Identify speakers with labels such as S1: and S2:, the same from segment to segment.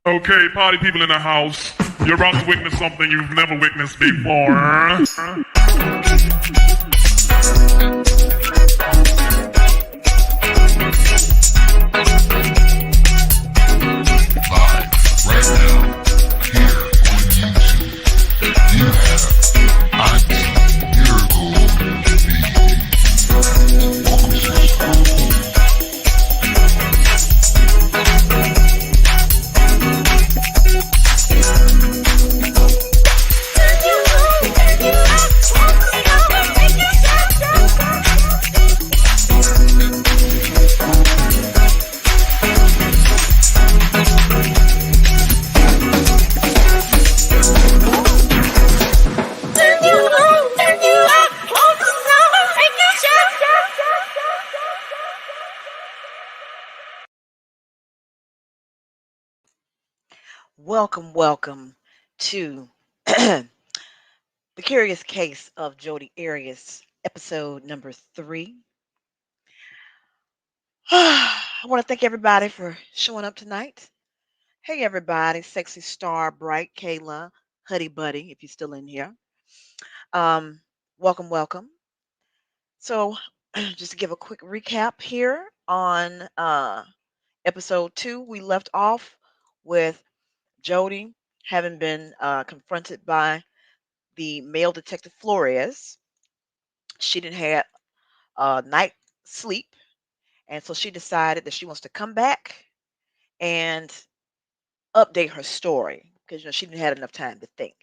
S1: Okay, party people in the house, you're about to witness something you've never witnessed before. Live right now, here on YouTube, you have Auntie Miracle Baby. Welcome to the show.
S2: Welcome to The Curious Case of Jodi Arias, episode number 3. I want to thank everybody for showing up tonight. Hey, everybody, sexy star, bright Kayla, Huddy Buddy, if you're still in here. Um, welcome. So, just to give a quick recap here on episode 2, we left off with Jodi having been confronted by the male detective Flores. She didn't have night sleep, and so she decided that she wants to come back and update her story because she didn't have enough time to think.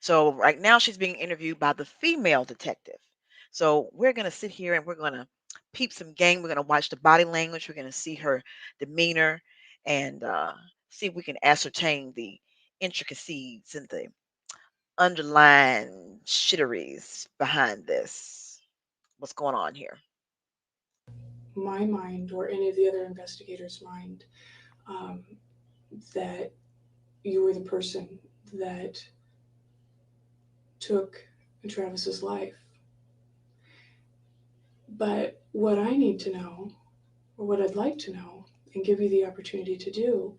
S2: So right now she's being interviewed by the female detective. So we're gonna sit here and we're gonna peep some game. We're gonna watch the body language. We're gonna see her demeanor and see if we can ascertain the intricacies and the underlying shitteries behind this. What's going on here?
S3: My mind or any of the other investigators' mind um, that you were the person that took Travis's life. But what I need to know, or what I'd like to know, and give you the opportunity to do,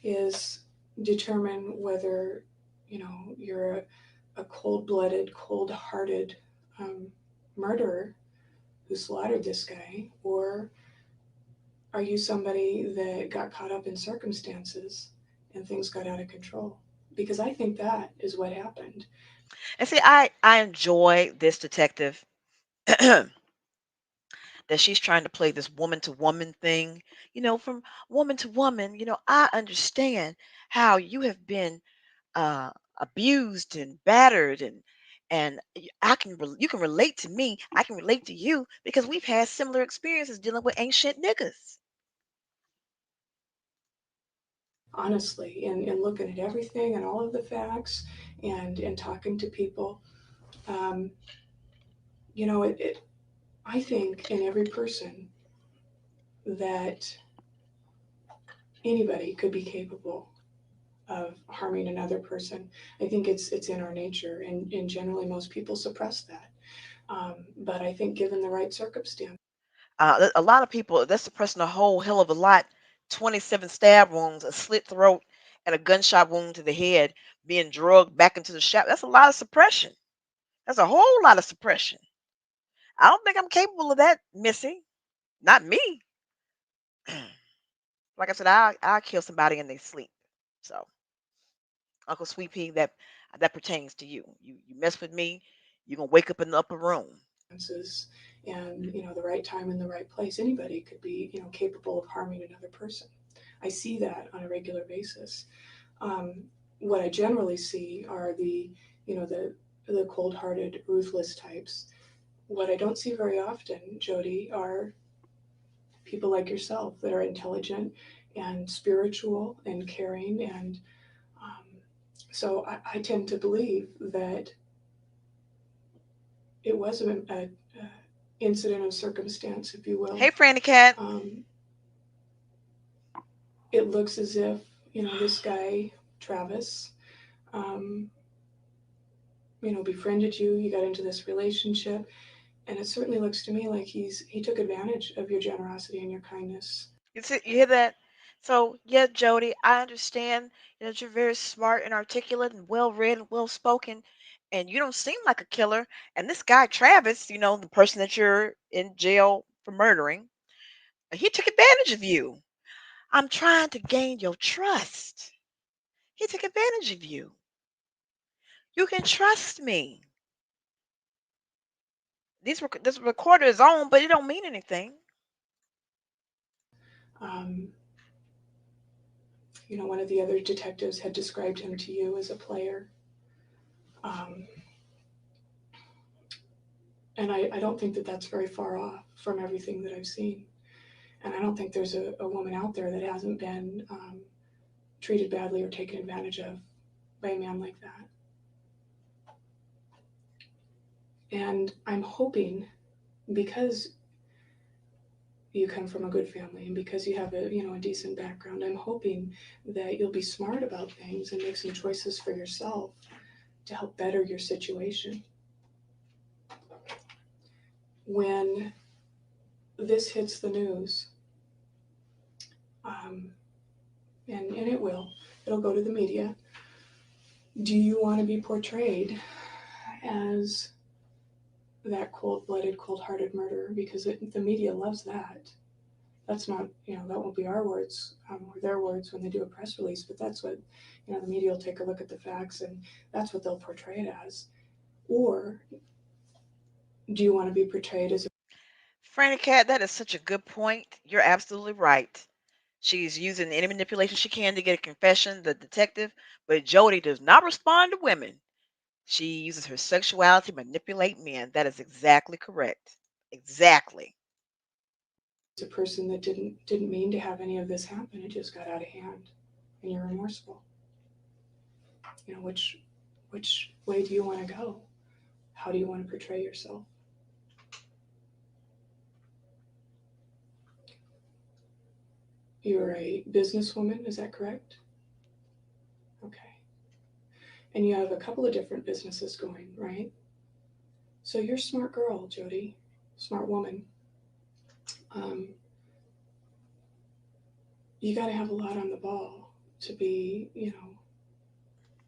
S3: is determine whether you're a cold-blooded, cold-hearted um, murderer who slaughtered this guy, or are you somebody that got caught up in circumstances and things got out of control? Because I think that is what happened.
S2: And see, I enjoy this detective that she's trying to play this woman to woman thing. From woman to woman, I understand how you have been uh, abused and battered and you can relate to me. I can relate to you because we've had similar experiences dealing with ancient niggas.
S3: Honestly, and looking at everything and all of the facts and talking to people, um, I think in every person that anybody could be capable of harming another person. I think it's in our nature, and generally most people suppress that. But I think given the right circumstance,
S2: A lot of people, that's suppressing a whole hell of a lot. 27 stab wounds, a slit throat, and a gunshot wound to the head, being drugged back into the shop. That's a lot of suppression. That's a whole lot of suppression. I don't think I'm capable of that, Missy. Not me. Like I said, I'll kill somebody in their sleep. So, Uncle Sweet Pea, that pertains to you. You mess with me, you're gonna wake up in the upper room.
S3: and the right time and the right place, anybody could be capable of harming another person. I see that on a regular basis. Um, what I generally see are the cold-hearted, ruthless types. What I don't see very often, Jodi, are people like yourself that are intelligent and spiritual and caring. And so I tend to believe that it was a incident of circumstance, if you will.
S2: Hey, Franny Cat.
S3: Um, it looks as if this guy Travis, um, befriended you. You got into this relationship, and it certainly looks to me like he took advantage of your generosity and your kindness.
S2: You hear that? So, yeah, Jody, I understand that you're very smart and articulate and well read and well spoken, and you don't seem like a killer. And this guy, Travis, the person that you're in jail for murdering, he took advantage of you. I'm trying to gain your trust. He took advantage of you. You can trust me. This recorder is on, but it don't mean anything.
S3: Um, one of the other detectives had described him to you as a player. Um, and I don't think that that's very far off from everything that I've seen. And I don't think there's a woman out there that hasn't been treated badly or taken advantage of by a man like that. And I'm hoping, because you come from a good family and because you have a decent background, I'm hoping that you'll be smart about things and make some choices for yourself to help better your situation. When this hits the news, um, and it'll go to the media. Do you want to be portrayed as that cold-blooded, cold-hearted murderer? Because the media loves that. That's not, that won't be our words or their words when they do a press release, but that's what, the media will take a look at the facts and that's what they'll portray it as. Or do you want to be portrayed as
S2: Franny Cat, that is such a good point. You're absolutely right. She's using any manipulation she can to get a confession, the detective, but Jody does not respond to women. She uses her sexuality to manipulate men. That is exactly correct. Exactly.
S3: a person that didn't mean to have any of this happen? It just got out of hand, and you're remorseful. Which way do you want to go? How do you want to portray yourself? You're a businesswoman, is that correct? Okay. And you have a couple of different businesses going, right? So you're a smart girl, Jodi, smart woman. Um, you got to have a lot on the ball to be,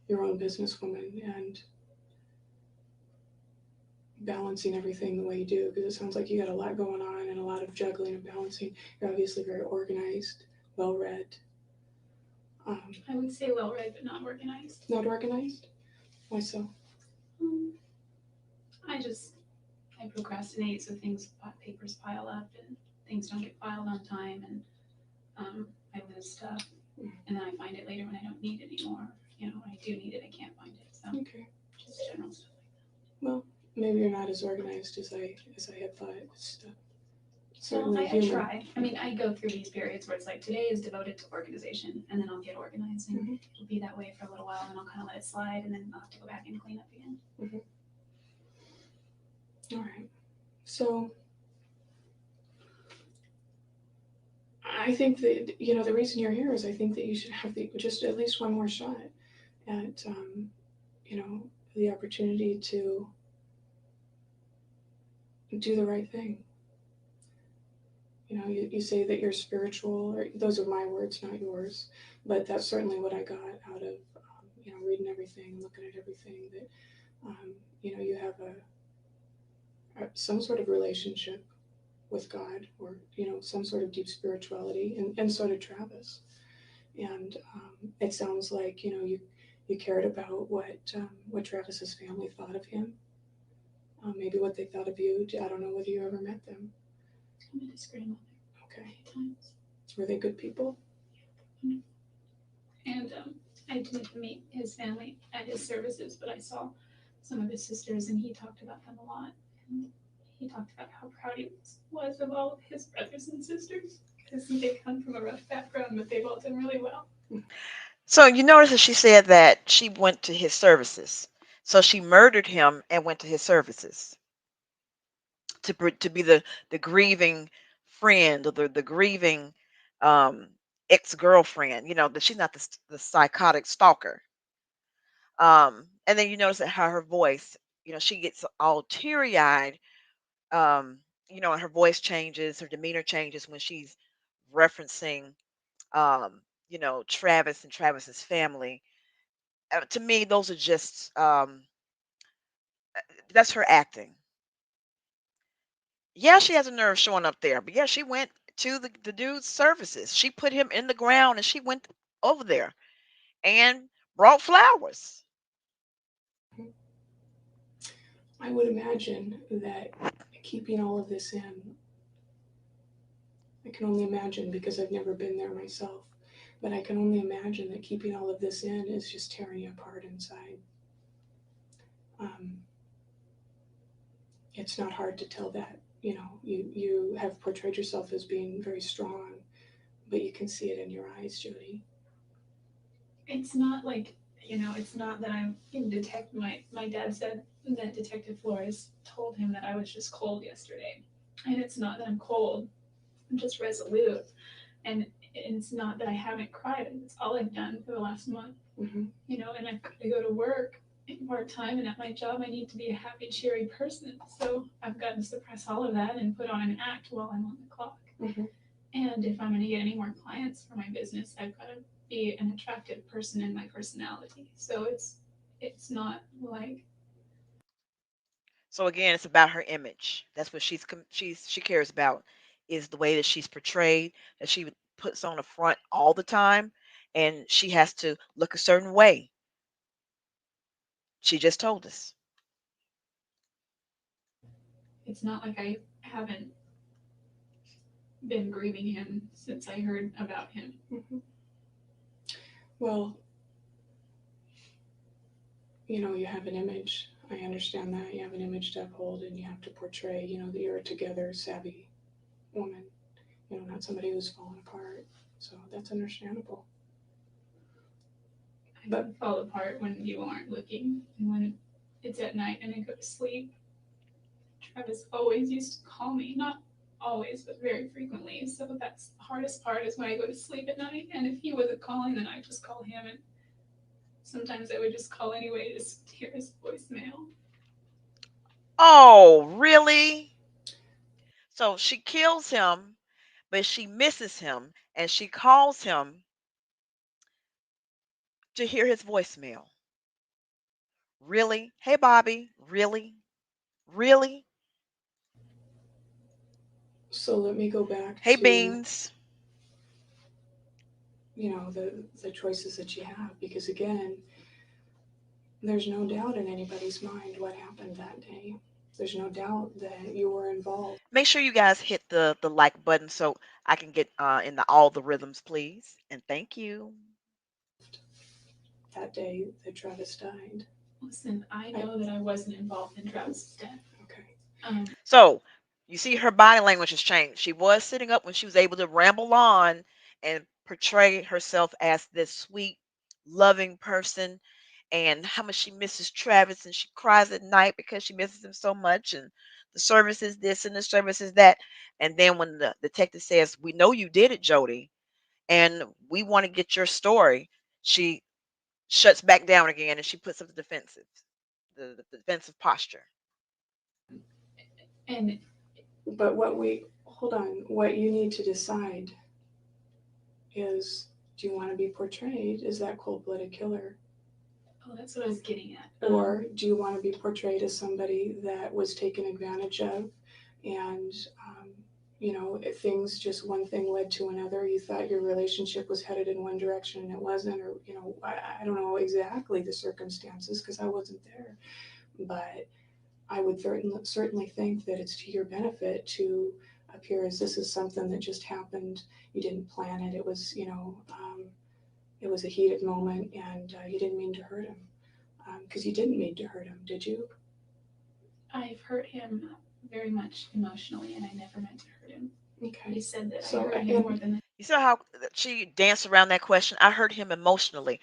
S3: your own businesswoman and balancing everything the way you do, because it sounds like you got a lot going on and a lot of juggling and balancing. You're obviously very organized, well read.
S4: I would say well read, but not organized.
S3: Not organized? Why so?
S4: Um, I procrastinate, so papers pile up and things don't get filed on time, and I lose stuff, and then I find it later when I don't need it anymore. When I do need it, I can't find it. So
S3: Okay.
S4: just general stuff
S3: Well, maybe you're not as organized as I had thought. It's
S4: like that.
S3: certainly
S4: I
S3: human.
S4: try. I mean, I go through these periods where it's like today is devoted to organization, and then I'll get organized, and it'll be that way for a little while, and I'll kind of let it slide, and then I'll have to go back and clean up again.
S3: All right. So I think that the reason you're here is I think that you should have just at least one more shot at the opportunity to do the right thing. You say that you're spiritual, or those are my words, not yours, but that's certainly what I got out of reading everything, looking at everything. That you have some sort of relationship with God, or some sort of deep spirituality, and so did Travis. And it sounds like you cared about what Travis's family thought of him, maybe what they thought of you. I don't know whether you ever met them.
S4: I met his grandmother
S3: Okay.
S4: a few times,
S3: Were they good people?
S4: and I didn't meet his family at his services, but I saw some of his sisters, and he talked about them a lot. And he talked about how proud he was of all of his brothers and sisters, because they come from a rough background, but they've all done really well.
S2: So you notice that she said that she went to his services. So she murdered him and went to his services to be the grieving friend, or the grieving um, ex-girlfriend. That she's not the psychotic stalker. And then you notice that how her voice, she gets all teary-eyed, and her voice changes, her demeanor changes when she's referencing um, Travis and Travis's family. To me, those are just that's her acting. Yeah, she has a nerve showing up there, but yeah, she went to the dude's services. She put him in the ground and she went over there and brought flowers.
S3: I would imagine that keeping all of this in, I can only imagine because I've never been there myself, but I can only imagine that keeping all of this in is just tearing you apart inside. Um, it's not hard to tell that. You have portrayed yourself as being very strong, but you can see it in your eyes, Jodi.
S4: It's not like, it's not that I'm in detect. My dad said that Detective Flores told him that I was just cold yesterday, and it's not that I'm cold. I'm just resolute, and it's not that I haven't cried. It's all I've done for the last month.
S3: Mm-hmm.
S4: And I go to work part time, and at my job, I need to be a happy, cheery person. So I've got to suppress all of that and put on an act while I'm on the clock.
S3: Mm-hmm.
S4: And if I'm going to get any more clients for my business, I've got to be an attractive person in my personality. So it's not like
S2: So again, it's about her image. That's what she cares about, is the way that she's portrayed, that she puts on the front all the time, and she has to look a certain way. She just told us.
S4: it's not like I haven't been grieving him since I heard about him.
S3: Mm-hmm. Well, you have an image. I understand that. You have an image to uphold and you have to portray, that you're a together, savvy woman, not somebody who's fallen apart. So that's understandable.
S4: I
S3: But
S4: can fall apart when you aren't looking, and when it's at night and I go to sleep. Travis always used to call me, not always, but very frequently. So that's the hardest part is when I go to sleep at night. And if he wasn't calling, then I just call him. And sometimes I would just call anyway just to hear his voicemail.
S2: Oh, really? So she kills him, but she misses him, and she calls him to hear his voicemail. Really? Hey, Bobby. Really? Really?
S3: so let me go back
S2: Hey,
S3: to,
S2: Beans.
S3: the choices that you have, because again, there's no doubt in anybody's mind what happened that day. There's no doubt that you were involved
S2: Make sure you guys hit the like button so I can get in the all the rhythms, please. And thank you.
S3: that day that Travis died.
S4: Listen, I
S3: I,
S4: know that I wasn't involved in Travis's death.
S3: okay.
S2: So you see her body language has changed. She was sitting up when she was able to ramble on and portray herself as this sweet, loving person, and how much she misses Travis, and she cries at night because she misses him so much, and the service is this and the service is that. And then when the detective says, "We know you did it, Jodi, and we want to get your story," she shuts back down again and she puts up the defensive, the defensive posture.
S4: And
S3: But hold on, what you need to decide is, do you want to be portrayed as that cold blooded killer?
S4: oh, that's what I was getting at.
S3: Or do you want to be portrayed as somebody that was taken advantage of and, things just one thing led to another? You thought your relationship was headed in one direction and it wasn't, or, I don't know exactly the circumstances because I wasn't there. But I would certainly think that it's to your benefit to appear as this is something that just happened. You didn't plan it. It was a heated moment, and you didn't mean to hurt him. Because you didn't mean to hurt him, did you?
S4: I've hurt him very much emotionally, and I never meant to hurt him.
S3: Okay.
S4: He said that
S3: So,
S4: I hurt him more than
S2: You saw how she danced around that question? I hurt him emotionally.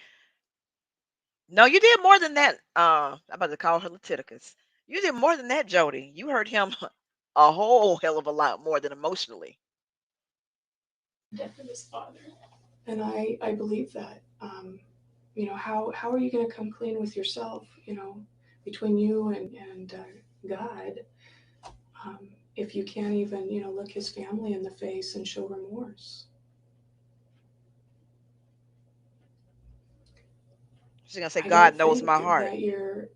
S2: No, you did more than that. I'm about to call her Leviticus. You did more than that, Jodi. You hurt him a whole hell of a lot more than emotionally.
S4: the death of his father.
S3: and I believe that. How are you going to come clean with yourself? Between you and God, if you can't even look his family in the face and show remorse.
S2: She's gonna say,
S3: I don't
S2: God knows my
S3: think
S2: heart.
S3: that you're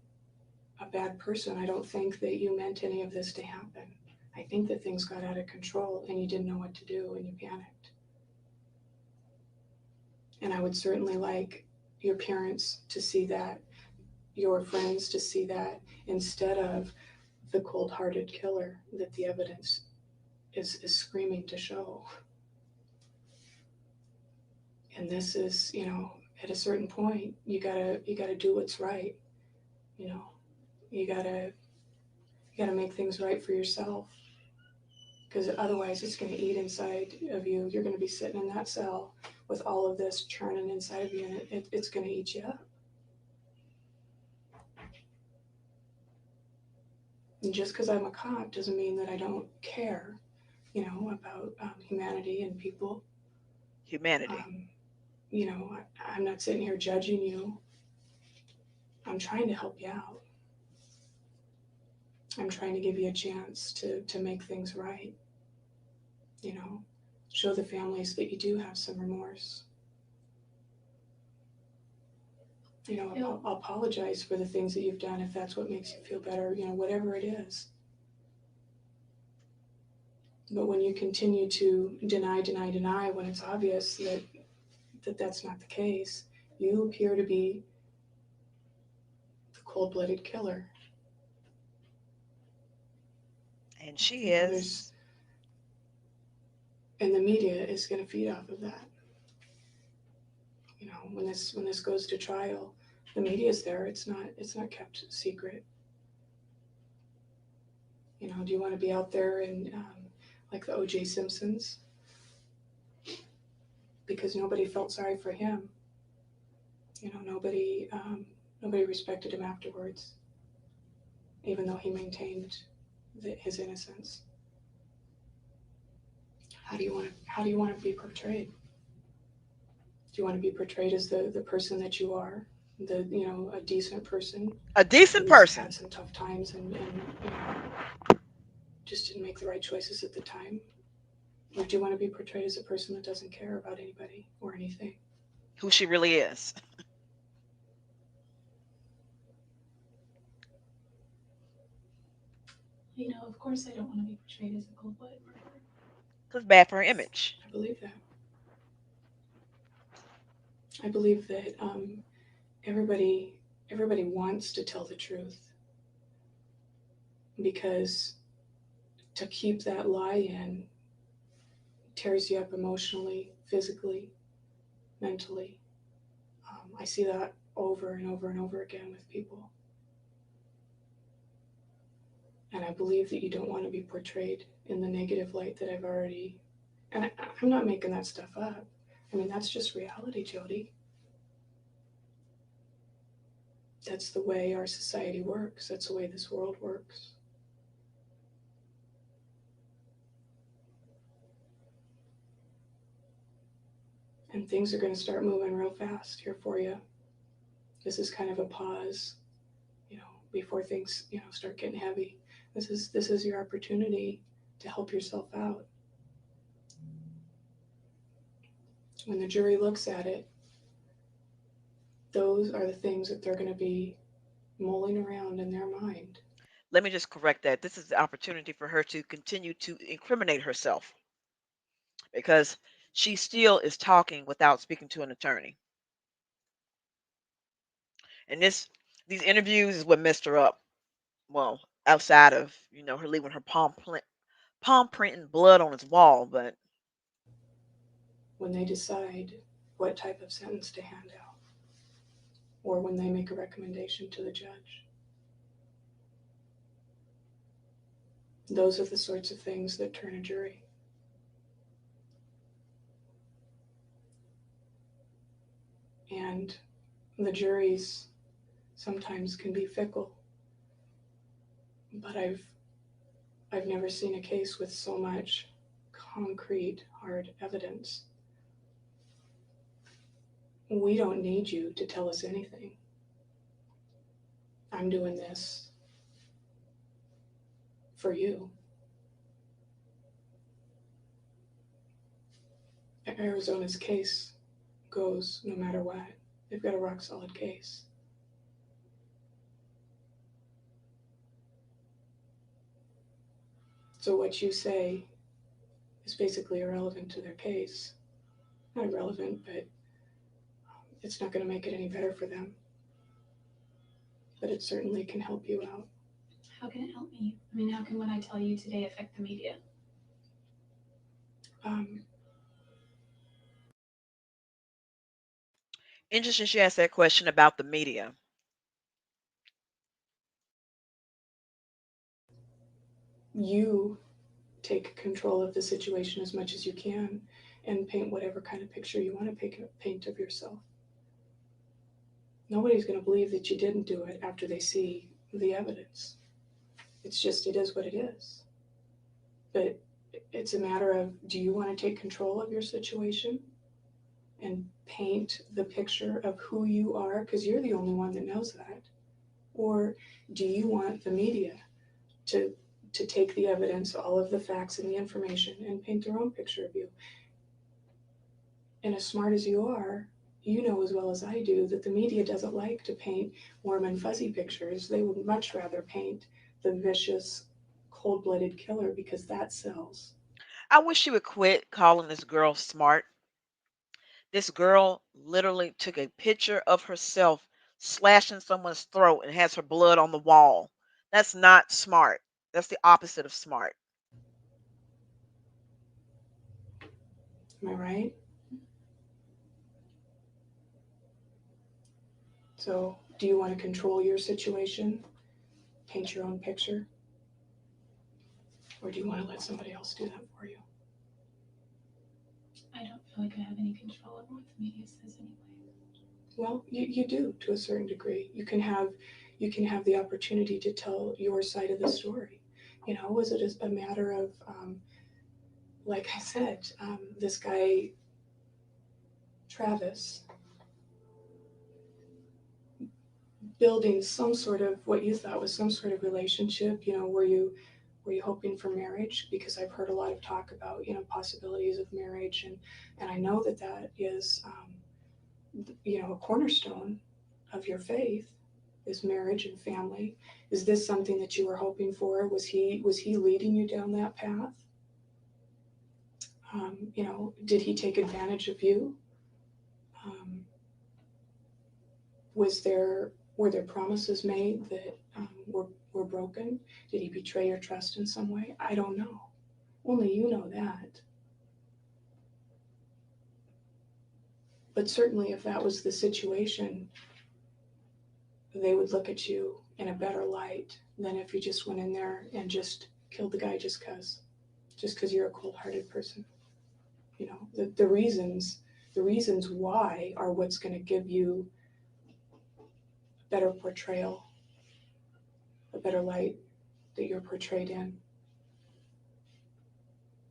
S3: a bad person. I don't think that you meant any of this to happen. I think that things got out of control and you didn't know what to do and you panicked. And I would certainly like your parents to see that, your friends to see that, instead of the cold hearted killer that the evidence is screaming to show. And this is, at a certain point, you gotta do what's right. You know, you gotta make things right for yourself, because otherwise it's going to eat inside of you. You're going to be sitting in that cell with all of this churning inside of you, and it's going to eat you up. And just because I'm a cop doesn't mean that I don't care, about humanity and people.
S2: Humanity.
S3: I'm not sitting here judging you. I'm trying to help you out. I'm trying to give you a chance to make things right. You know, show the families that you do have some remorse. I'll apologize for the things that you've done if that's what makes you feel better, whatever it is. But when you continue to deny when it's obvious that that's not the case, you appear to be the cold-blooded killer.
S2: And she
S3: You know,
S2: is.
S3: and the media is going to feed off of that. When this goes to trial, the media is there. It's not kept secret. Do you want to be out there and like the O.J. Simpsons? Because nobody felt sorry for him. Nobody respected him afterwards, even though he maintained his innocence. How do you want to be portrayed? Do you want to be portrayed as the person that you are, a decent person
S2: A decent
S3: who's
S2: person.
S3: had some tough times and just didn't make the right choices at the time? Or do you want to be portrayed as a person that doesn't care about anybody or anything?
S2: Who she really is.
S4: Of course I don't want to be portrayed as a cold-blooded murderer.
S2: It's bad for her image.
S3: I believe that. I believe that everybody wants to tell the truth, because to keep that lie in tears you up emotionally, physically, mentally. I see that over and over and over again with people. And I believe that you don't want to be portrayed in the negative light that I've already. And I'm not making that stuff up. I mean, that's just reality, Jodi. That's the way our society works. That's the way this world works. And things are going to start moving real fast here for you. This is kind of a pause, before things, start getting heavy. This is your opportunity to help yourself out. When the jury looks at it, those are the things that they're going to be mulling around in their mind.
S2: Let me just correct that. This is the opportunity for her to continue to incriminate herself, because she still is talking without speaking to an attorney. And these interviews is what messed her up. Well, outside of, her leaving her palm print and blood on his wall, but
S3: When they decide what type of sentence to hand out, or when they make a recommendation to the judge, those are the sorts of things that turn a jury. And the juries sometimes can be fickle, but I've never seen a case with so much concrete, hard evidence. We don't need you to tell us anything. I'm doing this for you. Arizona's case goes no matter what. They've got a rock solid case. So what you say is basically irrelevant to their case. Not irrelevant, but it's not going to make it any better for them. But it certainly can help you out.
S4: How can it help me? I mean, how can what I tell you today affect the media?
S3: Um,
S2: Interesting she asked that question about the media.
S3: you take control of the situation as much as you can and paint whatever kind of picture you want to paint of yourself. Nobody's going to believe that you didn't do it after they see the evidence. It's just, it is what it is. But it's a matter of, do you want to take control of your situation and paint the picture of who you are, because you're the only one that knows that? Or do you want the media to take the evidence, all of the facts and the information, and paint their own picture of you? And as smart as you are, you know as well as I do that the media doesn't like to paint warm and fuzzy pictures. They would much rather paint the vicious, cold-blooded killer, because that sells.
S2: I wish she would quit calling this girl smart. This girl literally took a picture of herself slashing someone's throat and has her blood on the wall. That's not smart. That's the opposite of smart.
S3: Am I right? So, do you want to control your situation, paint your own picture? Or do you want to let somebody else do that for you?
S4: I don't feel like I have any control over what the media says anyway.
S3: Well, you do to a certain degree. You can have the opportunity to tell your side of the story. You know, was it a matter of, like I said, this guy Travis building some sort of what you thought was some sort of relationship? You know, were you hoping for marriage? Because I've heard a lot of talk about, you know, possibilities of marriage, and I know that that is, you know, a cornerstone of your faith is marriage and family. Is this something that you were hoping for? Was he leading you down that path? You know, did he take advantage of you? Um, were there promises made that were broken? Did he betray your trust in some way? I don't know. Only you know that. But certainly, if that was the situation, they would look at you in a better light than if you just went in there and just killed the guy just because you're a cold-hearted person. You know, the reasons why are what's going to give you better portrayal, a better light that you're portrayed in.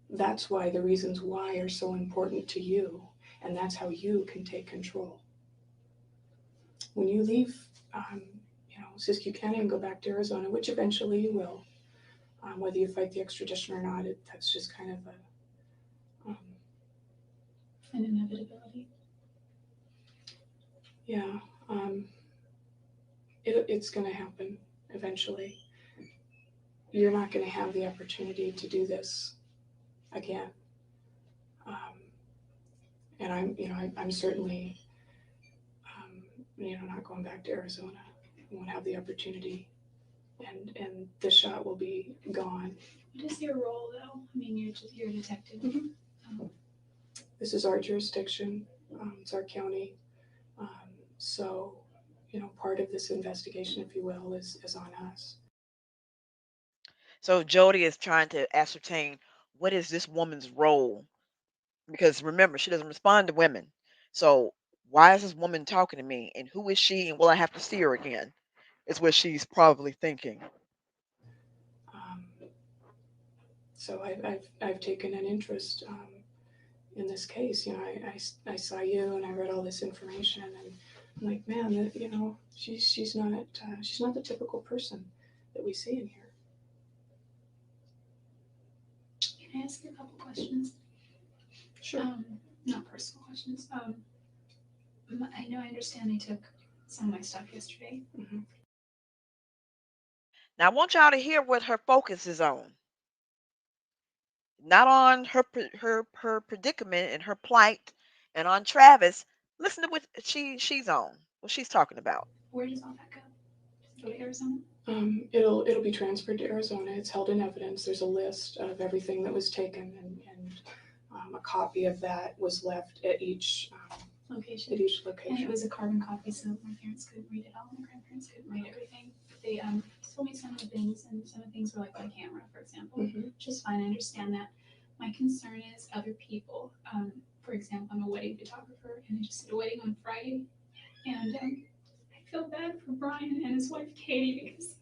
S3: That's why the reasons why are so important to you, and that's how you can take control. When you leave, you know, Siskiyou County and go back to Arizona, which eventually you will, whether you fight the extradition or not, that's just kind of a
S4: An inevitability.
S3: yeah. It's going to happen eventually. You're not going to have the opportunity to do this again. And I'm certainly, you know, not going back to Arizona. I won't have the opportunity, and the shot will be gone.
S4: What is your role, though? I mean, you're a detective.
S3: This is our jurisdiction. It's our county. So, you know, part of this investigation, if you will, is on us.
S2: So Jody is trying to ascertain what is this woman's role, because remember, she doesn't respond to women. So why is this woman talking to me, and who is she, and will I have to see her again? Is what she's probably thinking.
S3: Um, so I've taken an interest in this case. You know, I saw you and I read all this information, and I'm like, man, you know, she's not the typical person that we see in here.
S4: Can I ask you a couple questions?
S3: Sure.
S4: Not personal questions. I know I understand they took some of my stuff yesterday.
S3: Mm-hmm.
S2: Now I want y'all to hear what her focus is on. not on her predicament and her plight, and on Travis. Listen to what she's on, what she's talking about.
S4: Where does all that go? Does it go to Arizona?
S3: It'll be transferred to Arizona. It's held in evidence. There's a list of everything that was taken, and a copy of that was left at each
S4: Location.
S3: at each
S4: And
S3: location.
S4: it was a carbon copy, so my parents couldn't read it all. My grandparents couldn't read everything. They told me some of the things, and some of the things were like on camera, for example, which is fine. I understand that. My concern is other people. For example, I'm a wedding photographer, and I just did a wedding on Friday, and I feel bad for Brian and his wife Katie because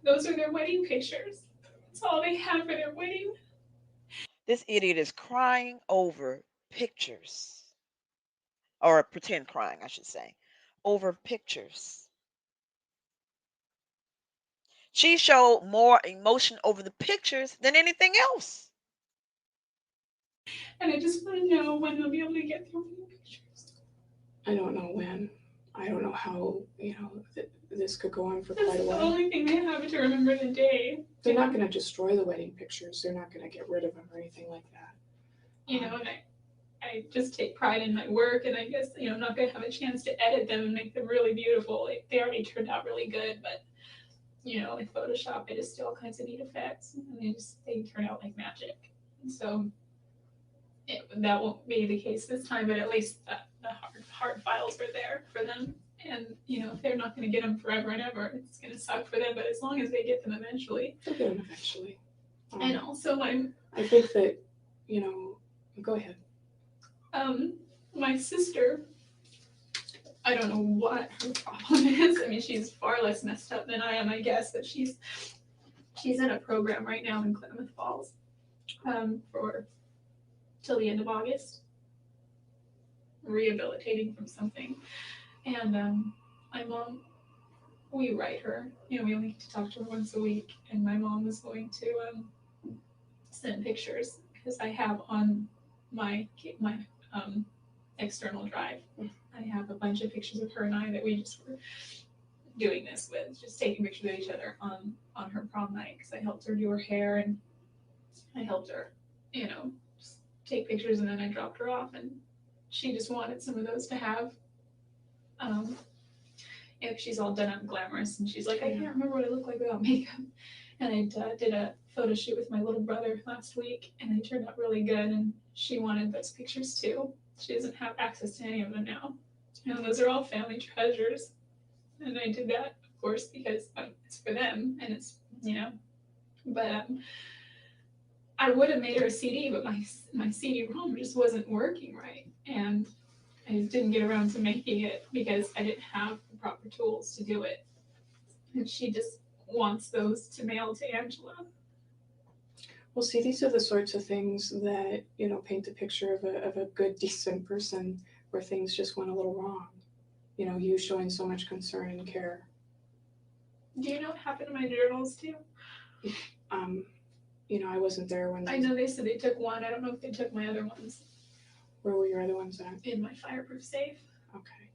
S4: those are their wedding pictures. That's all they have for their wedding.
S2: This idiot is crying over pictures, or pretend crying, I should say, over pictures. She showed more emotion over the pictures than anything else.
S4: And I just want to know when they'll be able to get their wedding pictures.
S3: I don't know when. I don't know how, this could go on for
S4: That's
S3: quite a
S4: the
S3: while.
S4: only thing they have to remember the day.
S3: They're not going to destroy the wedding pictures. They're not going to get rid of them or anything like that.
S4: And I just take pride in my work, and I guess, I'm not going to have a chance to edit them and make them really beautiful. Like, they already turned out really good, but, with Photoshop, I just do all kinds of neat effects, and they turn out like magic. And so that won't be the case this time, but at least the hard files are there for them. And, if they're not going to get them forever and ever, it's going to suck for them, but as long as they get them eventually.
S3: They'll get them eventually.
S4: And also
S3: I think that, go ahead.
S4: My sister, I don't know what her problem is. I mean, she's far less messed up than I am, I guess, but she's in a program right now in Klamath Falls for till the end of August, rehabilitating from something. And my mom, we write her. We only get to talk to her once a week, and my mom was going to send pictures because I have on my external drive. I have a bunch of pictures of her and I that we just were doing this with, just taking pictures of each other on her prom night, because I helped her do her hair, and I helped her, just take pictures, and then I dropped her off, and she just wanted some of those to have. She's all done up glamorous, and she's like, I can't remember what I look like without makeup. And I did a photo shoot with my little brother last week, and they turned out really good, and she wanted those pictures too. She doesn't have access to any of them now. Those are all family treasures. And I did that, of course, because it's for them, and it's, but I would have made her a CD, but my CD-ROM just wasn't working right. And I just didn't get around to making it because I didn't have the proper tools to do it. And she just wants those to mail to Angela.
S3: Well, see, these are the sorts of things that, paint the picture of a good, decent person where things just went a little wrong. You showing so much concern and care.
S4: Do you know what happened to my journals too?
S3: I wasn't there when
S4: I know they said they took one. I don't know if they took my other ones.
S3: Where were your other ones at?
S4: In my fireproof safe.
S3: Okay.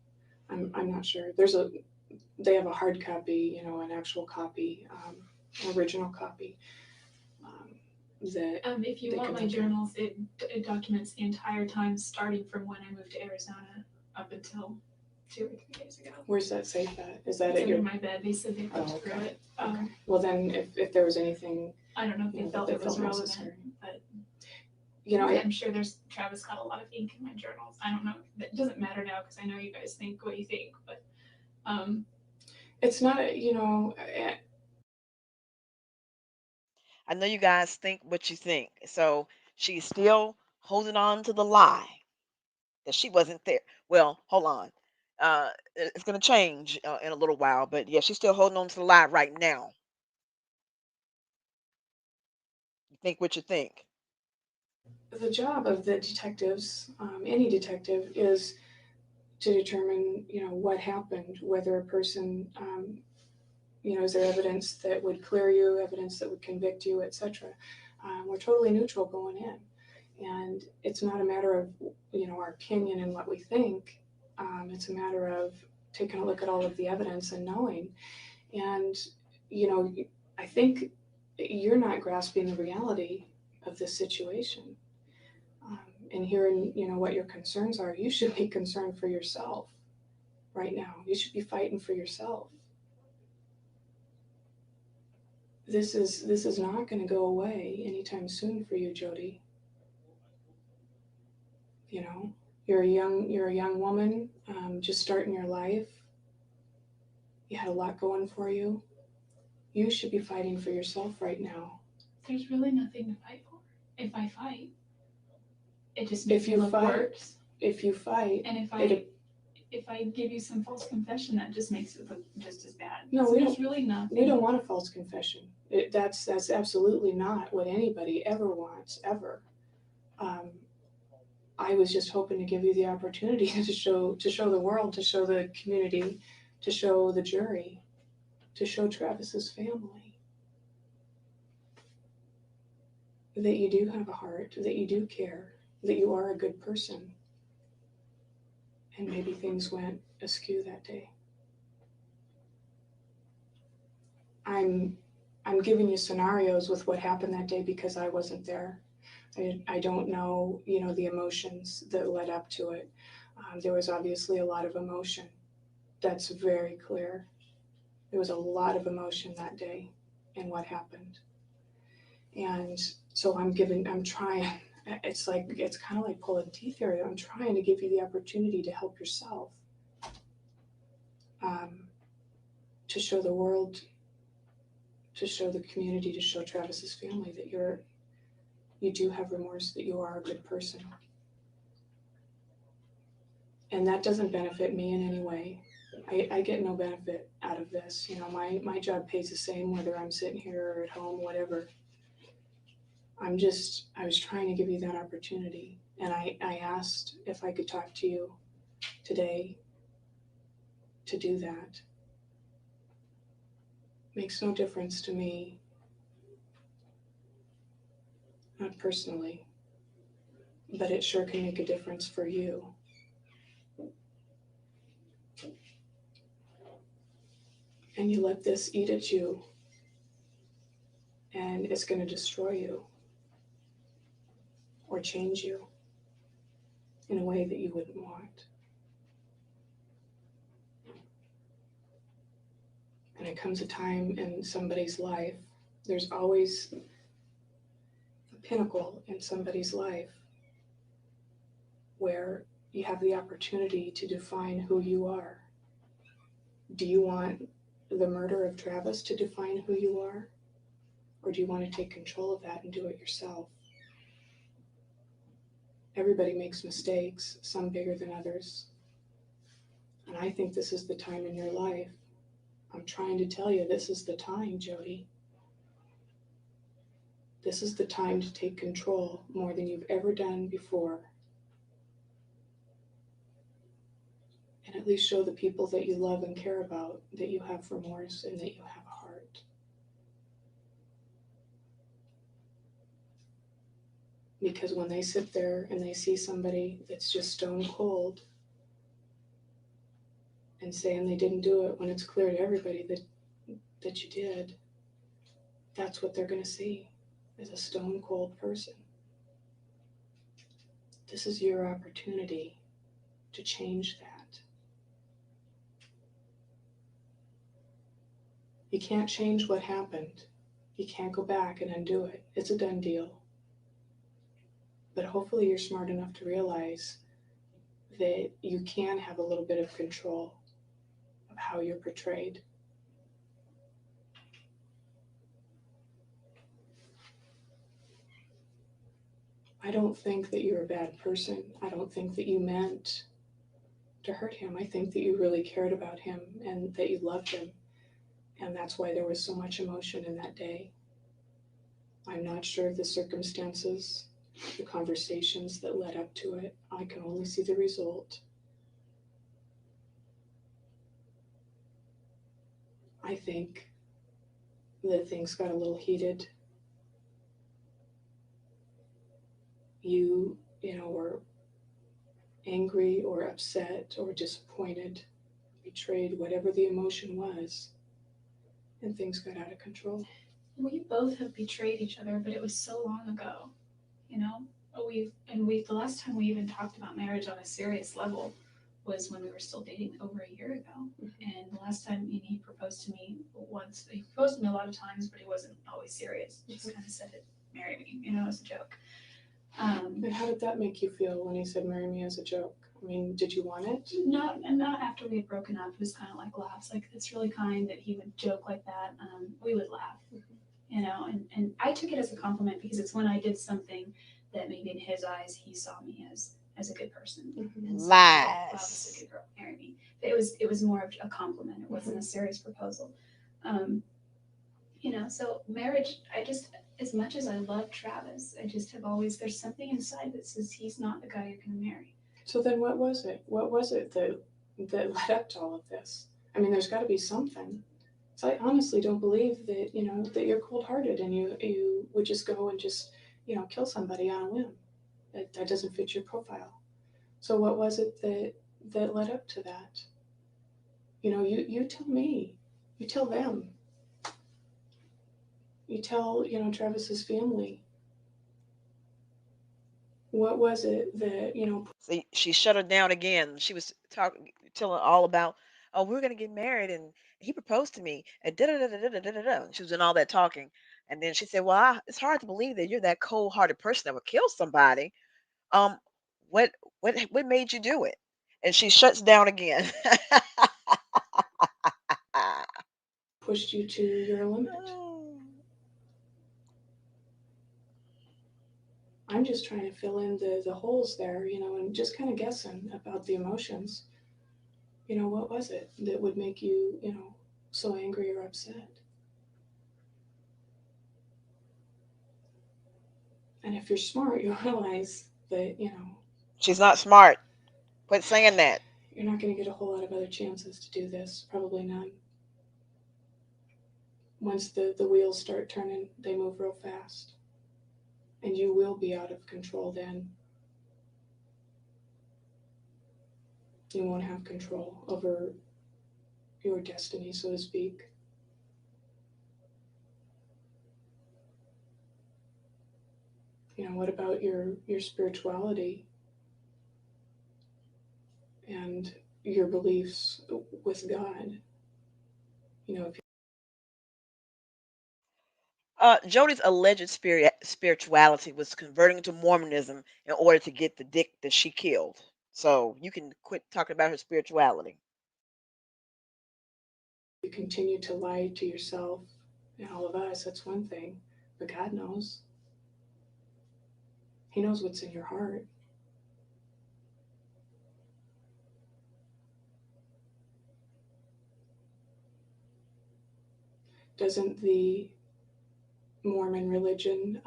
S3: I'm not sure. They have a hard copy, an actual copy, original copy.
S4: If you want my journals, it documents the entire time starting from when I moved to Arizona up until 2 or 3 days ago.
S3: Where's that safe at? Is that
S4: it's
S3: at your?
S4: under my bed. They said they looked through it.
S3: Okay. Well, then, if there was anything,
S4: I don't know if they felt it was relevant,
S3: necessary.
S4: but
S3: I'm
S4: sure Travis got a lot of ink in my journals. I don't know. It doesn't matter now because I know you guys think what you think, but
S3: it's not
S2: I know you guys think what you think. So she's still holding on to the lie that she wasn't there. Well, hold on. It's going to change in a little while, but yeah, she's still holding on to the lie right now. You think what you think.
S3: the job of the detectives, any detective, is to determine, what happened, whether a person, is there evidence that would clear you, evidence that would convict you, etc. We're totally neutral going in. And it's not a matter of, our opinion and what we think. It's a matter of taking a look at all of the evidence and knowing. And, I think you're not grasping the reality of this situation. And hearing, what your concerns are, you should be concerned for yourself right now. You should be fighting for yourself. This is not going to go away anytime soon for you, Jodi. You're a young woman, just starting your life. You had a lot going for you. You should be fighting for yourself right now.
S4: There's really nothing to fight for. If I fight, it just makes
S3: If
S4: me
S3: you
S4: look
S3: fight,
S4: worse.
S3: If you fight,
S4: And if I give you some false confession, that just makes it look just as bad.
S3: No,
S4: so
S3: we
S4: there's
S3: don't-
S4: really nothing.
S3: we don't want a false confession. That's absolutely not what anybody ever wants, ever. I was just hoping to give you the opportunity to show the world, to show the community, to show the jury, to show Travis's family that you do have a heart, that you do care, that you are a good person. And maybe things went askew that day. I'm giving you scenarios with what happened that day because I wasn't there. I don't know, the emotions that led up to it. There was obviously a lot of emotion. That's very clear. There was a lot of emotion that day in what happened. And so I'm trying, it's kind of like pulling teeth here. I'm trying to give you the opportunity to help yourself, to show the world, to show the community, to show Travis's family that you do have remorse, that you are a good person. And that doesn't benefit me in any way. I get no benefit out of this. My job pays the same whether I'm sitting here or at home, whatever. I was trying to give you that opportunity. And I asked if I could talk to you today to do that. Makes no difference to me, not personally, but it sure can make a difference for you. And you let this eat at you, and it's going to destroy you or change you in a way that you wouldn't want. And it comes a time in somebody's life, there's always a pinnacle in somebody's life where you have the opportunity to define who you are. Do you want the murder of Travis to define who you are? Or do you want to take control of that and do it yourself? Everybody makes mistakes, some bigger than others. And I think this is the time in your life. I'm trying to tell you, this is the time, Jodi. This is the time to take control more than you've ever done before. And at least show the people that you love and care about that you have remorse and that you have a heart. Because when they sit there and they see somebody that's just stone cold and saying they didn't do it when it's clear to everybody that you did, that's what they're going to see, as a stone cold person. This is your opportunity to change that. You can't change what happened. You can't go back and undo it. It's a done deal. But hopefully you're smart enough to realize that you can have a little bit of control of how you're portrayed. I don't think that you're a bad person. I don't think that you meant to hurt him. I think that you really cared about him and that you loved him. And that's why there was so much emotion in that day. I'm not sure of the circumstances, the conversations that led up to it. I can only see the result. I think that things got a little heated. You were angry or upset or disappointed, betrayed, whatever the emotion was, and things got out of control.
S4: we both have betrayed each other, but it was so long ago, you know. The last time we even talked about marriage on a serious level was when we were still dating over a year ago. And the last time he proposed to me once, he proposed to me a lot of times, but he wasn't always serious. He just kind of said it, marry me, as a joke.
S3: And how did that make you feel when he said marry me as a joke? I mean, did you want it?
S4: Not after we had broken up. It was kind of like laughs. Like, it's really kind that he would joke like that. We would laugh, and I took it as a compliment because it's when I did something that maybe in his eyes he saw me as a good person. And so, wow, this is a good girl, marry me. But it was more of a compliment. It wasn't a serious proposal. So marriage, as much as I love Travis, I just have always, there's something inside that says he's not the guy you're going to marry.
S3: So then what was it? What was it that led up to all of this? I mean, there's got to be something. So I honestly don't believe that, that you're cold-hearted and you would just go and just, kill somebody on a whim. That doesn't fit your profile. So what was it that led up to that? You tell me. You tell them. You tell, Travis's family. What was it that,
S2: See, she shut her down again. She was telling all about, oh, we're gonna get married, and he proposed to me, and da da da da da da da da. She was doing all that talking, and then she said, "Well, it's hard to believe that you're that cold-hearted person that would kill somebody. Um, what what made you do it?" And she shuts down again.
S3: pushed you to your limit?
S2: Oh.
S3: I'm just trying to fill in the holes there, and just kind of guessing about the emotions. What was it that would make you, so angry or upset? And if you're smart, you'll realize that,
S2: She's not smart. Quit saying that.
S3: you're not going to get a whole lot of other chances to do this. Probably none. Once the wheels start turning, they move real fast. And you will be out of control then. You won't have control over your destiny, so to speak. What about your spirituality and your beliefs with God? If
S2: Jodi's alleged spirituality was converting to Mormonism in order to get the dick that she killed. So you can quit talking about her spirituality.
S3: you continue to lie to yourself and all of us, that's one thing. But God knows. He knows what's in your heart. Doesn't the Mormon religion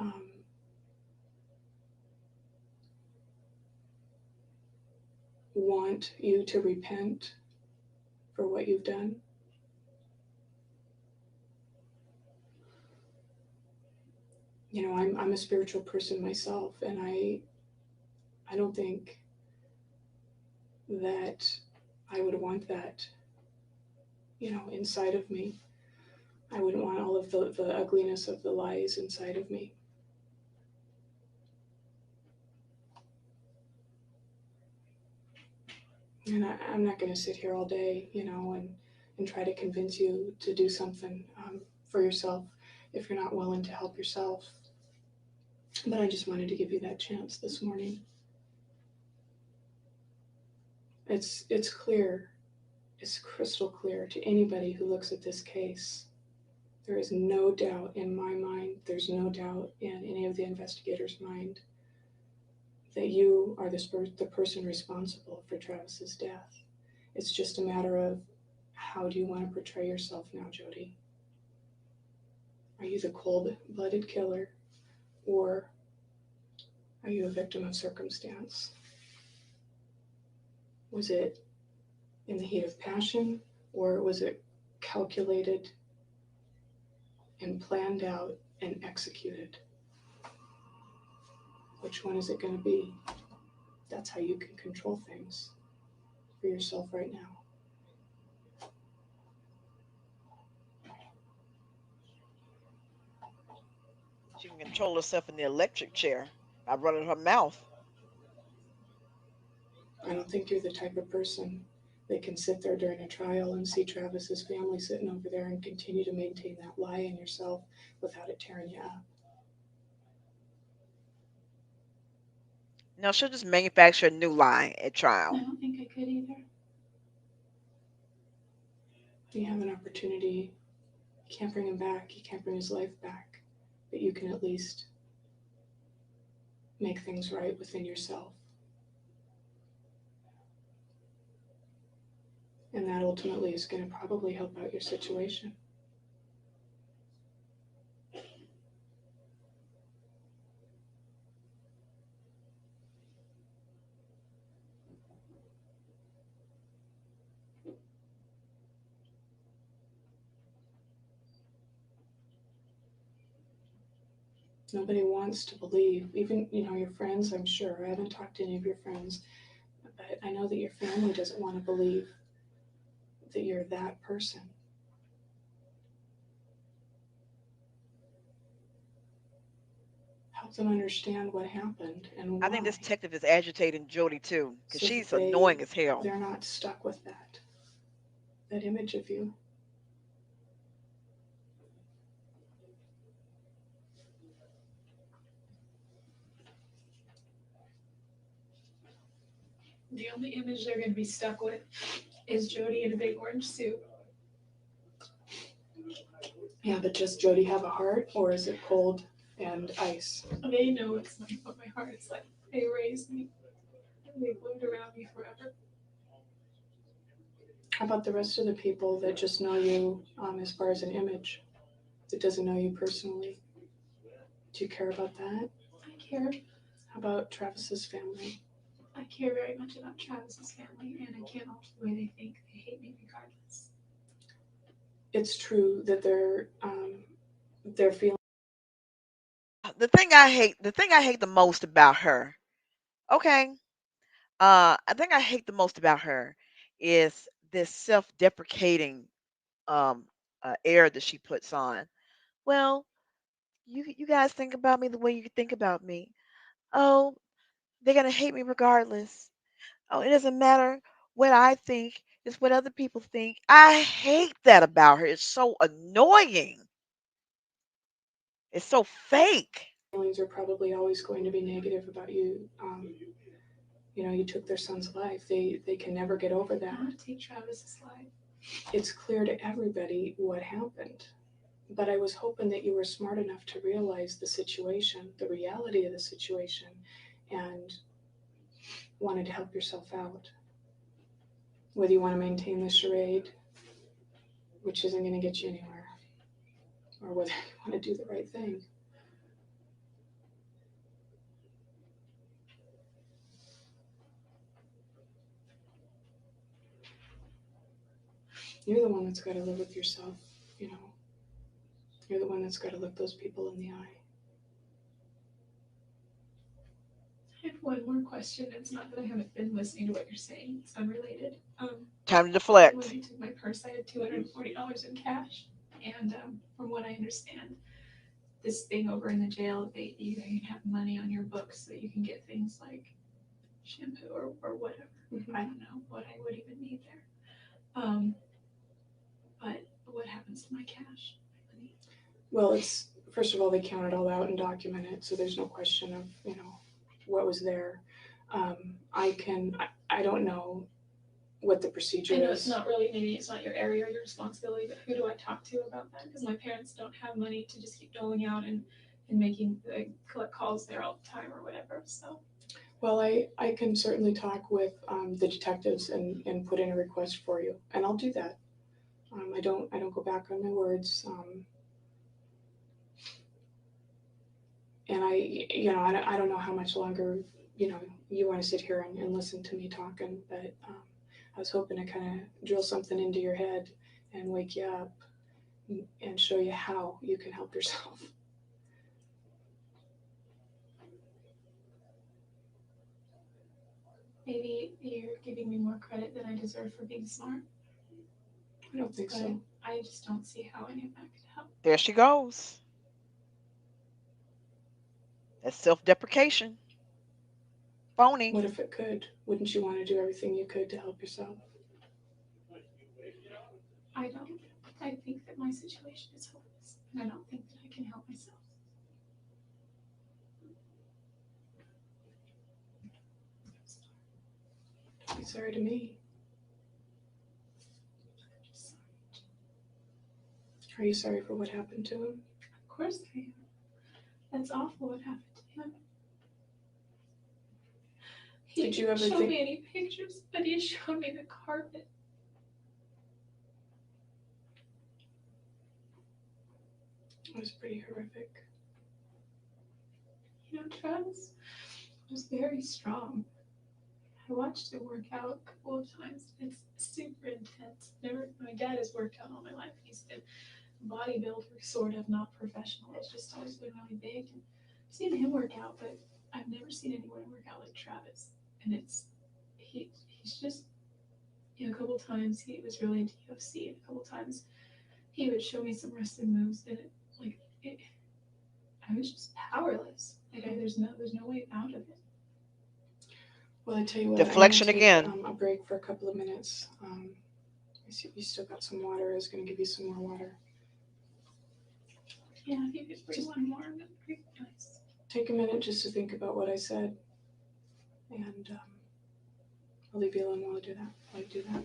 S3: want you to repent for what you've done? I'm a spiritual person myself, and I don't think that I would want that, inside of me. I wouldn't want all of the ugliness of the lies inside of me. And I'm not going to sit here all day, and try to convince you to do something for yourself if you're not willing to help yourself. But I just wanted to give you that chance this morning. It's clear, it's crystal clear to anybody who looks at this case. There is no doubt in my mind, there's no doubt in any of the investigators' mind that you are the person responsible for Travis's death. It's just a matter of, how do you want to portray yourself now, Jodi? Are you the cold-blooded killer, or are you a victim of circumstance? Was it in the heat of passion, or was it calculated and planned out and executed? Which one is it going to be? That's how you can control things for yourself right now.
S2: control herself in the electric chair by running her mouth.
S3: I don't think you're the type of person that can sit there during a trial and see Travis's family sitting over there and continue to maintain that lie in yourself without it tearing you up.
S2: No, she'll just manufacture a new lie at
S4: I
S2: trial.
S4: don't think I could either.
S3: You have an opportunity. You can't bring him back. You can't bring his life back. But you can at least make things right within yourself. And that ultimately is going to probably help out your situation. Nobody wants to believe, even, your friends, I'm sure. I haven't talked to any of your friends, but I know that your family doesn't want to believe that you're that person. Help them understand what happened and
S2: I think
S3: why,
S2: this detective is agitating Jodi too, because
S3: so that
S2: she's annoying as hell.
S3: they're not stuck with that image of you.
S4: The only image they're going to be stuck with is Jodi in a big orange suit.
S3: Yeah, but does Jodi have a heart, or is it cold and ice?
S4: They know it's not what my heart is like. They raised me. They lived around me forever.
S3: How about the rest of the people that just know you as far as an image, that doesn't know you personally? Do you care about that?
S4: I care.
S3: How about Travis's family?
S4: I care very much about Travis's family, and I can't alter the way they think. They hate me regardless.
S3: It's true that they're feeling.
S2: The thing I hate the most about her, okay, I think I hate the most about her is this self-deprecating um air that she puts on. Well, you guys think about me the way you think about me. Oh, they're gonna hate me regardless. Oh, it doesn't matter what I think, it's what other people think. I hate that about her. It's so annoying. It's so fake.
S3: Feelings are probably always going to be negative about you. You took their son's life. They can never get over
S4: I
S3: that.
S4: want to take Travis's life.
S3: It's clear to everybody what happened. But I was hoping that you were smart enough to realize the situation, the reality of the situation, and wanted to help yourself out. Whether you want to maintain the charade, which isn't going to get you anywhere, or whether you want to do the right thing. You're the one that's got to live with yourself, you know. You're the one that's got to look those people in the eye.
S4: I have one more question. It's not that I haven't been listening to what you're saying. It's unrelated.
S2: Time to
S4: When
S2: deflect.
S4: they took my purse, I had $240 in cash, and from what I understand, this thing over in the jail, you can have money on your books so that you can get things like shampoo or whatever.
S3: Mhm.
S4: I don't know what I would even need there. But what happens to my cash? My money?
S3: Well, it's first of all they count it all out and document it, so there's no question of what was there. I don't know what the procedure
S4: I know
S3: is.
S4: it's not really, maybe it's not your area or your responsibility, but who do I talk to about that? Because my parents don't have money to just keep doling out and making collect calls there all the time or whatever. So
S3: Well, I can certainly talk with the detectives and put in a request for you, and I'll do that. I don't go back on my words. And I don't know how much longer you want to sit here and listen to me talking, but I was hoping to kind of drill something into your head and wake you up and show you how you can help yourself.
S4: maybe you're giving me more credit than I deserve for being smart.
S3: I don't think
S4: But
S3: so.
S4: I just don't see how any of that could help.
S2: There she goes. That's self-deprecation. Phony.
S3: What if it could? Wouldn't you want to do everything you could to help yourself?
S4: I don't. I think that my situation is hopeless, and I don't think that I can help myself.
S3: Don't be sorry to me. Are you sorry for what happened to him?
S4: Of course I am. That's awful what happened to him. He
S3: Did you
S4: didn't
S3: ever
S4: show
S3: think-
S4: me any pictures, but he showed me the carpet.
S3: It was pretty horrific.
S4: You know, Travis was very strong. I watched him work out a couple of times. It's super intense. My dad has worked out all my life. He's been bodybuilder, sort of, not professional. It's just always been really big. And I've seen him work out, but I've never seen anyone work out like Travis. And he's just, you know, a couple times he was really into UFC, and a couple times he would show me some wrestling moves, and I was just powerless. There's no way out of it.
S3: Well, I tell you what.
S2: Deflection
S3: I'm gonna
S2: again.
S3: take, a break for a couple of minutes. I see you still got some water. I was going to give you some more water.
S4: Yeah, if you could bring one more, that'd be nice.
S3: Take a minute just to think about what I said, and I'll leave you alone while I do that.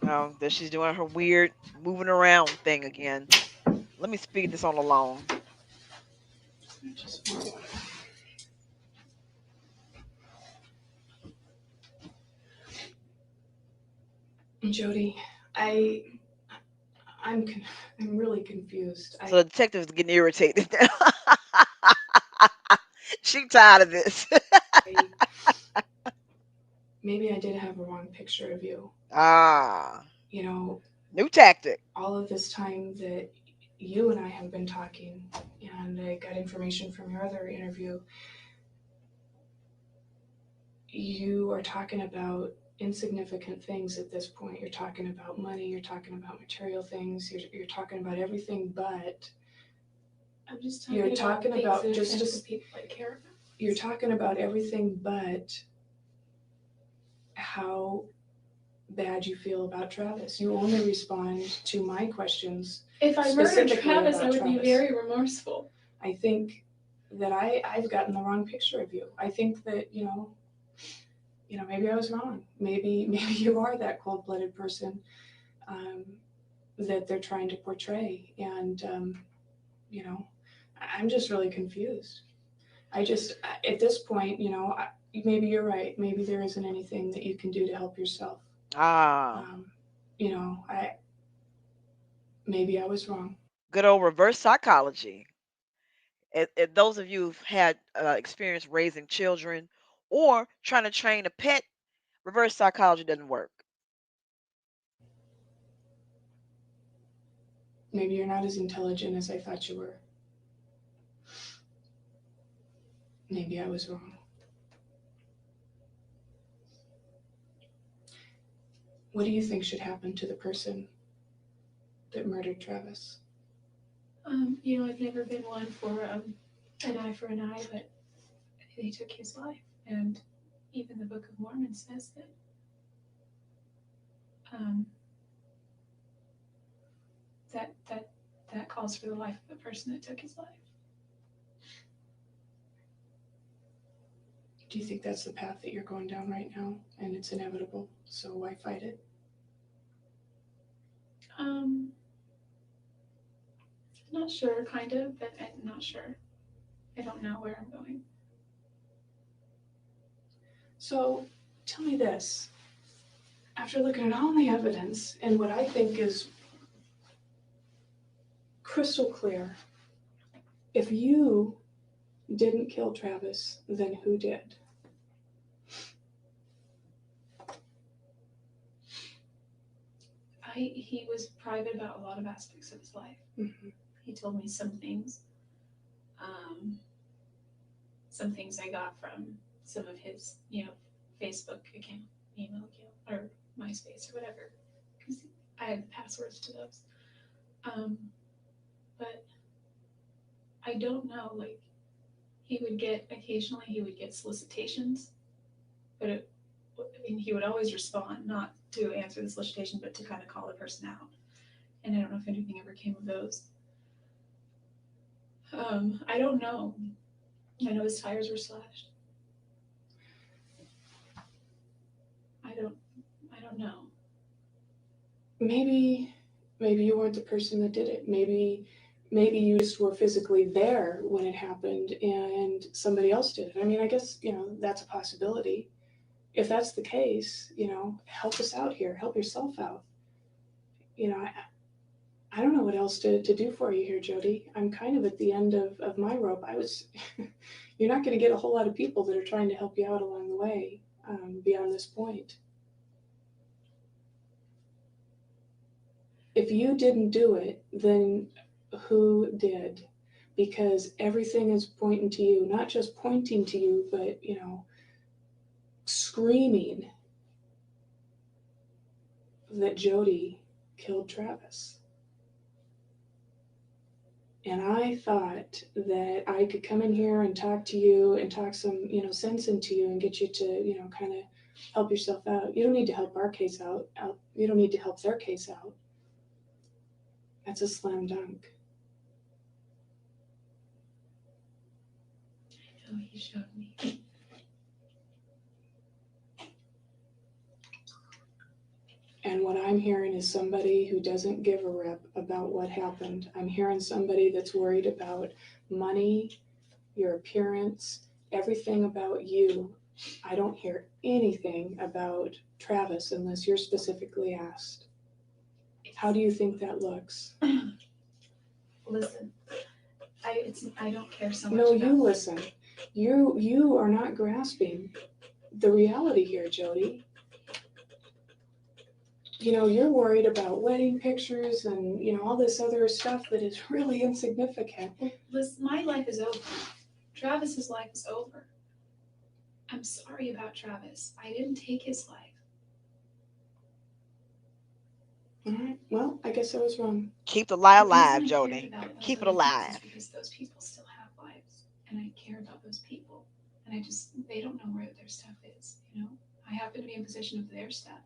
S2: Oh, there she's doing her weird moving around thing again. Let me speed this on along.
S3: Just more water. Jodi, I'm really confused.
S2: So the detective is getting irritated now. She tired of this.
S3: Maybe I did have a wrong picture of you.
S2: Ah,
S3: You know,
S2: new tactic.
S3: all of this time that you and I have been talking, and I got information from your other interview, you are talking about insignificant things at this point. You're talking about money, you're talking about material things, you're talking about everything but.
S4: I'm just talking
S3: You're
S4: about
S3: talking
S4: things
S3: about
S4: that
S3: just-
S4: affect the people I care about.
S3: You're talking about everything but how bad you feel about Travis. You only respond to my questions.
S4: If I murdered
S3: Specifically
S4: Travis,
S3: about
S4: I would be
S3: Travis.
S4: very remorseful.
S3: I think that I've gotten the wrong picture of you. I think that, you know, maybe I was wrong. Maybe you are that cold-blooded person that they're trying to portray. And, I'm just really confused. At this point, maybe you're right. Maybe there isn't anything that you can do to help yourself.
S2: Ah,
S3: Maybe I was wrong.
S2: good old reverse psychology. If those of you who've had experience raising children or trying to train a pet, reverse psychology doesn't work.
S3: Maybe you're not as intelligent as I thought you were. Maybe I was wrong. What do you think should happen to the person that murdered Travis?
S4: I've never been one for an eye for an eye, but they took his life, and even the Book of Mormon says that that calls for the life of the person that took his life.
S3: Do you think that's the path that you're going down right now, and it's inevitable? So why fight it?
S4: Not sure, kind of, but I'm not sure. I don't know where I'm going.
S3: So tell me this. After looking at all the evidence and what I think is crystal clear, if you didn't kill Travis, then who did?
S4: He was private about a lot of aspects of his life.
S3: Mm-hmm.
S4: He told me some things. Some things I got from some of his, Facebook account, email account or MySpace or whatever, because I had the passwords to those. But I don't know, like, occasionally he would get solicitations, but he would always respond, not to answer the solicitation, but to kind of call the person out. And I don't know if anything ever came of those. I don't know. I know his tires were slashed. I don't know.
S3: Maybe you weren't the person that did it. Maybe you just were physically there when it happened and somebody else did it. I mean, I guess, that's a possibility. If that's the case, help us out here. Help yourself out. I don't know what else to do for you here, Jodi. I'm kind of at the end of my rope. You're not going to get a whole lot of people that are trying to help you out along the way beyond this point. If you didn't do it, then who did? Because everything is pointing to you, not just pointing to you, but, screaming that Jodi killed Travis. And I thought that I could come in here and talk to you and talk some, sense into you and get you to, kind of help yourself out. You don't need to help our case out. You don't need to help their case out. That's a slam dunk.
S4: I know, he showed me.
S3: And what I'm hearing is somebody who doesn't give a rip about what happened. I'm hearing somebody that's worried about money, your appearance, everything about you. I don't hear anything about Travis unless you're specifically asked. How do you think that looks?
S4: Listen, I don't care so much.
S3: No, you listen. You are not grasping the reality here, Jodi. You're worried about wedding pictures and, all this other stuff that is really insignificant.
S4: Listen, my life is over. Travis's life is over. I'm sorry about Travis. I didn't take his life.
S3: All right. Well, I guess I was wrong.
S2: Keep the lie
S4: The reason
S2: alive,
S4: I
S2: Jodi.
S4: cared about those
S2: Keep it
S4: other people
S2: alive.
S4: is because those people still have lives, and I care about those people. And they don't know where their stuff is, I happen to be in possession of their stuff.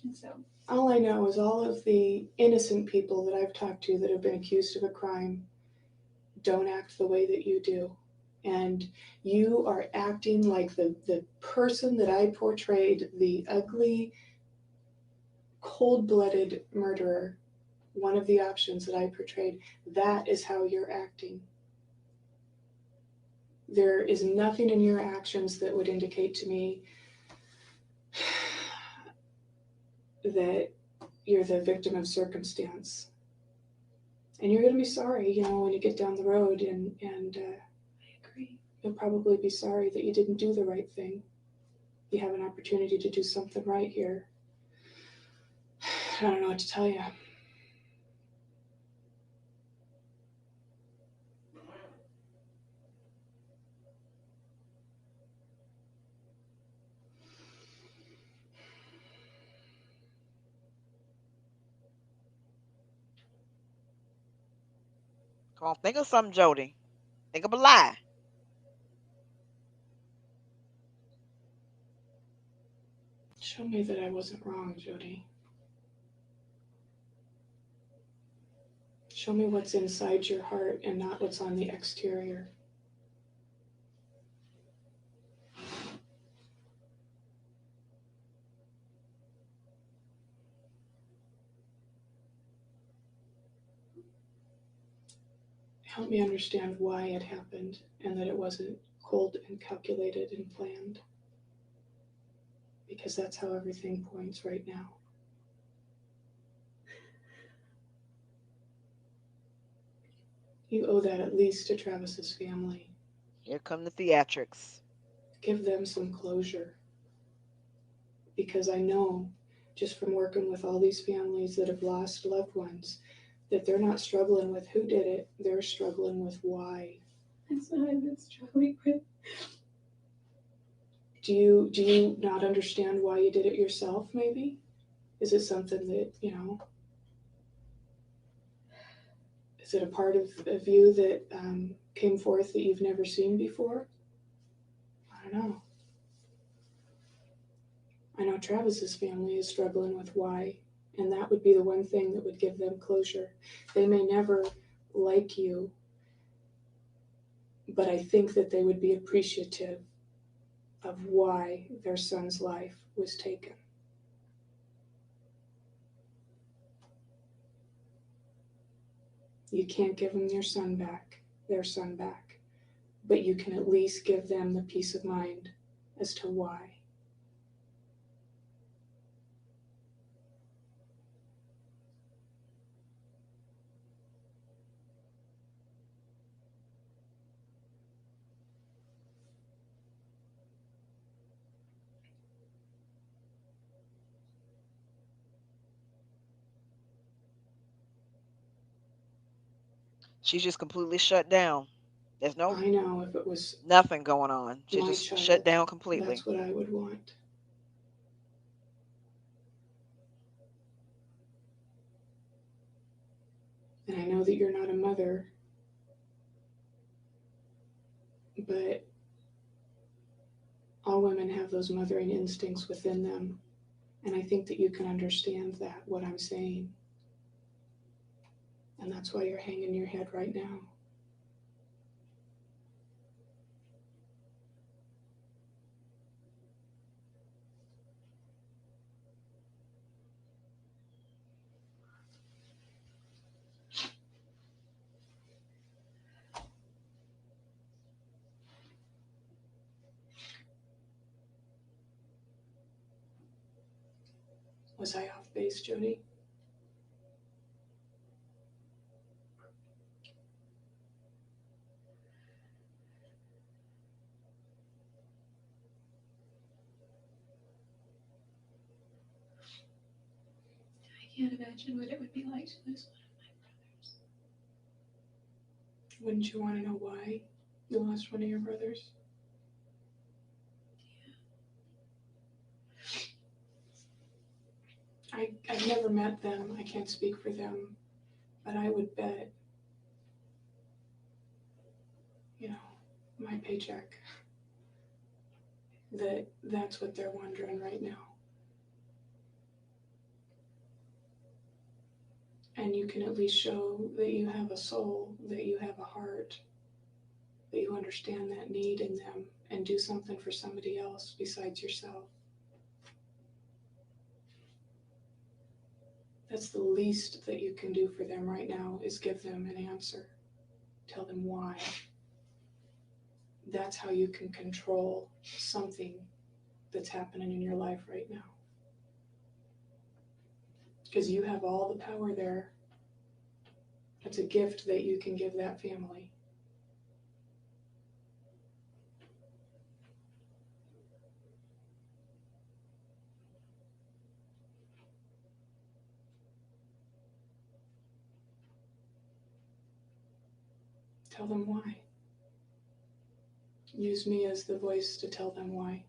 S4: And so
S3: all I know is all of the innocent people that I've talked to that have been accused of a crime don't act the way that you do. And you are acting like the person that I portrayed, the ugly, cold-blooded murderer, one of the options that I portrayed. That is how you're acting. There is nothing in your actions that would indicate to me that you're the victim of circumstance. And you're going to be sorry, when you get down the road, and
S4: I agree.
S3: You'll probably be sorry that you didn't do the right thing. You have an opportunity to do something right here. I don't know what to tell you.
S2: Come on, think of something, Jodi. Think of a lie.
S3: Show me that I wasn't wrong, Jodi. Show me what's inside your heart and not what's on the exterior. Help me understand why it happened and that it wasn't cold and calculated and planned. Because that's how everything points right now. You owe that at least to Travis's family.
S2: Here come the theatrics.
S3: Give them some closure. Because I know, just from working with all these families that have lost loved ones, that they're not struggling with who did it, they're struggling with why.
S4: That's what I've been struggling with.
S3: Do you not understand why you did it yourself, maybe? Is it something that, is it a part of you that came forth that you've never seen before? I don't know. I know Travis's family is struggling with why, and that would be the one thing that would give them closure. They may never like you, but I think that they would be appreciative of why their son's life was taken. You can't give them their son back, but you can at least give them the peace of mind as to why.
S2: She's just completely shut down. There's
S3: I know if it was
S2: nothing going on. She's
S3: my
S2: just shut
S3: child,
S2: down completely.
S3: that's what I would want. And I know that you're not a mother, but all women have those mothering instincts within them. And I think that you can understand that, what I'm saying. And that's why you're hanging your head right now. Was I off base, Jodi?
S4: I can't imagine what it would be like to lose one of my brothers.
S3: Wouldn't you want to know why you lost one of your brothers? I've never met them. I can't speak for them. But I would bet, my paycheck, that that's what they're wondering right now. And you can at least show that you have a soul, that you have a heart, that you understand that need in them and do something for somebody else besides yourself. That's the least that you can do for them right now, is give them an answer. Tell them why. That's how you can control something that's happening in your life right now. Because you have all the power there. It's a gift that you can give that family. Tell them why. Use me as the voice to tell them why.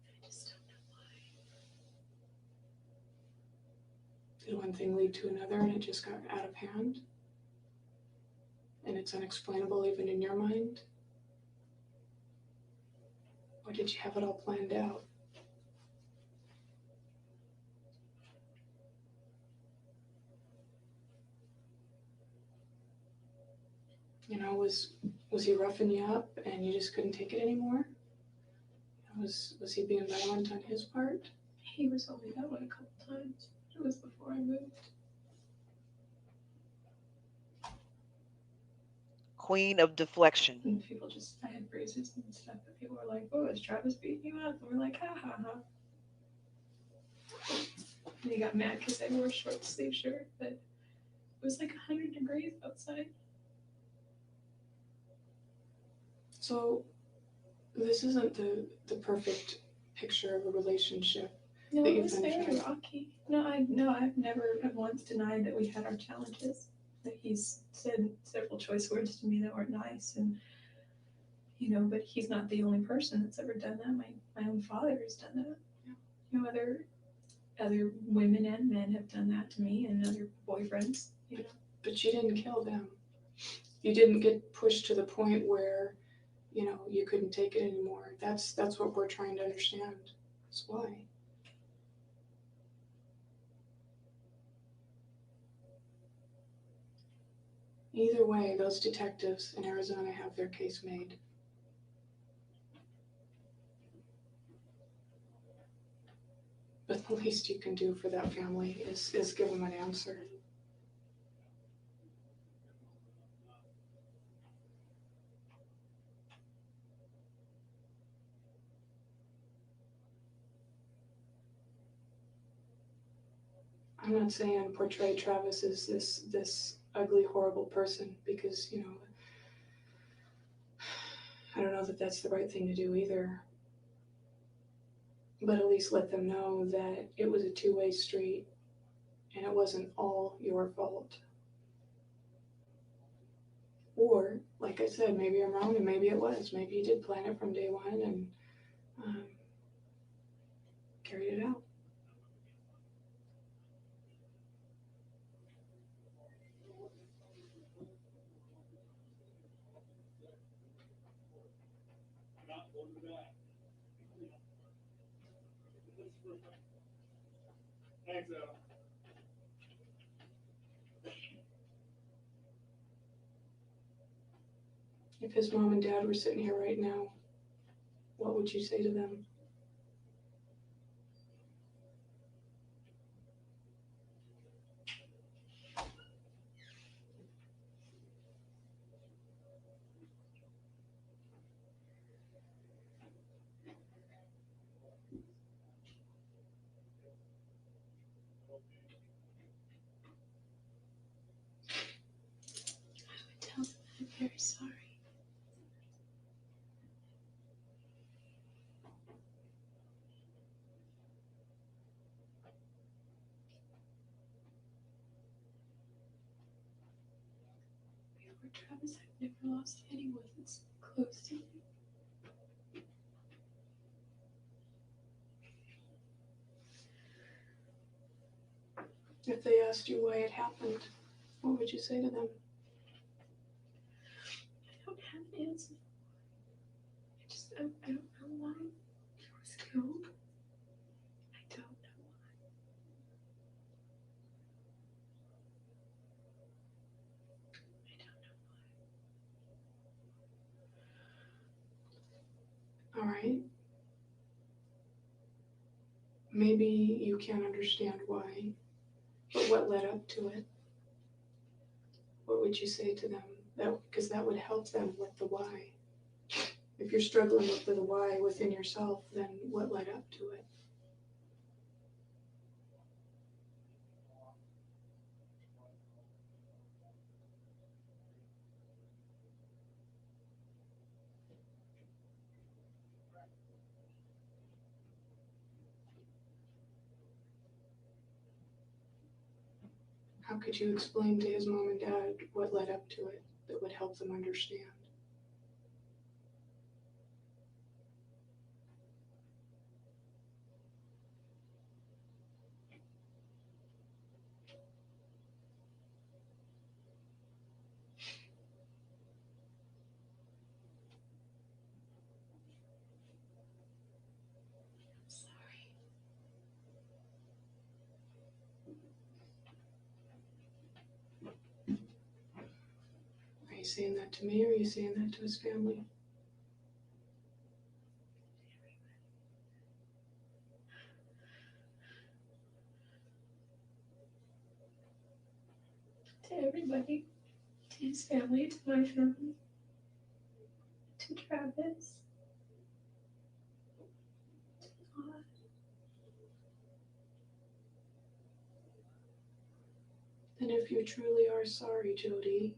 S4: I just don't know why.
S3: Did one thing lead to another and it just got out of hand? And it's unexplainable even in your mind? Or did you have it all planned out? Was he roughing you up and you just couldn't take it anymore? Was he being violent on his part?
S4: He was only that way a couple times. It was before I moved.
S2: Queen of deflection.
S4: And people I had bruises and stuff, but people were like, "Oh, is Travis beating you up?" And we're like, "Ha ha ha." And he got mad because I wore a short sleeve shirt, but it was like 100 degrees outside.
S3: So this isn't the perfect picture of a relationship,
S4: No,
S3: that
S4: it
S3: you've
S4: was
S3: been
S4: very
S3: through?
S4: rocky. I've never once denied that we had our challenges. That he's said several choice words to me that weren't nice, and but he's not the only person that's ever done that. My own father has done that.
S3: Yeah.
S4: Other women and men have done that to me, and other boyfriends.
S3: But you didn't kill them. You didn't get pushed to the point where, you couldn't take it anymore. That's what we're trying to understand. That's why. Either way, those detectives in Arizona have their case made. But the least you can do for that family is give them an answer. I'm not saying portray Travis as this ugly, horrible person, because, I don't know that that's the right thing to do either. But at least let them know that it was a two-way street and it wasn't all your fault. Or, like I said, maybe I'm wrong and maybe it was. Maybe you did plan it from day one and carried it out. If his mom and dad were sitting here right now, what would you say to them?
S4: Tell them I'm very sorry. Before Travis, I've never lost anyone that's close to me.
S3: If they asked you why it happened, what would you say to them?
S4: I don't have an answer. I don't know why he was killed. I don't know why.
S3: All right. Maybe you can't understand why, but what led up to it? What would you say to them? Because that would help them with the why. If you're struggling with the why within yourself, then what led up to it? How could you explain to his mom and dad what led up to it that would help them understand?
S4: I'm sorry.
S3: Are you saying that to me or are you saying that to his family?
S4: To everybody, to his family, to my family, to Travis, to God.
S3: Then if you truly are sorry, Jodi,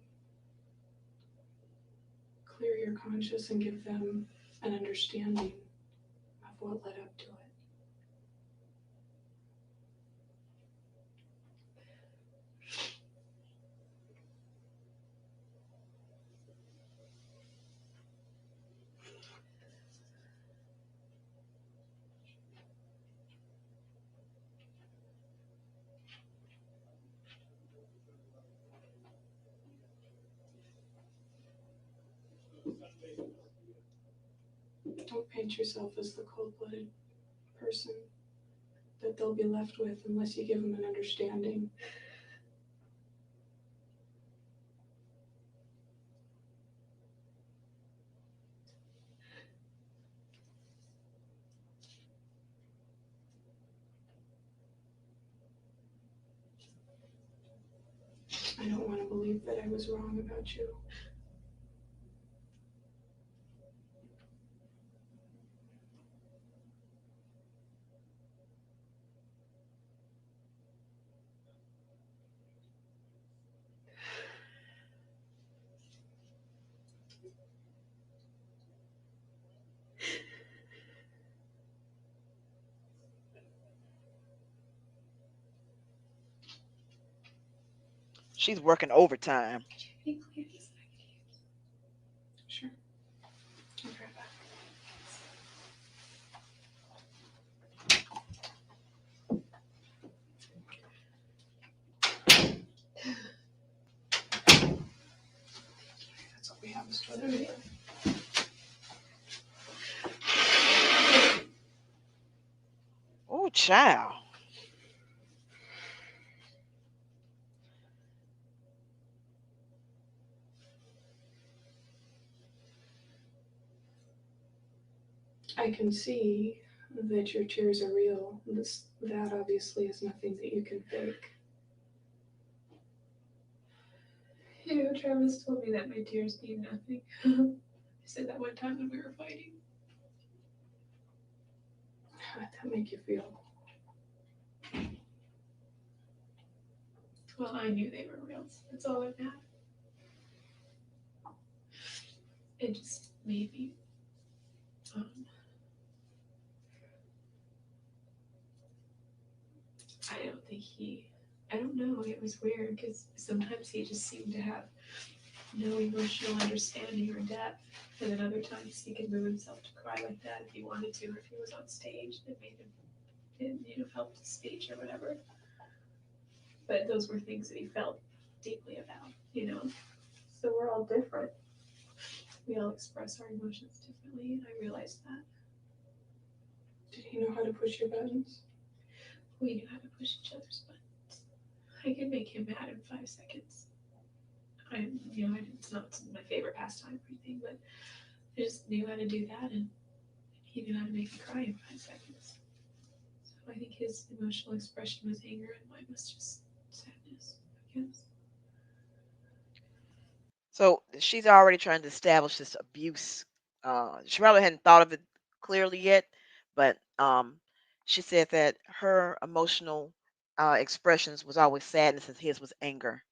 S3: clear your conscience and give them an understanding of what led up to it. Don't paint yourself as the cold-blooded person that they'll be left with unless you give them an understanding. I don't want to believe that I was wrong about you.
S2: She's working overtime.
S4: Did you have any cleaners that I could use?
S3: Sure. I'll try that. That's all we have is toilet paper.
S2: Oh, child.
S3: I can see that your tears are real. That obviously is nothing that you can fake.
S4: You know, Travis told me that my tears mean nothing. I said that one time when we were fighting.
S3: How did that make you feel?
S4: Well, I knew they were real, so that's all that mattered. It just made me, I don't know, it was weird because sometimes he just seemed to have no emotional understanding or depth, and then other times he could move himself to cry like that if he wanted to, or if he was on stage that made him, help his speech or whatever. But those were things that he felt deeply about, So we're all different. We all express our emotions differently, and I realized that.
S3: Did he know how to push your buttons?
S4: We knew how to push each other's buttons. I could make him mad in 5 seconds. It's not my favorite pastime or anything, but I just knew how to do that, and he knew how to make me cry in 5 seconds. So I think his emotional expression was anger, and mine was just sadness, I guess.
S2: So she's already trying to establish this abuse. She probably hadn't thought of it clearly yet, but she said that her emotional expressions was always sadness and his was anger.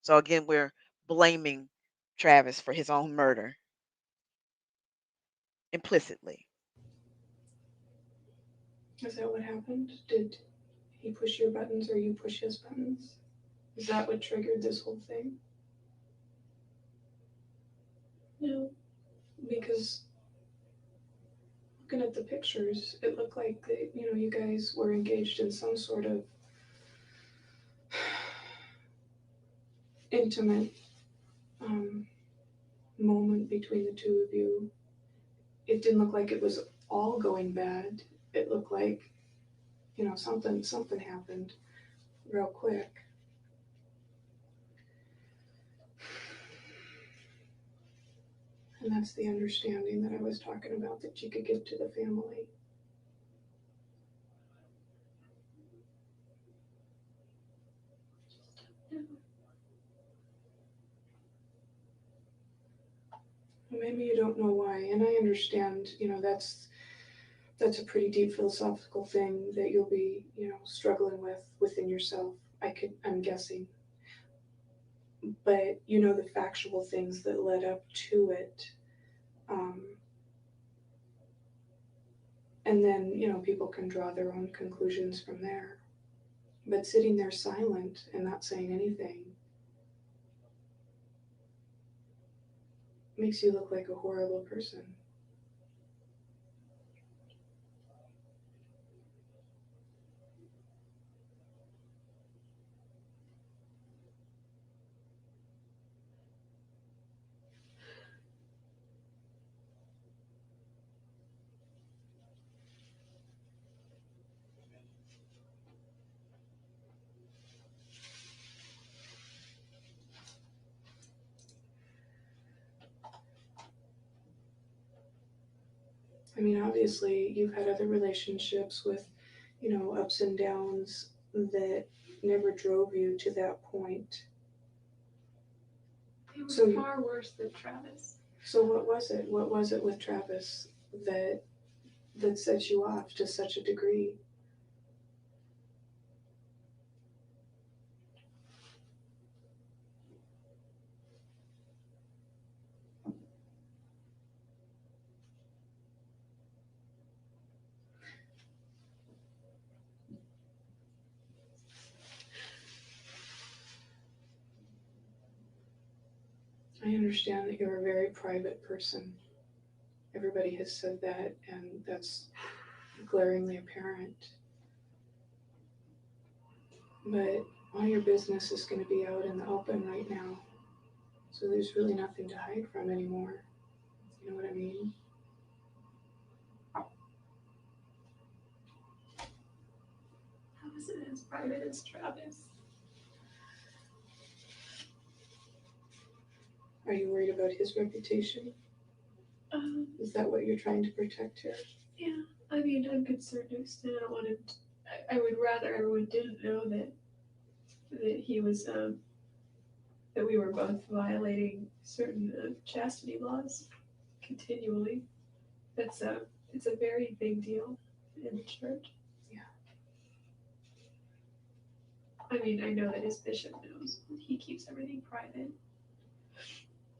S2: So again, we're blaming Travis for his own murder implicitly.
S3: Is that what happened? Did he push your buttons or you push his buttons? Is that what triggered this whole thing?
S4: No.
S3: Because looking at the pictures, it looked like that, you guys were engaged in some sort of intimate moment between the two of you. It didn't look like it was all going bad. It looked like, something happened real quick. And that's the understanding that I was talking about that you could give to the family. Maybe you don't know why, and I understand, that's a pretty deep philosophical thing that you'll be, struggling with within yourself. I'm guessing. But the factual things that led up to it. And then, people can draw their own conclusions from there. But sitting there silent and not saying anything makes you look like a horrible person. I mean, obviously, you've had other relationships with, ups and downs that never drove you to that point.
S4: It was
S3: So-
S4: far worse than Travis.
S3: So what was it? What was it with Travis that set you off to such a degree? I understand that you're a very private person. Everybody has said that, and that's glaringly apparent. But all your business is going to be out in the open right now. So there's really nothing to hide from anymore. You know what I mean?
S4: How is it as private as Travis?
S3: Are you worried about his reputation? Is that what you're trying to protect here?
S4: Yeah, I mean, I'm concerned to an extent. I wanted, I would rather everyone didn't know that he was, that we were both violating certain chastity laws continually. It's a very big deal in the church.
S3: Yeah.
S4: I mean, I know that his bishop knows. He keeps everything private.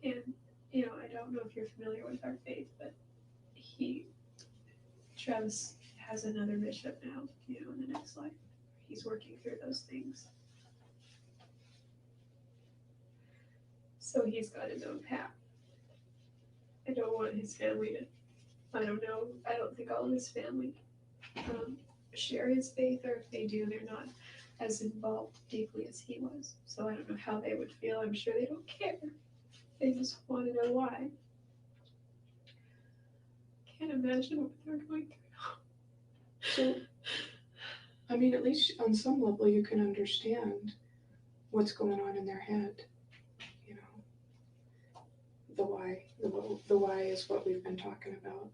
S4: And, I don't know if you're familiar with our faith, but Travis has another bishop now, in the next life. He's working through those things. So he's got his own path. I don't want his family to, I don't know, I don't think all of his family share his faith, or if they do, they're not as involved deeply as he was. So I don't know how they would feel. I'm sure they don't care. They just want to know why. Can't imagine what they're going through.
S3: So, I mean, at least on some level you can understand what's going on in their head. The why. The why is what we've been talking about.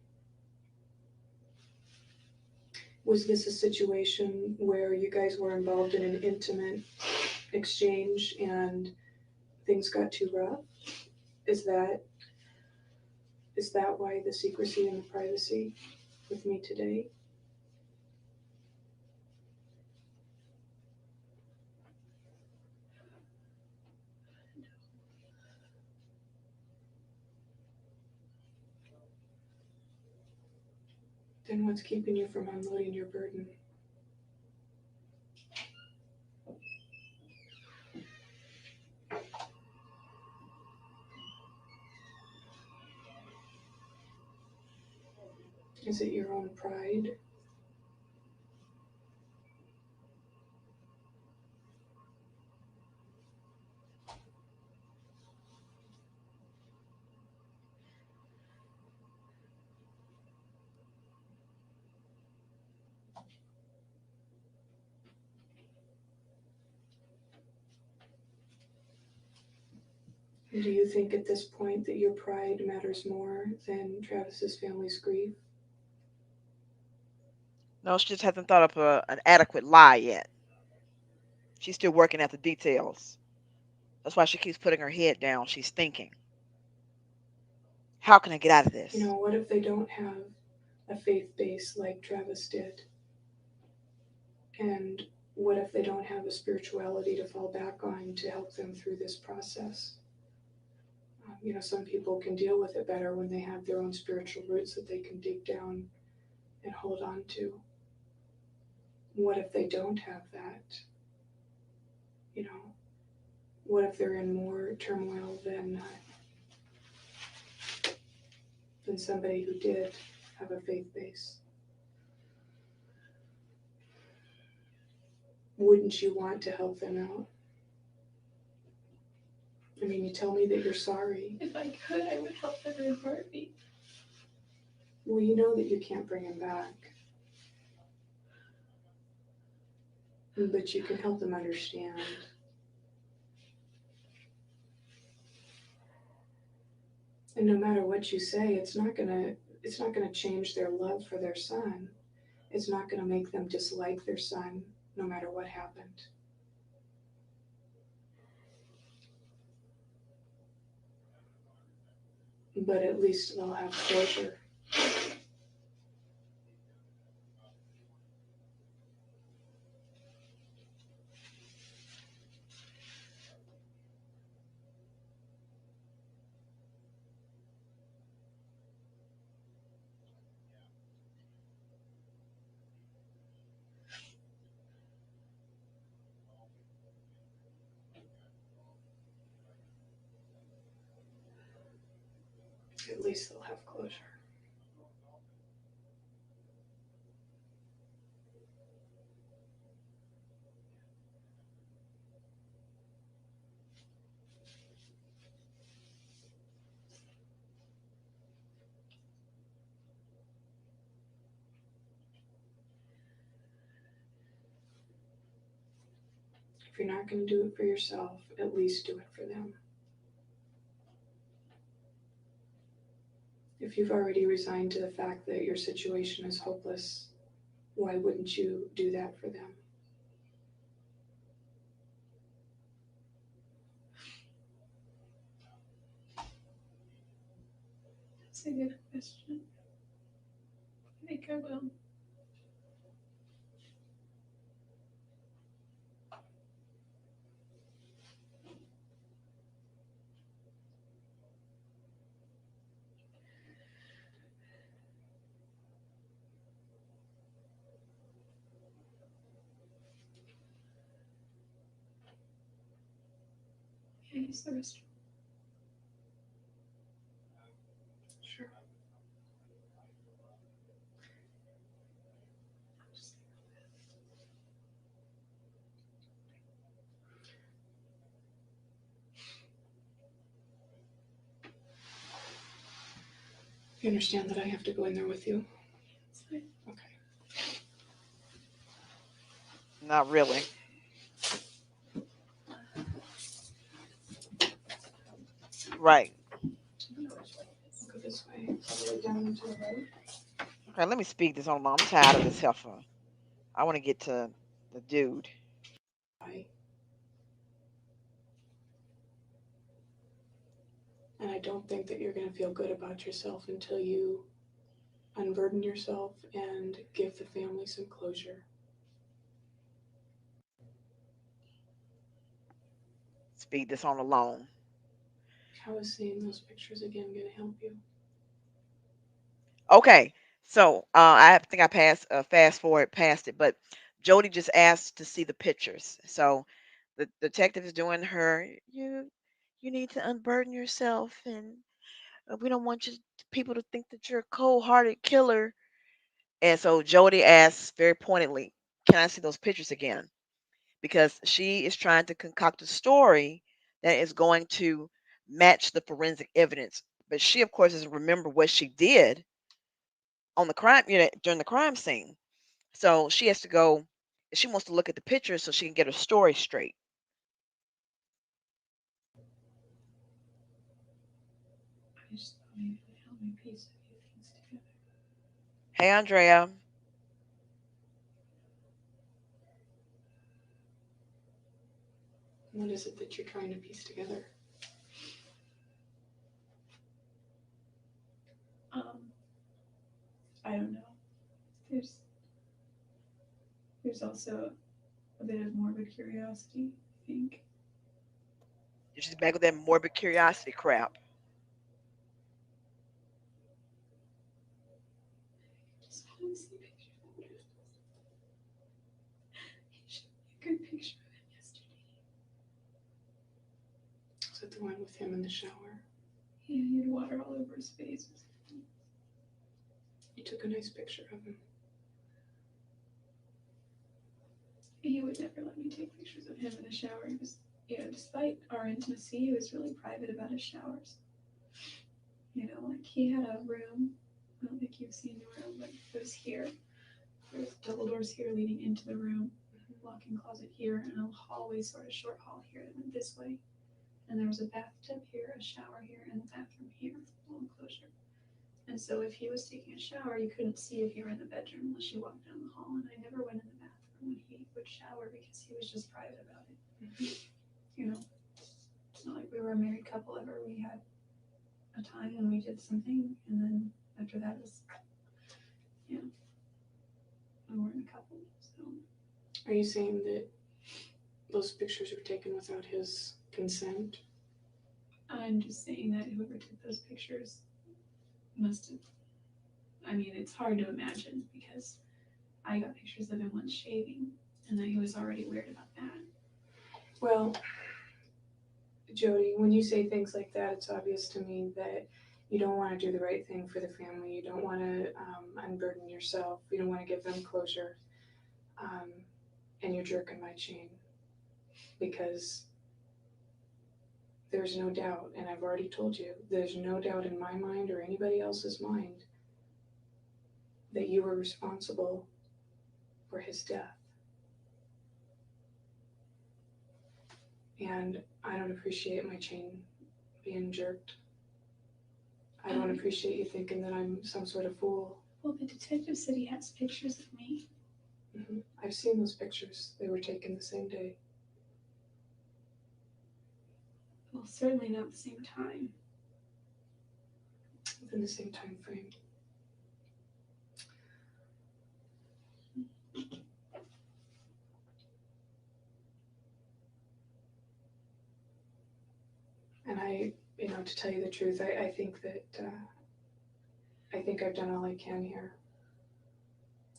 S3: Was this a situation where you guys were involved in an intimate exchange and things got too rough? Is that why the secrecy and the privacy with me today? Then what's keeping you from unloading your burden? Is it your own pride? Do you think at this point that your pride matters more than Travis's family's grief?
S2: No, she just hasn't thought up an adequate lie yet. She's still working at the details. That's why she keeps putting her head down. She's thinking, how can I get out of this?
S3: What if they don't have a faith base like Travis did? And what if they don't have a spirituality to fall back on to help them through this process? Some people can deal with it better when they have their own spiritual roots that they can dig down and hold on to. What if they don't have that? What if they're in more turmoil than somebody who did have a faith base? Wouldn't you want to help them out? I mean, you tell me that you're sorry.
S4: If I could, I would help them in a heartbeat.
S3: Well, you know that you can't bring him back. But you can help them understand. And no matter what you say, it's not going to it's not going to change their love for their son. It's not going to make them dislike their son no matter what happened. But at least they'll have closure. At least they'll have closure. If you're not going to do it for yourself, at least do it for them. If you've already resigned to the fact that your situation is hopeless, why wouldn't you do that for them?
S4: That's a good question. I think I will. Yeah, use the restroom.
S3: Sure. You understand that I have to go in there with you?
S4: It's fine.
S3: Okay.
S2: Not really. Right.
S3: Go this way, all the way down into the road.
S2: Okay, let me speak this on. I'm tired of this heifer. I want to get to the dude.
S3: Bye. And I don't think that you're going to feel good about yourself until you unburden yourself and give the family some closure.
S2: Speak this on alone.
S3: How is seeing those pictures again going to help you?
S2: Okay, so I think I passed fast forward past it, but Jody just asked to see the pictures. So the detective is doing her. You need to unburden yourself, and we don't want you people to think that you're a cold-hearted killer. And so Jody asks very pointedly, "Can I see those pictures again?" Because she is trying to concoct a story that is going to match the forensic evidence. But she, of course, doesn't remember what she did on the crime unit during the crime scene. So she has to go. She wants to look at the pictures so she can get her story straight.
S4: I just thought maybe it would help me piece a few things together.
S2: Hey, Andrea.
S3: What is it that you're trying to piece together?
S4: Um, I don't know. There's also a bit of morbid curiosity, I think.
S2: She's back with that morbid curiosity crap.
S4: Just want to see pictures of him. He showed me a good picture of him yesterday.
S3: Is it the one with him in the shower?
S4: Yeah, he had water all over his face.
S3: You took a nice picture of him.
S4: He would never let me take pictures of him in the shower. He was, despite our intimacy, he was really private about his showers. Like he had a room. I don't think you've seen the room, but it was here. There's double doors here leading into the room, walk-in closet here, and a hallway, sort of short hall here that went this way. And there was a bathtub here, a shower here, and a bathroom here, full enclosure. And And so if he was taking a shower, you couldn't see if you were in the bedroom unless you walked down the hall. And I never went in the bathroom when he would shower because he was just private about it. You know, it's not like we were a married couple ever. We had a time when we did something, and then after that, it was, we weren't a couple. So
S3: Are you saying that those pictures were taken without his consent?
S4: I'm just saying that whoever took those pictures must have. I mean, it's hard to imagine because I got pictures of him once shaving, and then he was already weird about that.
S3: Well, Jodi, when you say things like that, it's obvious to me that you don't want to do the right thing for the family. You don't want to unburden yourself. You don't want to give them closure. And you're jerking my chain because there's no doubt, and I've already told you, there's no doubt in my mind or anybody else's mind that you were responsible for his death. And I don't appreciate my chain being jerked. I don't appreciate you thinking that I'm some sort of fool.
S4: Well, the detective said he has pictures of me.
S3: Mm-hmm. I've seen those pictures. They were taken the same day.
S4: Well, certainly not the same time.
S3: Within the same time frame. And to tell you the truth, I think that I think I've done all I can here.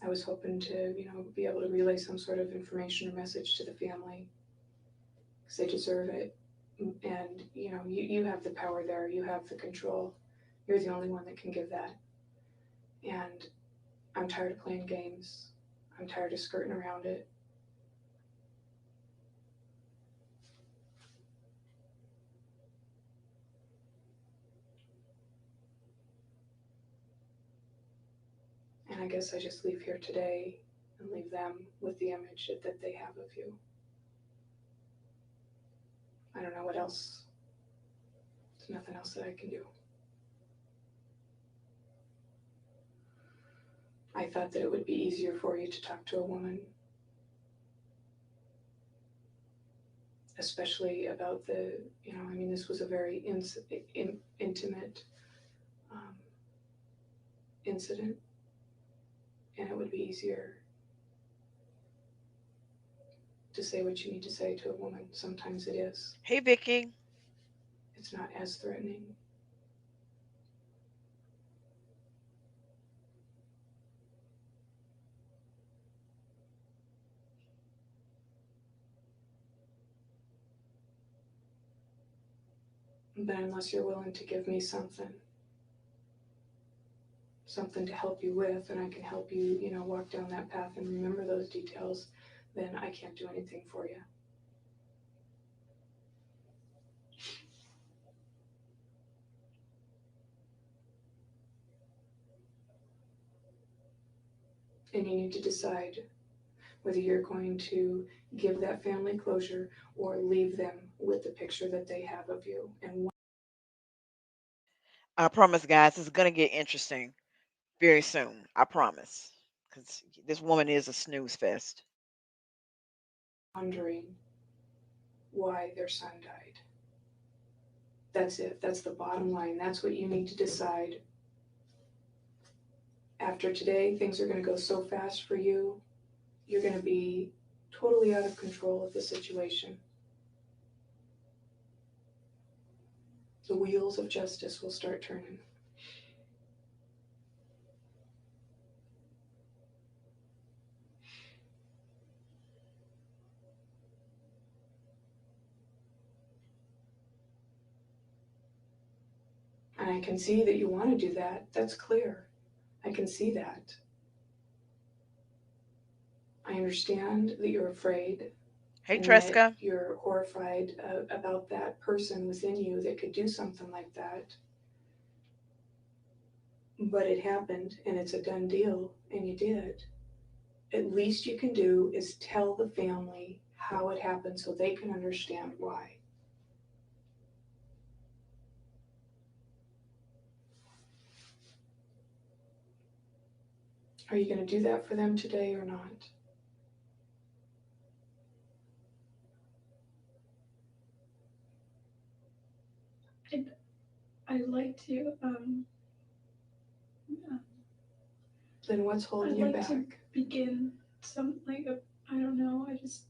S3: I was hoping to, be able to relay some sort of information or message to the family because they deserve it. And, you have the power there. You have the control. You're the only one that can give that. And I'm tired of playing games. I'm tired of skirting around it. And I guess I just leave here today and leave them with the image that they have of you. I don't know what else. There's nothing else that I can do. I thought that it would be easier for you to talk to a woman, especially about this was a very intimate incident, and it would be easier to say what you need to say to a woman. Sometimes it is.
S2: Hey, Vicky.
S3: It's not as threatening. But unless you're willing to give me something to help you with, and I can help you, walk down that path and remember those details, then I can't do anything for you. And you need to decide whether you're going to give that family closure or leave them with the picture that they have of you. And
S2: I promise, guys, it's going to get interesting very soon. I promise. Because this woman is a snooze fest.
S3: wondering why their son died. That's it. That's the bottom line. That's what you need to decide. After today, things are going to go so fast for you. You're going to be totally out of control of the situation. The wheels of justice will start turning. And I can see that you want to do that. That's clear. I can see that. I understand that you're afraid.
S2: Hey,
S3: and
S2: Tresca.
S3: that you're horrified about that person within you that could do something like that. But it happened, and it's a done deal, and you did. At least you can do is tell the family how it happened so they can understand why. Are you going to do that for them today or not?
S4: I'd like to.
S3: Then what's holding
S4: I'd
S3: you
S4: like
S3: back?
S4: to begin some I don't know. I just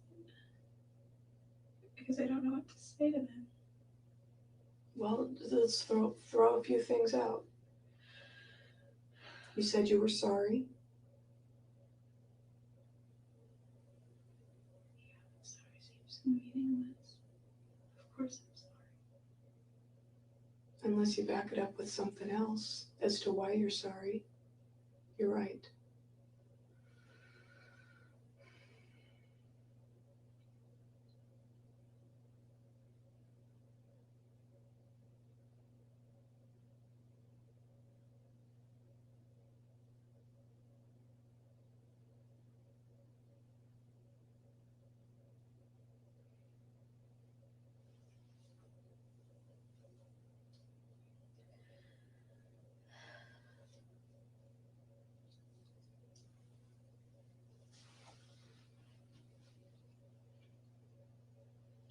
S4: because I don't know what to say to them.
S3: Well, let's throw a few things out. You said you were sorry.
S4: Sorry seems so meaningless. Of course I'm sorry.
S3: Unless you back it up with something else as to why you're sorry. You're right.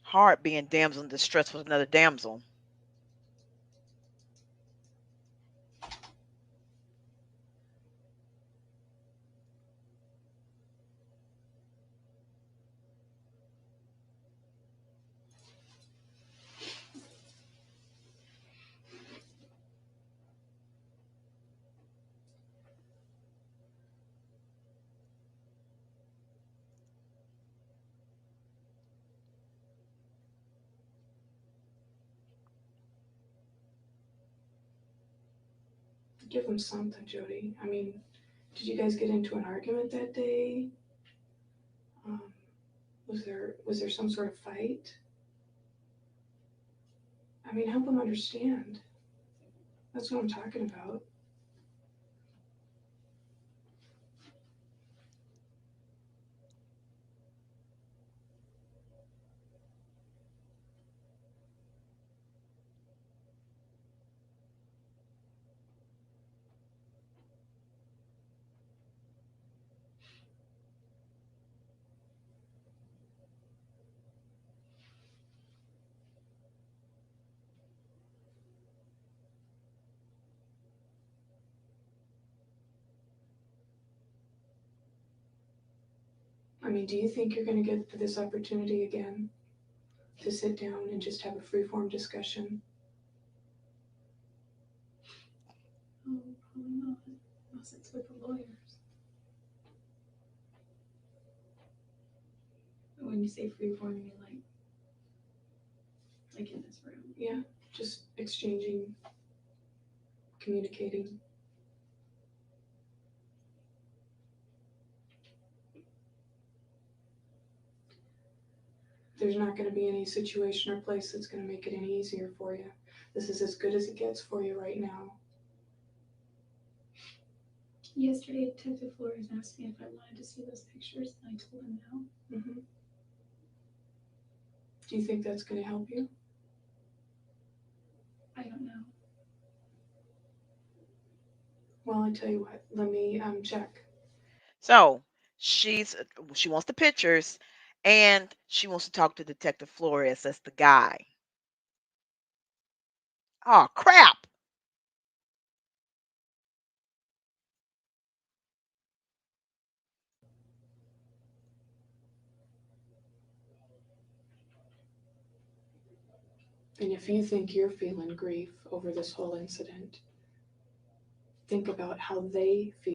S2: Hard being damsel in distress with another damsel.
S3: Give them something, Jodi. I mean, did you guys get into an argument that day? Was there some sort of fight? I mean, help them understand. That's what I'm talking about. I mean, do you think you're going to get this opportunity again to sit down and just have a free-form discussion?
S4: Oh, probably not. Unless it's with the lawyers. When you say freeform, you mean like in this room?
S3: Yeah, just exchanging, communicating. There's not going to be any situation or place that's going to make it any easier for you. This is as good as it gets for you right now.
S4: Yesterday, Detective Flores asked me if I wanted to see those pictures, and I told him no.
S3: Mm-hmm. Do you think that's going to help you?
S4: I don't know.
S3: Well, I tell you what. Let me check.
S2: So she wants the pictures, and she wants to talk to Detective Flores. That's the guy. Oh crap!
S3: And if you think you're feeling grief over this whole incident, think about how they feel.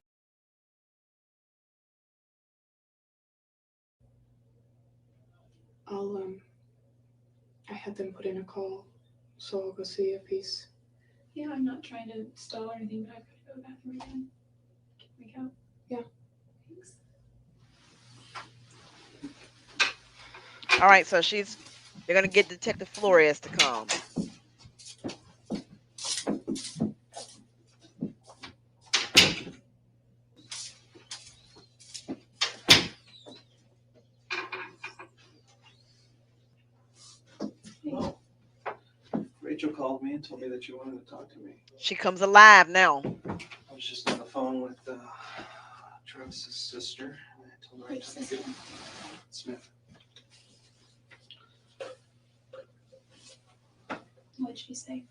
S3: I had them put in a call, so I'll go see if he's.
S4: Yeah, I'm not trying to stall or anything, but I've got to go to the bathroom again. Can we go?
S3: Yeah.
S4: Thanks.
S2: All right, so they're gonna get Detective Flores to come.
S5: Well, Rachel called me and told me that you wanted to talk to me.
S2: She comes alive now.
S5: I was just on the phone with Travis's sister. And I told her I
S4: Which
S5: took
S4: sister?
S5: it. Smith.
S4: What'd she say?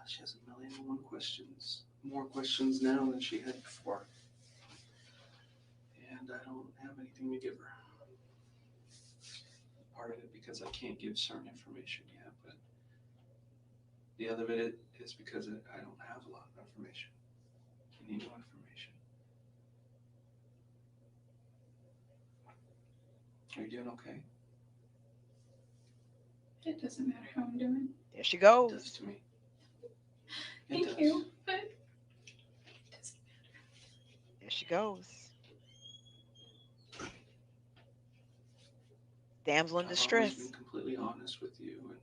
S5: She has a million and one questions. More questions now than she had before. And I don't have anything to give her. Part of it because I can't give certain information yet, but the other bit is because I don't have a lot of information. I need more information. Are you doing okay?
S4: It doesn't matter how I'm doing.
S2: There she
S5: It does
S2: goes.
S5: to me. It
S4: Thank
S5: does.
S4: you, but it doesn't matter.
S2: There she goes. Damsel in
S5: I've always
S2: distress.
S5: been completely honest with you, and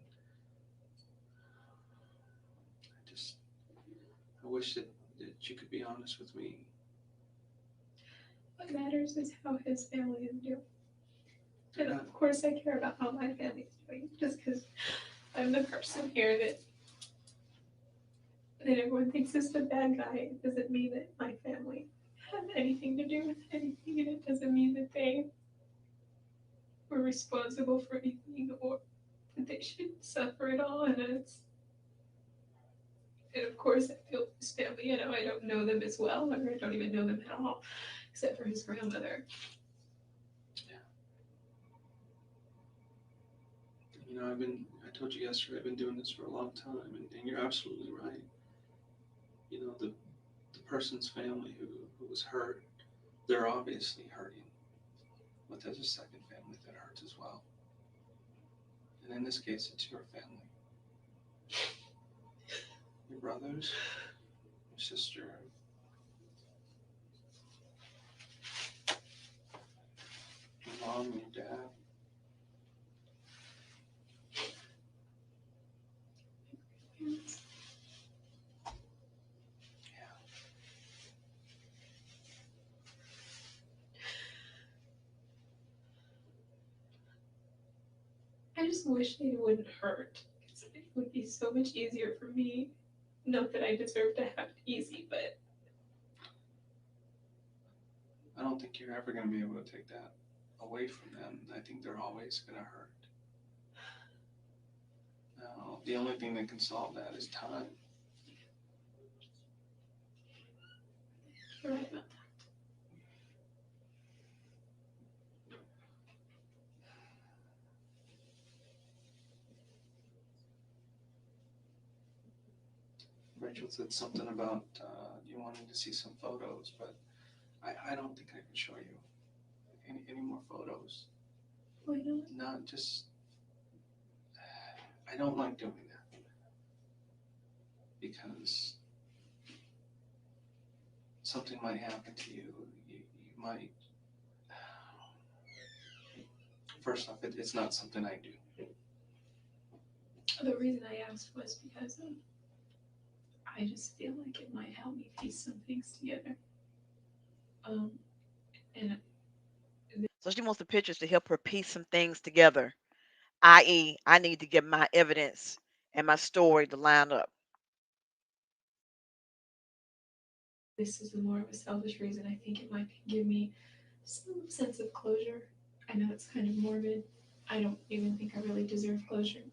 S5: I wish that you could be honest with me.
S4: What matters is how his family is doing.
S5: They're
S4: And
S5: not,
S4: of course, I care about how my family is doing, just because I'm the person here that everyone thinks is the bad guy. It doesn't mean that my family had anything to do with anything, and it doesn't mean that they were responsible for anything or that they should suffer at all. And of course, I feel for his family. You know, I don't know them as well, or I don't even know them at all, except for his grandmother.
S5: you know, I told you yesterday, I've been doing this for a long time, and you're absolutely right. You know, the person's family who was hurt, they're obviously hurting. But there's a second family that hurts as well. And in this case, it's your family. Your brothers, your sister, your mom, your dad.
S4: I just wish they wouldn't hurt. It would be so much easier for me. Not that I deserve to have it easy, but
S5: I don't think you're ever going to be able to take that away from them. I think they're always going to hurt. Now, the only thing that can solve that is time.
S4: you're right about that.
S5: Rachel said something about you wanting to see some photos, but I don't think I can show you any more photos.
S4: Why not?
S5: Not just, I don't like doing that because something might happen to you. You might, first off, it's not something I do.
S4: The reason I asked was because I just feel like it might help me piece some things together. And
S2: So she wants the pictures to help her piece some things together, i.e., I need to get my evidence and my story to line up.
S4: this is more of a selfish reason. I think it might give me some sense of closure. I know it's kind of morbid. I don't even think I really deserve closure.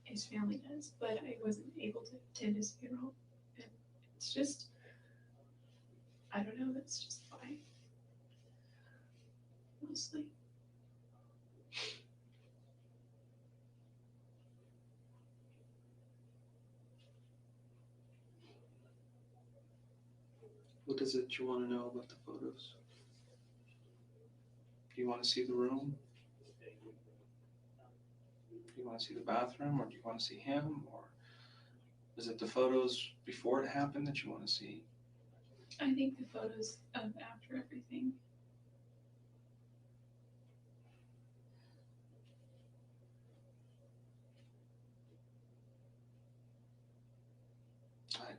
S4: His family does, but I wasn't able to attend his funeral. And it's just, I don't know, that's just why. Mostly.
S5: What is it you want to know about the photos? Do you want to see the room? Do you want to see the bathroom, or do you want to see him? Or is it the photos before it happened that you want to see?
S4: I think the photos of after everything.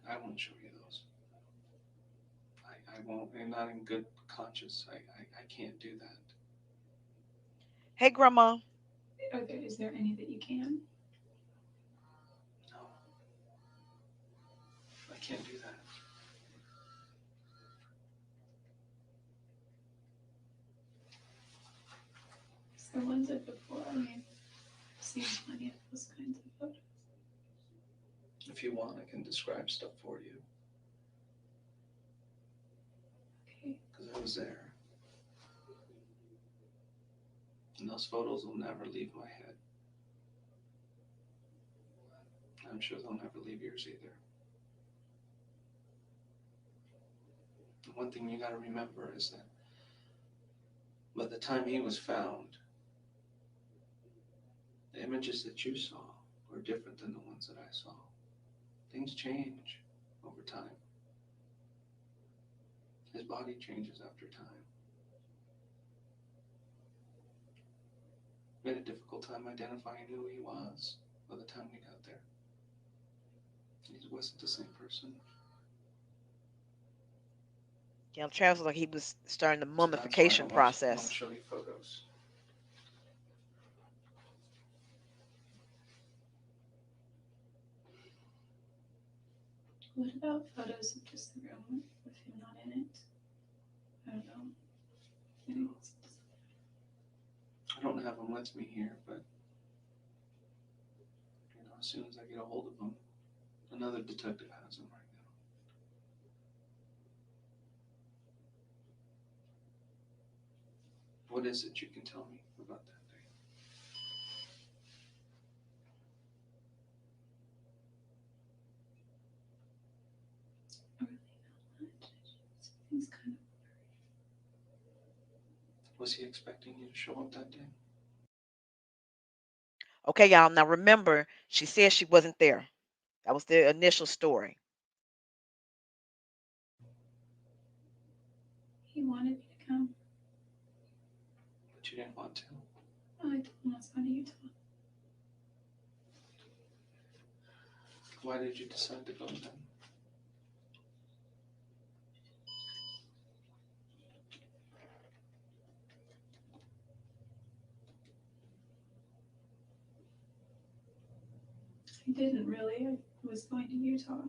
S5: I won't show you those. I won't. I'm not in good conscience. I can't do that.
S2: Hey, Grandma.
S4: Is there any that you can?
S5: No. I can't do that.
S4: there ones of before? I mean, I've seen plenty of those kinds of photos.
S5: If you want, I can describe stuff for you.
S4: Okay.
S5: Because I was there. And those photos will never leave my head. I'm sure they'll never leave yours either. And one thing you got to remember is that by the time he was found, the images that you saw were different than the ones that I saw. Things change over time. His body changes after time. We had a difficult time identifying who he was by the time we got there. He wasn't the same person.
S2: Yeah, Travis was like he was starting the
S5: So that's why
S2: mummification
S5: I want
S2: process.
S5: to show you photos.
S4: What about photos of just the room with him not in it? I don't know. Maybe it's just-
S5: I don't have them with me here, but as soon as I get a hold of them, another detective has them right now. What is it you can tell me about that day?
S4: Really not much. Everything's kind of
S5: Was he expecting you to show up that day?
S2: Okay, y'all. Now remember, she said she wasn't there. That was the initial story.
S4: He wanted me to come.
S5: But you didn't want to.
S4: Oh, I told him I was going to Utah.
S5: Why did you decide to go then?
S4: I didn't really. I was going to Utah.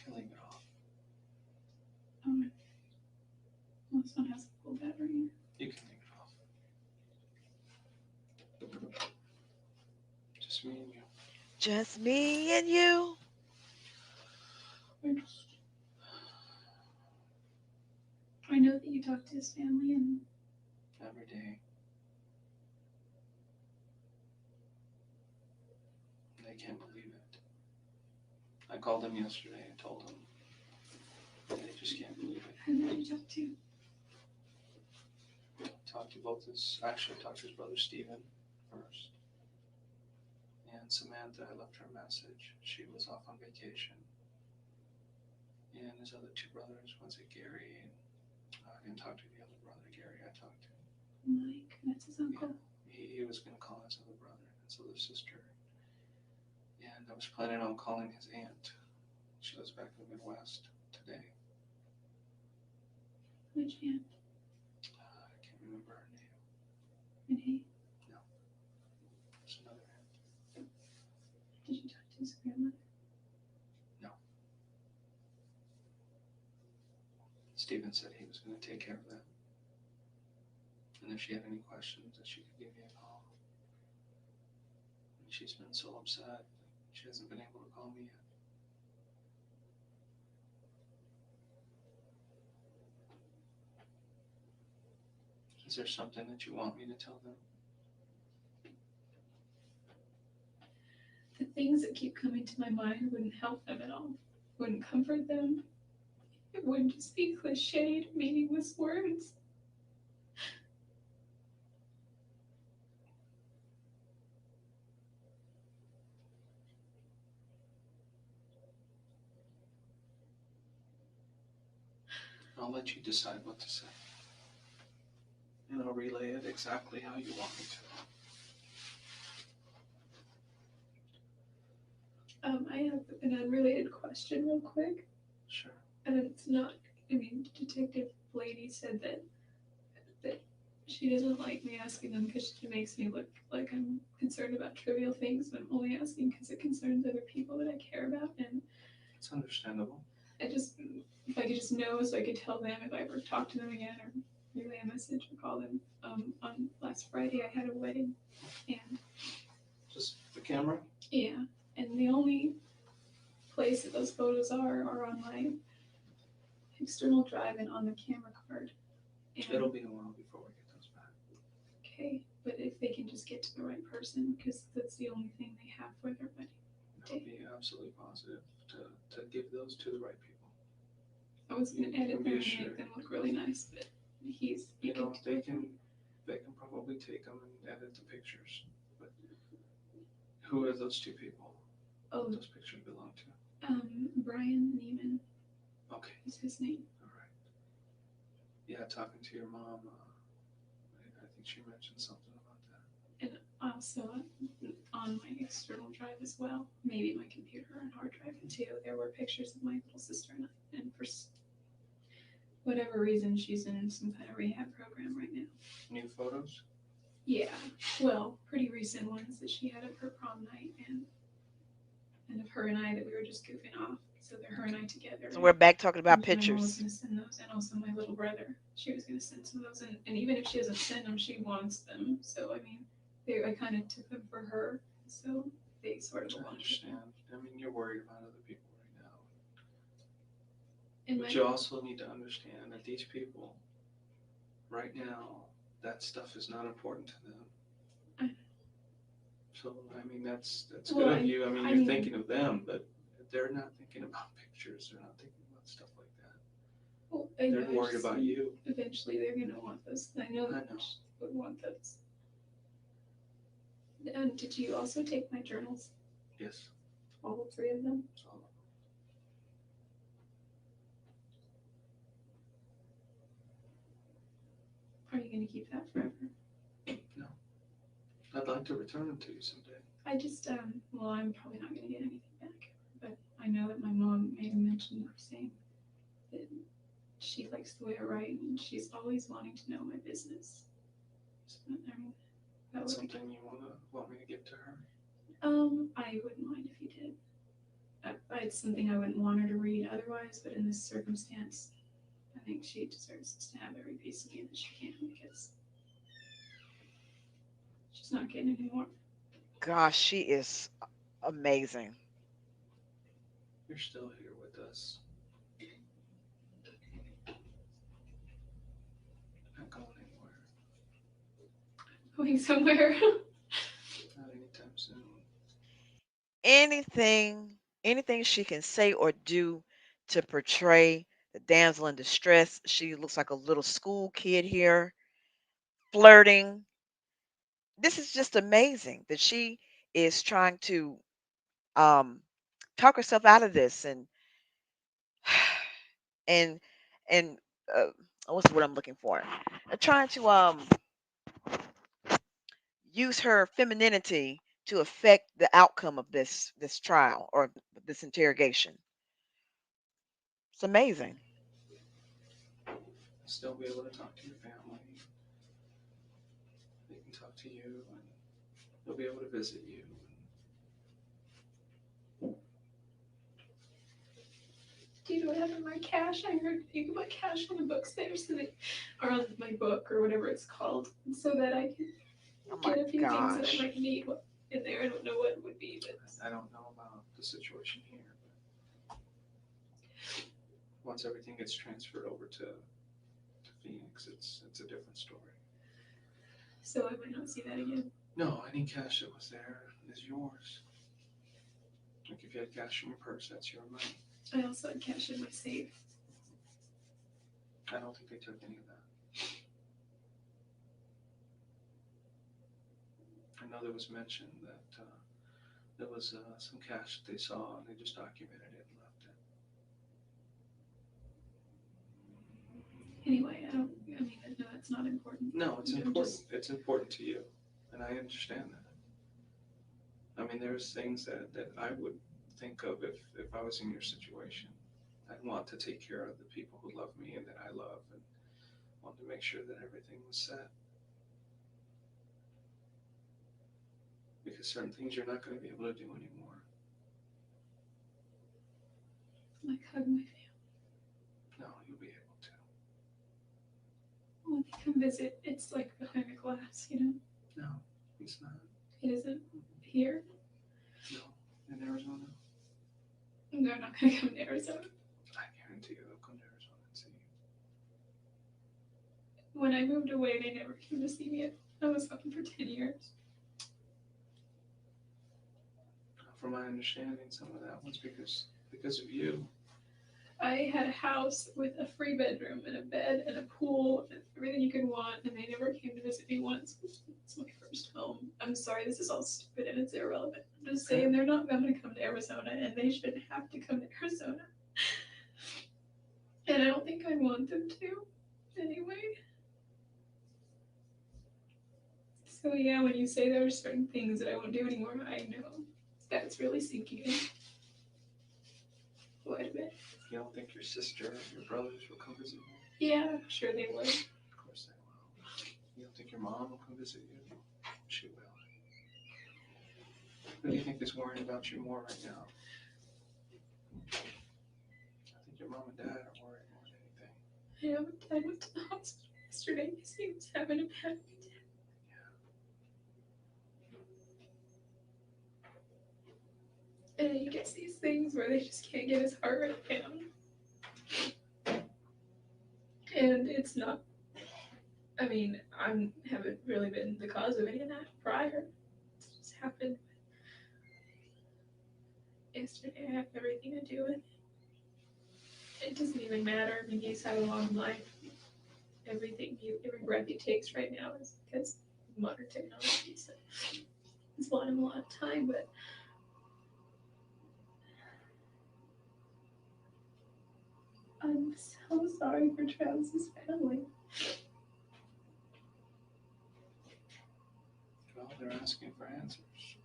S5: Killing it off.
S4: Oh, this one has a full battery.
S5: You can leave it off. Just me and you.
S2: Just me and you.
S4: I know that you talked to his family and
S5: Every day. They can't believe it. I called them yesterday and told them. They just can't believe it.
S4: who did you talk to?
S5: Talked to both his, actually talked to his brother Stephen first. And Samantha, I left her a message. She was off on vacation. And his other two brothers, was it Gary? And I didn't talk to the other brother, Gary, I talked to.
S4: Mike, that's his uncle.
S5: He was going to call his other brother and his other sister. And I was planning on calling his aunt. She lives back in the Midwest today.
S4: Which aunt?
S5: I can't remember her name.
S4: Renee?
S5: There's another aunt.
S4: Did you talk to his grandmother?
S5: Stephen said he was going to take care of that. And if she had any questions, that she could give me a call. And she's been so upset. She hasn't been able to call me yet. Is there something that you want me to tell them?
S4: The things that keep coming to my mind wouldn't help them at all. Wouldn't comfort them. It wouldn't just be cliched, meaningless words.
S5: I'll let you decide what to say. And I'll relay it exactly how you want me to.
S4: I have an unrelated question real quick.
S5: Sure.
S4: And it's not, I mean, Detective Lady said that she doesn't like me asking them because it makes me look like I'm concerned about trivial things, but I'm only asking because it concerns other people that I care about. And
S5: It's understandable.
S4: I just, if I could just know so I could tell them if I ever talk to them again or relay a message or call them. On last Friday, I had a wedding, and
S5: Just the camera?
S4: yeah, and the only place that those photos are on my external drive and on the camera card. And,
S5: It'll be a while before we get those back.
S4: okay, but if they can just get to the right person, because that's the only thing they have for their wedding.
S5: I'll be absolutely positive to give those to the right people.
S4: I was gonna
S5: You
S4: edit
S5: can
S4: them
S5: be
S4: and
S5: assured.
S4: make them look really nice, but
S5: You know, they can probably take them and edit the pictures. But who are those two people?
S4: Oh,
S5: Those pictures belong to?
S4: Brian Neiman
S5: Okay,
S4: is his name.
S5: all right. Yeah, talking to your mom, I think she mentioned something about that.
S4: And also on my external drive as well, maybe my computer and hard drive too, there were pictures of my little sister and I. And for whatever reason, she's in some kind of rehab program right now.
S5: New photos?
S4: Yeah, well, pretty recent ones that she had of her prom night and of her and I that we were just goofing off. So they're her and I together.
S2: So we're back talking about
S4: My mom was
S2: pictures.
S4: going to send those, and also my little brother. She was going to send some of those, and even if she doesn't send them, she wants them. So I mean, I kind of took them for her, so they sort
S5: Which
S4: of
S5: I
S4: wanted
S5: understand.
S4: them.
S5: I mean, you're worried about other people right now.
S4: And
S5: But you also need to understand that these people, right now, that stuff is not important to them. So, I mean, that's
S4: Well,
S5: good of you. I mean,
S4: I
S5: you're
S4: mean-
S5: thinking of them, but they're not thinking about pictures. They're not thinking about stuff like that.
S4: well, I
S5: They're
S4: know,
S5: worried about you.
S4: Eventually, they're going to want those. I know that
S5: I know.
S4: she would want those. And did you also take my journals?
S5: Yes.
S4: All three of them?
S5: So,
S4: Are you going to keep that forever?
S5: no. I'd like to return them to you someday.
S4: I just, well, I'm probably not going to get anything back. But I know that my mom made a mention of saying that she likes the way I write and she's always wanting to know my business. So, I mean, that
S5: That's
S4: would be,
S5: something you want me to give to her?
S4: I wouldn't mind if you did. It's something I wouldn't want her to read otherwise, but in this circumstance, I think she deserves to have every piece of me that she can because she's not getting any more.
S2: Gosh, she is amazing.
S5: You're still here with us. Not going anywhere.
S4: Going somewhere.
S5: Not anytime soon.
S2: Anything she can say or do to portray the damsel in distress. She looks like a little school kid here, flirting. This is just amazing that she is trying to um talk herself out of this and and uh, what's the word I'm looking for? Trying to use her femininity to affect the outcome of this trial or this interrogation. It's amazing.
S5: Still be able to talk to your family. They can talk to you, and they'll be able to visit you.
S4: Do you know what happened to my cash? I heard you can put cash on the books there, so that, or on my book or whatever it's called, so that I can
S2: Oh my
S4: get a few things that
S2: gosh.
S4: I might need in there. I don't know what it would be, but
S5: I don't know about the situation here, but once everything gets transferred over to Phoenix, it's a different story.
S4: so I might not see that again.
S5: No, any cash that was there is yours. Like if you had cash in your purse, that's your money.
S4: I also had cash in my safe.
S5: I don't think they took any of that. I know there was mention that there was some cash that they saw and they just documented it and left it.
S4: Anyway, I mean, no, that's not important.
S5: No, it's
S4: I'm
S5: important.
S4: just-
S5: It's important to you, and I understand that. I mean, there's things that I would think of if I was in your situation. I'd want to take care of the people who love me and that I love, and want to make sure that everything was set. Because certain things you're not going to be able to do anymore.
S4: Like hug my family.
S5: No, you'll be able to.
S4: When they come visit, it's like behind a glass, you know?
S5: No, it's not.
S4: It isn't here.
S5: No, in Arizona.
S4: They're not going to come to Arizona.
S5: I guarantee you they'll come to Arizona and see you.
S4: When I moved away, they never came to see me. I was gone for 10 years.
S5: From my understanding, some of that was because of you.
S4: I had a house with a free bedroom and a bed and a pool and everything you could want, and they never came to visit me once. It's my first home. I'm sorry, this is all stupid and it's irrelevant. I'm just saying they're not going to come to Arizona, and they shouldn't have to come to Arizona. And I don't think I want them to, anyway. So yeah, when you say there are certain things that I won't do anymore, I know that's really sinking in quite a bit.
S5: You don't think your sister or your brothers will come visit you?
S4: Yeah, I'm sure they would.
S5: Of course they will. You don't think your mom will come visit you? She will. Who do you think is worrying about you more right now? I think your mom and dad are worried more than anything.
S4: I know my dad went to the hospital yesterday because he was having a panic attack. And he gets these things where they just can't get his heart rate down. And it's not, I mean, I haven't really been the cause of any of that prior. It's just happened. Yesterday I have everything to do with it. It doesn't even matter. I mean, he's had a long life. Every breath he takes right now is because of modern technology. So it's bought him a lot of time, but I'm so sorry for Travis's family.
S5: Well, they're asking for answers.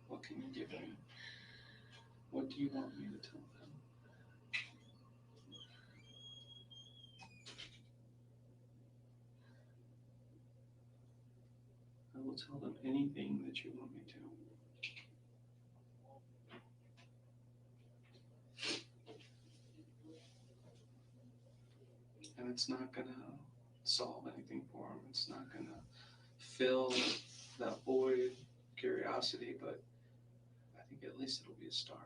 S5: What can you give me? What do you want me to tell them? I will tell them anything that you want me to. And it's not going to solve anything for them. It's not going to fill that void, curiosity, but I think at least it'll be a start.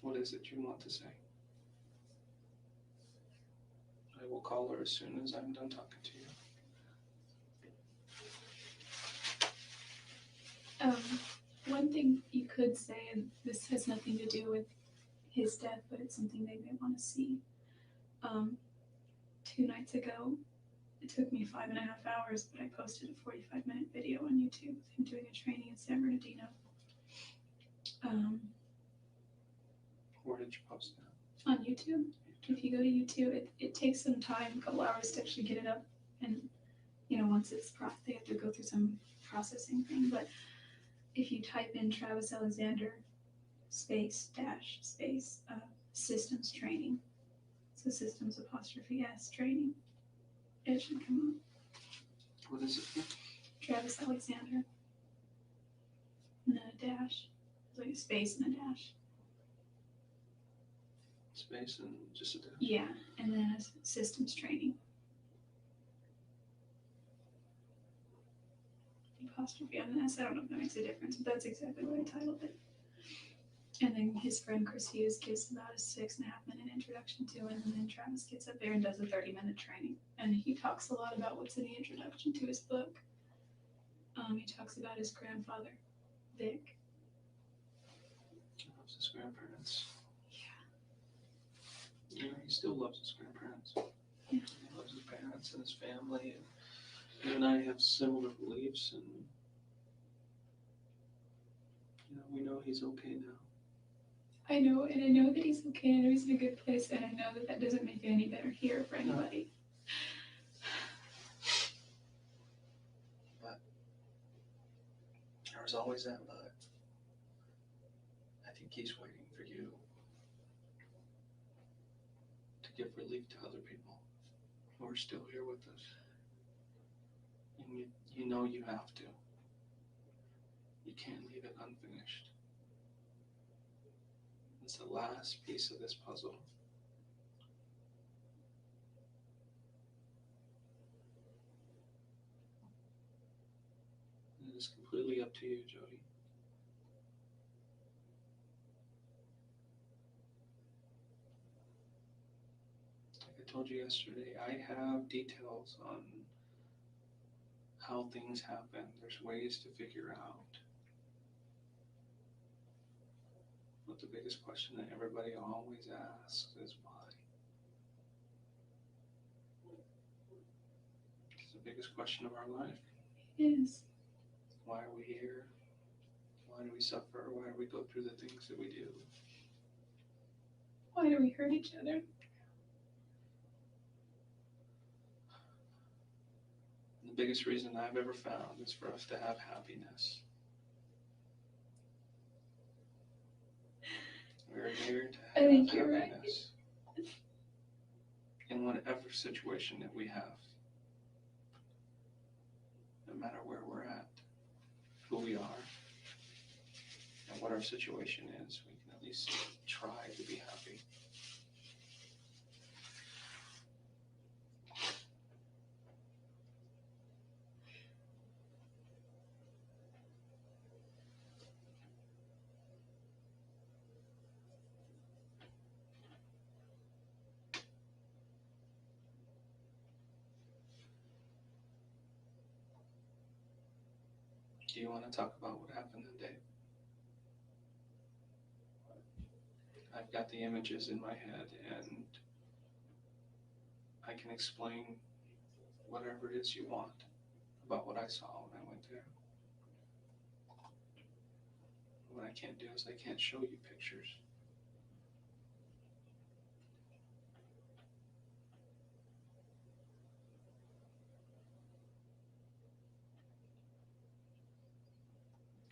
S5: What is it you want to say? I will call her as soon as I'm done talking to you.
S4: One thing you could say, and this has nothing to do with his death, but it's something they may want to see. 2 nights ago, it took me 5.5 hours, but I posted a 45-minute video on YouTube with him doing a training in San Bernardino.
S5: Where did you post that?
S4: On YouTube. If you go to YouTube, it takes some time, a couple hours to actually get it up. And, once it's they have to go through some processing thing. But if you type in Travis Alexander space systems training, so systems ' training, it should come up.
S5: What is it?
S4: Travis Alexander. And then a dash. It's like a space and a dash.
S5: Space and just a dash?
S4: Yeah, and then a systems training. Apostrophe on an S. I don't know if that makes a difference, but that's exactly what I titled it. And then his friend Chris Hughes gives about a 6.5-minute introduction to it, and then Travis gets up there and does a 30-minute training. And he talks a lot about what's in the introduction to his book. He talks about his grandfather, Vic.
S5: He loves his grandparents.
S4: Yeah.
S5: He still loves his grandparents.
S4: Yeah.
S5: He loves his parents and his family. And you and I have similar beliefs, and we know he's okay now.
S4: I know, and I know that he's okay, and I know he's in a good place, and I know that that doesn't make it any better here for anybody.
S5: But always that, but I think he's waiting for you to give relief to other people who are still here with us. And you know you have to. You can't leave it unfinished. It's the last piece of this puzzle. And it is completely up to you, Jodi. Like I told you yesterday, I have details on how things happen. There's ways to figure out. But the biggest question that everybody always asks is why? It's the biggest question of our life.
S4: It is.
S5: Why are we here? Why do we suffer? Why do we go through the things that we do?
S4: Why do we hurt each other?
S5: The biggest reason I've ever found is for us to have happiness. We're here to
S4: I
S5: have
S4: think you're right.
S5: happiness in whatever situation that we have. No matter where we're at, who we are, and what our situation is, we can at least try to be happy. Do you want to talk about what happened that day? I've got the images in my head and I can explain whatever it is you want about what I saw when I went there. What I can't do is I can't show you pictures.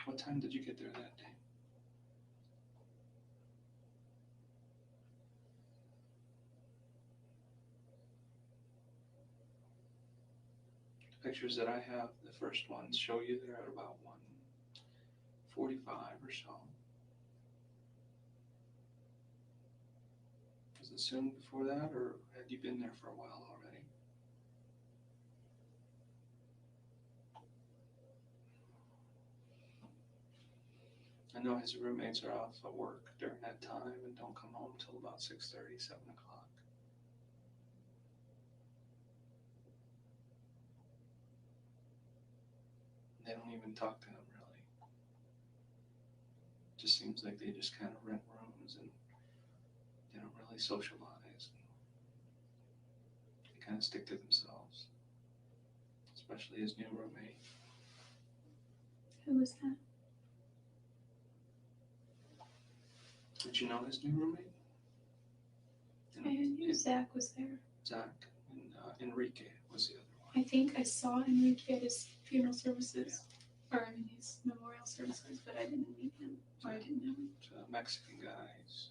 S5: What time did you get there that day? The pictures that I have, the first ones, show you they're at about 1:45 or so. Was it soon before that, or had you been there for a while already? I know his roommates are off at work during that time and don't come home till about 6:30, 7 o'clock. They don't even talk to him really. Just seems like they just kind of rent rooms and they don't really socialize. They kind of stick to themselves, especially his new roommate.
S4: Who was that?
S5: Did you know his new roommate?
S4: I knew Zach was there.
S5: Zach and Enrique was the other one.
S4: I think I saw Enrique at his funeral services, or in his memorial services, but I didn't meet him, or I didn't know him.
S5: Mexican guys,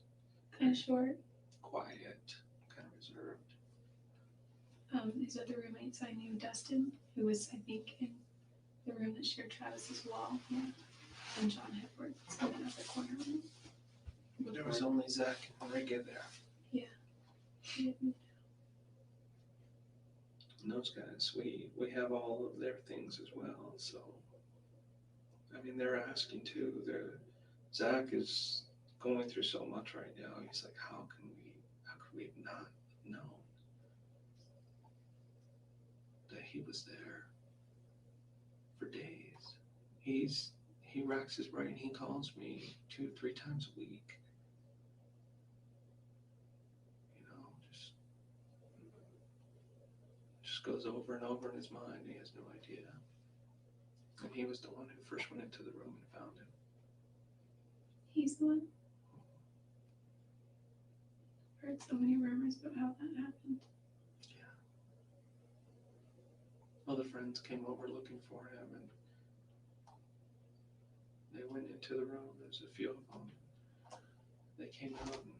S4: Kind of short.
S5: quiet, kind of reserved.
S4: His other roommates, I knew Dustin, who was, I think, in the room that shared Travis's wall, yeah. And John Hepworth in another corner room.
S5: But there was only Zach and Enrique there.
S4: He didn't.
S5: And those guys, we have all of their things as well. So, I mean, they're asking too. Zach is going through so much right now. He's like, how could we not know that he was there for days? He racks his brain. He calls me 2-3 times a week. Just goes over and over in his mind. He has no idea. And he was the one who first went into the room and found him.
S4: He's the one. Heard so many rumors about how that happened.
S5: Yeah. Other friends came over looking for him, and I went into the room, there's a few of them. They came out, and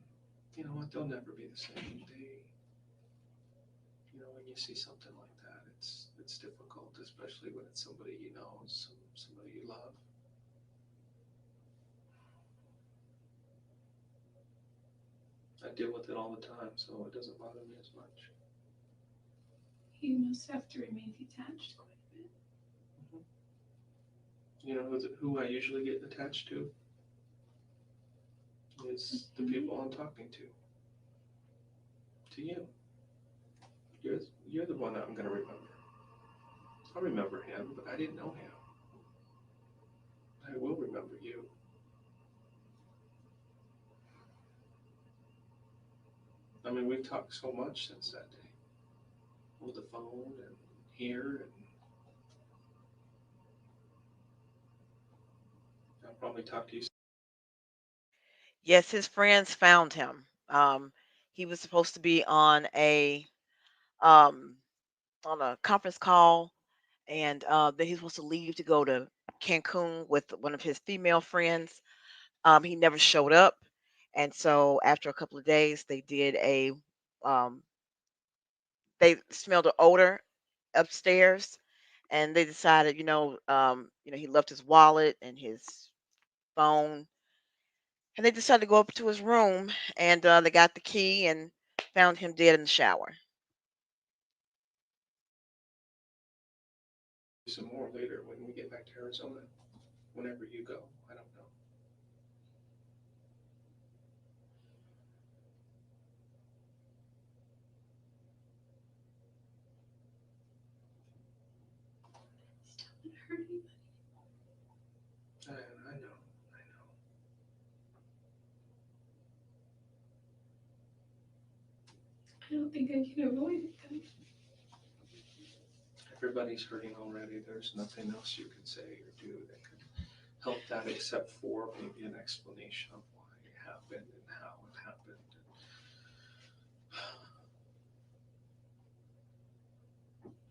S5: you know what? They'll never be the same. When you see something like that, it's difficult, especially when it's somebody you know, somebody you love. I deal with it all the time, so it doesn't bother me as much.
S4: You must have to remain detached quite a bit.
S5: You know who I usually get attached to is the people I'm talking to. To you. You're the one that I'm going to remember. I'll remember him, but I didn't know him. I will remember you. I mean, we've talked so much since that day. Over the phone and here, and I'll probably talk to you.
S2: Yes, his friends found him. He was supposed to be um, on a conference call, and then he's supposed to leave to go to Cancun with one of his female friends. He never showed up, and so after a couple of days, um, they smelled an odor upstairs, and they decided, he left his wallet and his phone, and they decided to go up to his room, and they got the key and found him dead in the shower.
S5: Some more later when we get back to Arizona. Whenever you go, I don't know.
S4: Still haven't hurt anybody.
S5: I know.
S4: I don't think I can avoid it though.
S5: Everybody's hurting already. There's nothing else you can say or do that could help that except for maybe an explanation of why it happened and how it happened.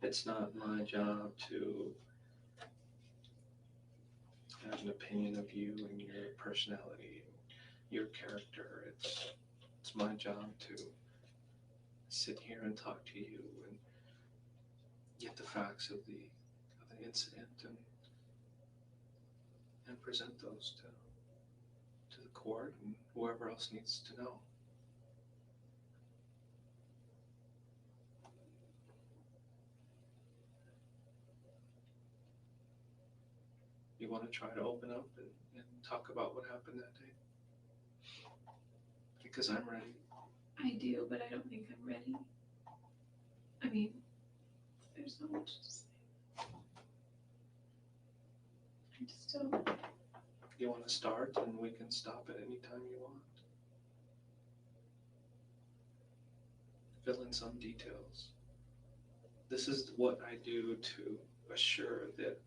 S5: It's not my job to have an opinion of you and your personality and your character. It's my job to sit here and talk to you and get the facts of the incident and present those to the court and whoever else needs to know. You want to try to open up and talk about what happened that day? Because I'm ready.
S4: I do, but I don't think I'm ready. I mean, there's not much to say. I just don't.
S5: You want to start and we can stop at any time you want. Fill in some details. This is what I do to assure that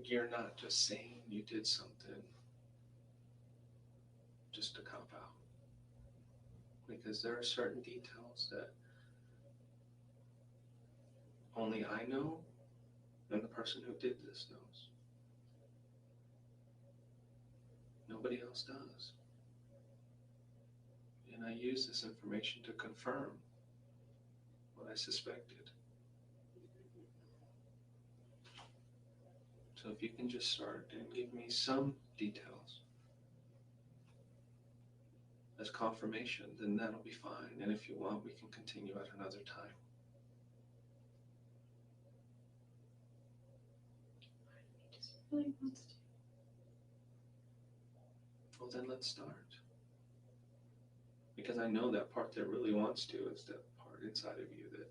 S5: you're not just saying you did something just to cop out. Because there are certain details that only I know and the person who did this knows. Nobody else does. And I use this information to confirm what I suspected. So if you can just start and give me some details as confirmation, then that'll be fine. And if you want, we can continue at another time.
S4: He just really wants to.
S5: Well, then let's start. Because I know that part that really wants to is that part inside of you that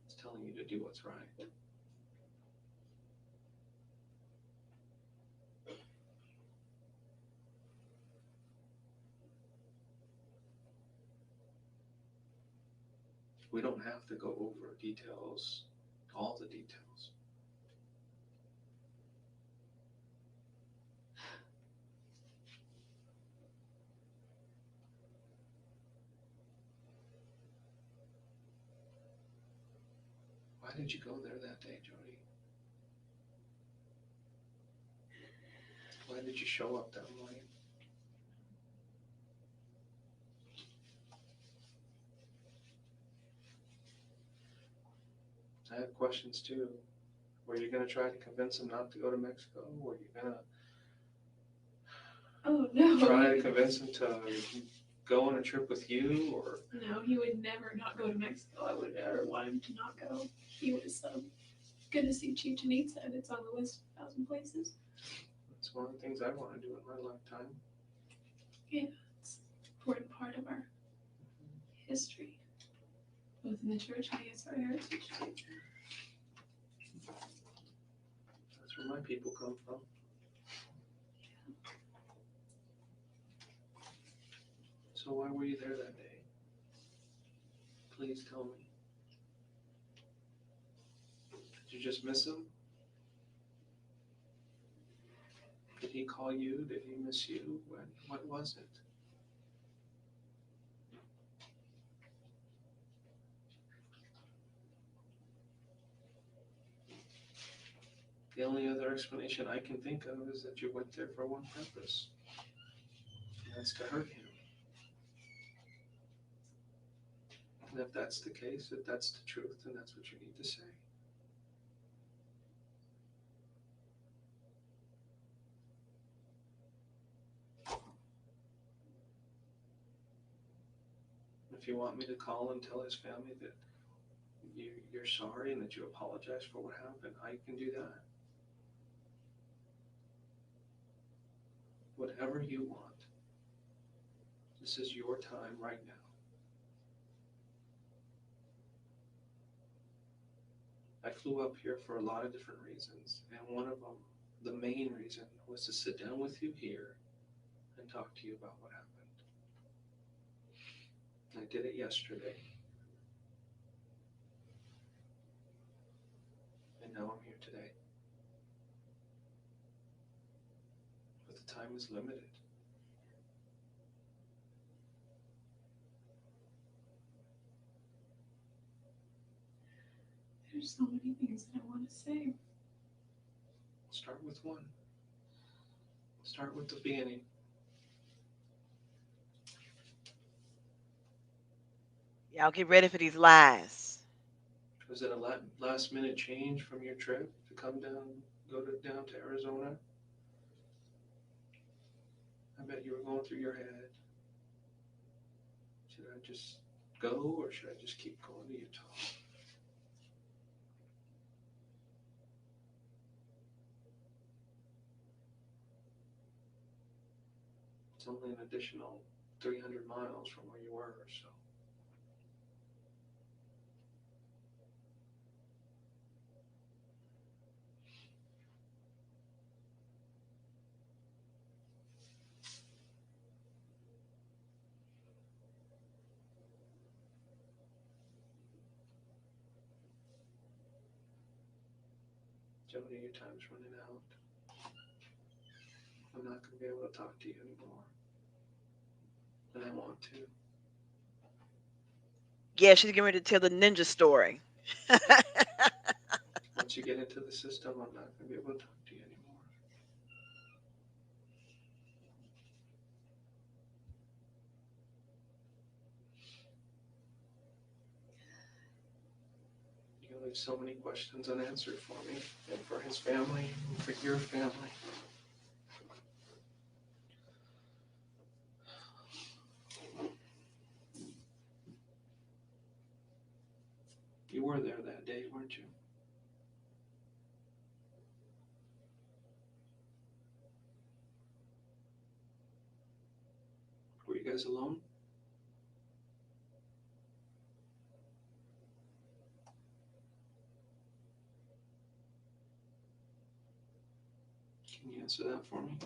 S5: is telling you to do what's right. We don't have to go over details, all the details. Why did you go there that day, Jodi? Why did you show up that morning? I have questions too. Were you going to try to convince him not to go to Mexico? Were you going to
S4: Oh no.
S5: try to convince him to go on a trip with you? Or
S4: No, he would never not go to Mexico. I would never want him to not go. He was good to see Chichen Itza, and it's on the list of 1,000 places.
S5: it's one of the things I want to do in my lifetime.
S4: Yeah, it's an important part of our history, both in the church and I guess our heritage.
S5: That's where my people come from. So why were you there that day? Please tell me. Did you just miss him? Did he call you? Did he miss you? What was it? The only other explanation I can think of is that you went there for one purpose. And that's to hurt him. And if that's the case, if that's the truth, then that's what you need to say. If you want me to call and tell his family that you're sorry and that you apologize for what happened, I can do that. Whatever you want. This is your time right now. I flew up here for a lot of different reasons, and one of them, the main reason, was to sit down with you here and talk to you about what happened. I did it yesterday. And now I'm here today. But the time is limited.
S4: There's so many things that I want to say.
S5: Start with one. Start with the beginning.
S2: Y'all get ready for these lies.
S5: Was it a last minute change from your trip to come down, down to Arizona? I bet you were going through your head. Should I just go or should I just keep going to Utah? It's only an additional 300 miles from where you were, so. Jodi, your time's running out. I'm not going to be able to talk to you anymore. And I want to.
S2: Yeah, she's getting ready to tell the ninja story.
S5: Once you get into the system, I'm not going to be able to talk to you anymore. You leave so many questions unanswered for me, and for his family, and for your family. You were there that day, weren't you? Were you guys alone? Can you answer that for me?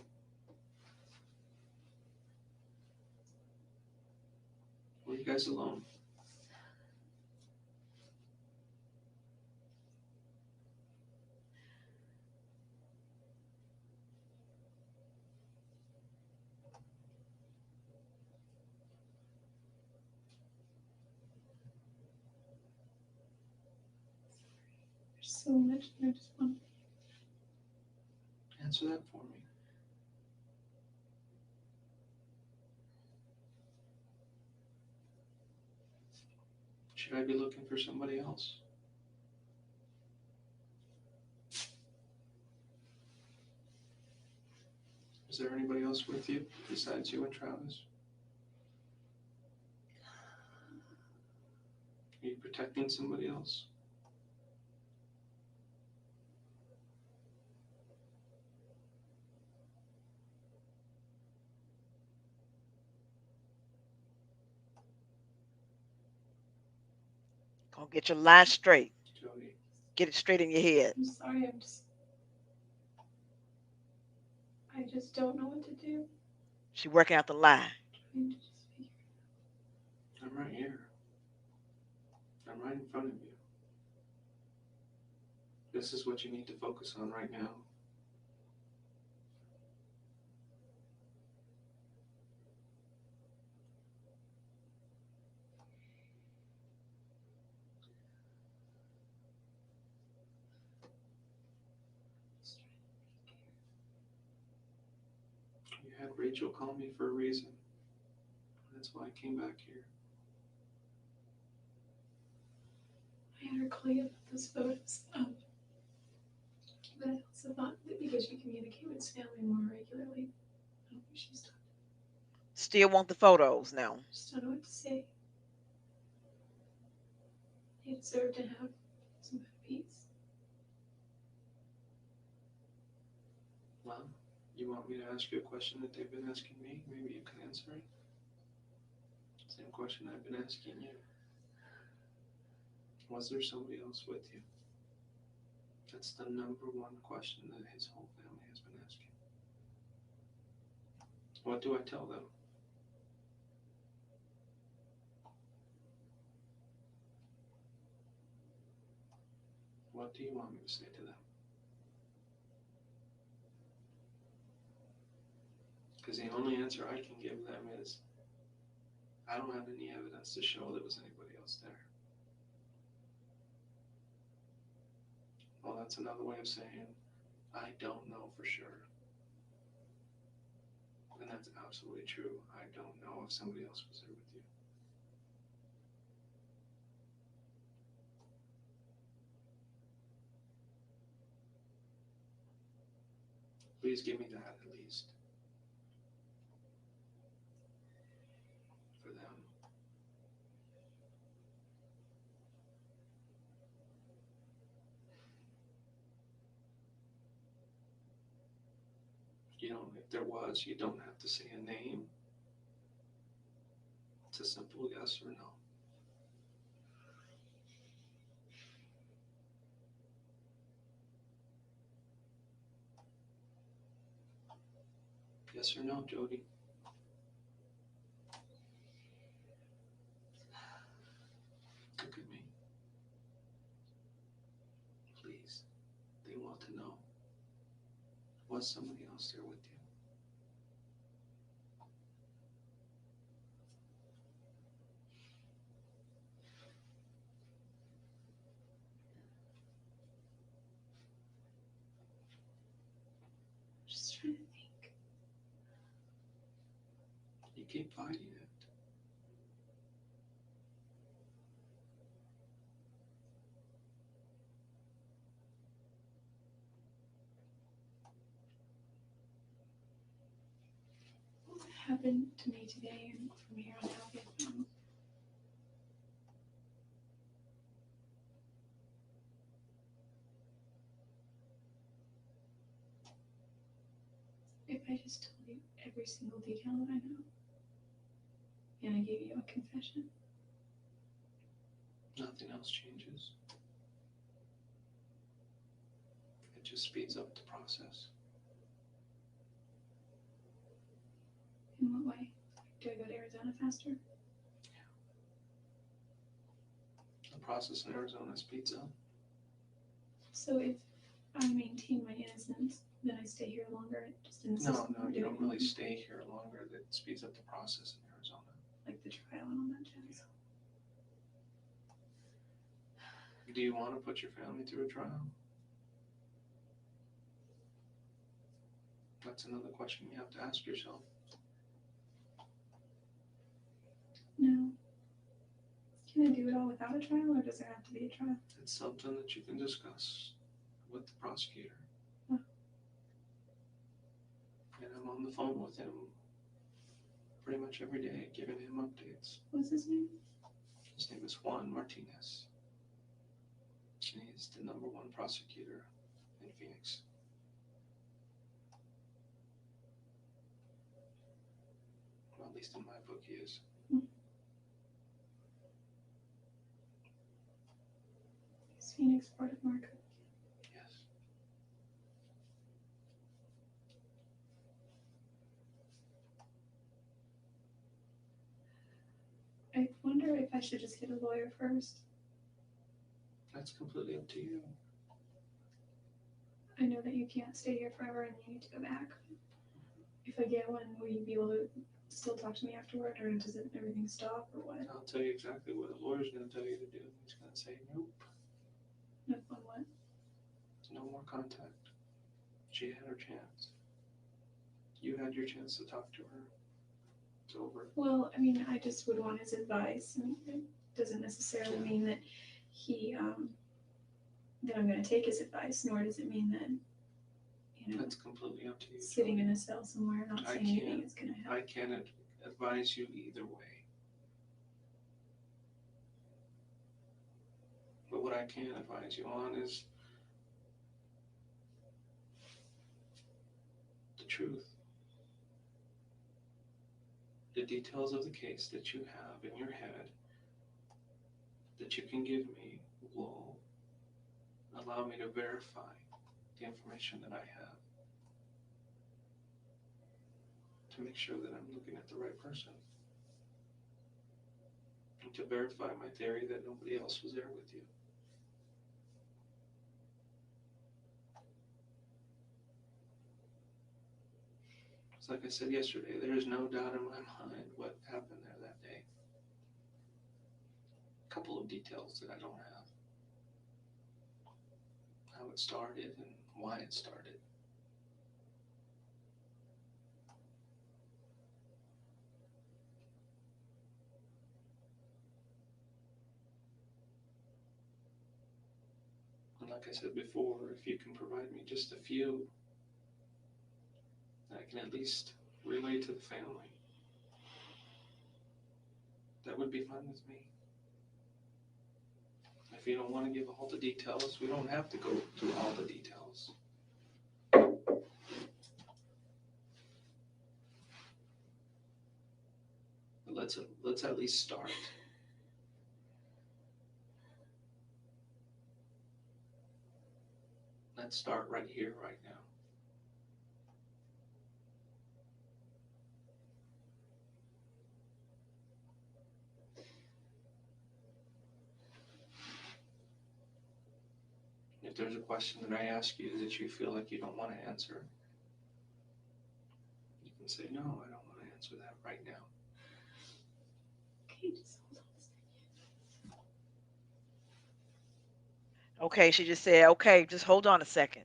S5: Were you guys alone?
S4: There's so much that I just want
S5: Answer that for me. Should I be looking for somebody else? Is there anybody else with you besides you and Travis? Are you protecting somebody else?
S2: Gonna get your line straight.
S5: Jodi,
S2: Get it straight in your head.
S4: I'm sorry, I just don't know what to do.
S2: She working out the lie.
S4: Trying to just figure
S5: I'm right here. I'm right in front of you. This is what you need to focus on right now. You had Rachel call me for a reason. That's why I came back here.
S4: I had her call you about those photos. But I also thought that because you communicate with his family more regularly, I don't think she's done.
S2: Still want the photos now.
S4: Just don't know what to say. They deserve to have some peace.
S5: Well, you want me to ask you a question that they've been asking me? Maybe you can answer it. Same question I've been asking you. Was there somebody else with you? That's the number one question that his whole family has been asking. What do I tell them? What do you want me to say to them? Because the only answer I can give them is, I don't have any evidence to show there was anybody else there. Well, that's another way of saying, I don't know for sure. And that's absolutely true. I don't know if somebody else was there with you. Please give me that at least. For them. You don't, if there was, you don't have to say a name. It's a simple yes or no. Yes or no, Jodi? Look at me. Please. They want to know. Was somebody else there with you?
S4: I'm just trying to think.
S5: You keep fighting it.
S4: What happened to me today and from here on out, if I just told you every single detail that I know, and I gave you a confession,
S5: Nothing else changes. It just speeds up the process.
S4: in what way? Do I go to Arizona faster?
S5: The process in Arizona speeds up.
S4: So if I maintain my innocence, then I stay here longer, just in the
S5: No,
S4: system.
S5: you don't really stay here longer. That speeds up the process in Arizona.
S4: Like the trial and all that jazz.
S5: Do you want to put your family through a trial? That's another question you have to ask yourself.
S4: No. Can I do it all without a trial, or does there have to be a trial?
S5: It's something that you can discuss with the prosecutor.
S4: Oh.
S5: And I'm on the phone with him pretty much every day, giving him updates.
S4: What's his name?
S5: His name is Juan Martinez. And he's the #1 prosecutor in Phoenix. Well, at least in my book, he is.
S4: Is Phoenix part of Marco?
S5: Yes.
S4: I wonder if I should just get a lawyer first.
S5: That's completely up to you.
S4: I know that you can't stay here forever and you need to go back. If I get one, will you be able to still talk to me afterward, or does everything stop, or what?
S5: I'll tell you exactly what a lawyer's going to tell you to do. He's going to say, nope,
S4: No fun, what?
S5: no more contact. She had her chance. You had your chance to talk to her. It's over.
S4: Well, I mean, I just would want his advice. I mean, it doesn't necessarily mean that that I'm going to take his advice, nor does it mean that,
S5: That's completely up to you.
S4: sitting in a cell somewhere not
S5: I
S4: saying anything
S5: can't-
S4: is going to help.
S5: I can't advise you either way. But what I can advise you on is the truth. The details of the case that you have in your head that you can give me will allow me to verify the information that I have to make sure that I'm looking at the right person. And to verify my theory that nobody else was there with you. It's like I said yesterday, there is no doubt in my mind what happened there that day. A couple of details that I don't have. How it started and why it started. And like I said before, if you can provide me just a few that I can at least relay to the family, that would be fine with me. If you don't want to give all the details, we don't have to go through all the details. But let's at least start. Let's start right here, right now. If there's a question that I ask you that you feel like you don't want to answer, you can say, no, I don't want to answer that right now.
S4: Okay, just hold on a second.
S2: Okay, she just said, okay, just hold on a second.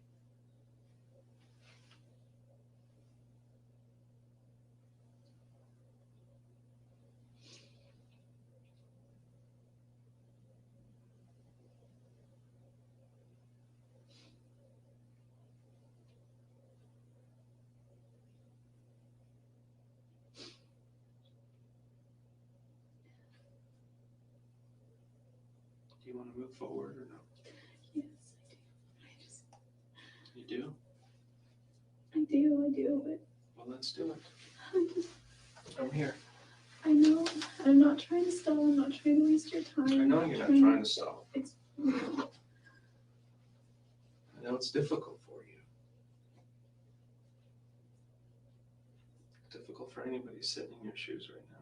S5: Do you want to move forward or no?
S4: Yes, I do.
S5: You do?
S4: I do, but
S5: Well, let's do it.
S4: I'm just,
S5: I'm here.
S4: I know, I'm not trying to stall, I'm not trying to waste your time.
S5: I know you're not trying to stop.
S4: It's
S5: I know it's difficult for you. Difficult for anybody sitting in your shoes right now.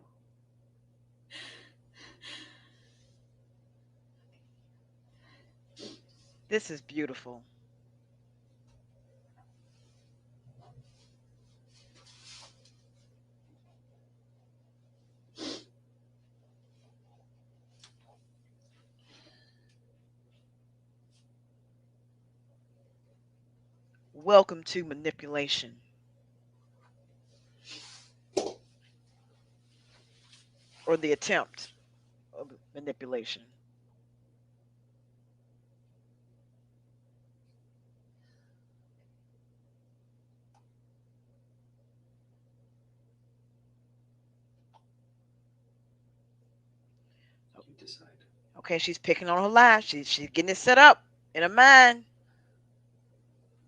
S2: This is beautiful. Welcome to manipulation. Or the attempt of manipulation.
S5: You decide.
S2: Okay, she's picking on her lie. She's getting it set up in her mind.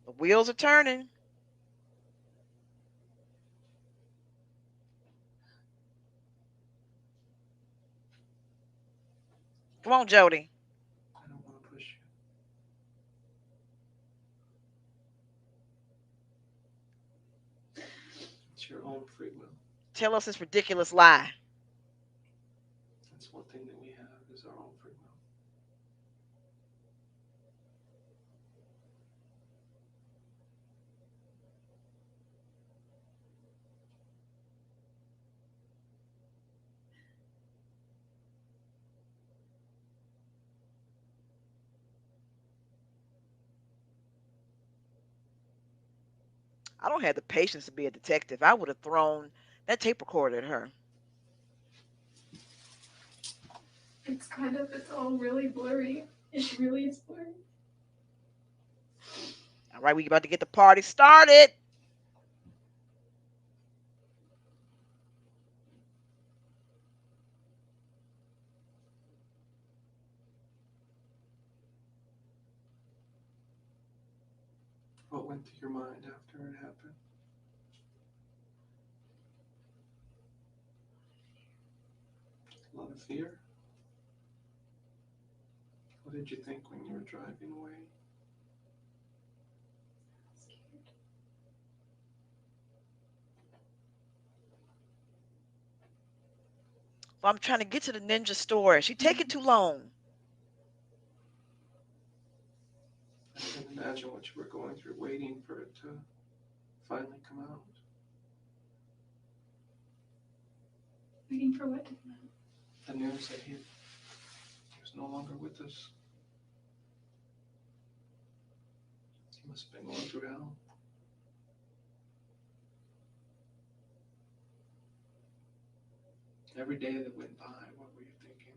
S2: The wheels are turning. Come on, Jodi.
S5: I don't want to push you. It's your own free will.
S2: Tell us this ridiculous lie.
S5: That's one thing that we have is our own free will.
S2: I don't have the patience to be a detective. I would have thrown that tape recorder at her.
S4: It's all really blurry. It really is blurry.
S2: All right, we about to get the party started.
S5: What went through your mind after it happened? A lot of fear? What did you think when you were driving away?
S4: Scared.
S2: Well, I'm trying to get to the ninja store. She taking too long.
S5: I can imagine what you were going through waiting for it to finally come out.
S4: Waiting for what to come out.
S5: The news that he was no longer with us. He must have been going through hell. Every day that went by, what were you thinking?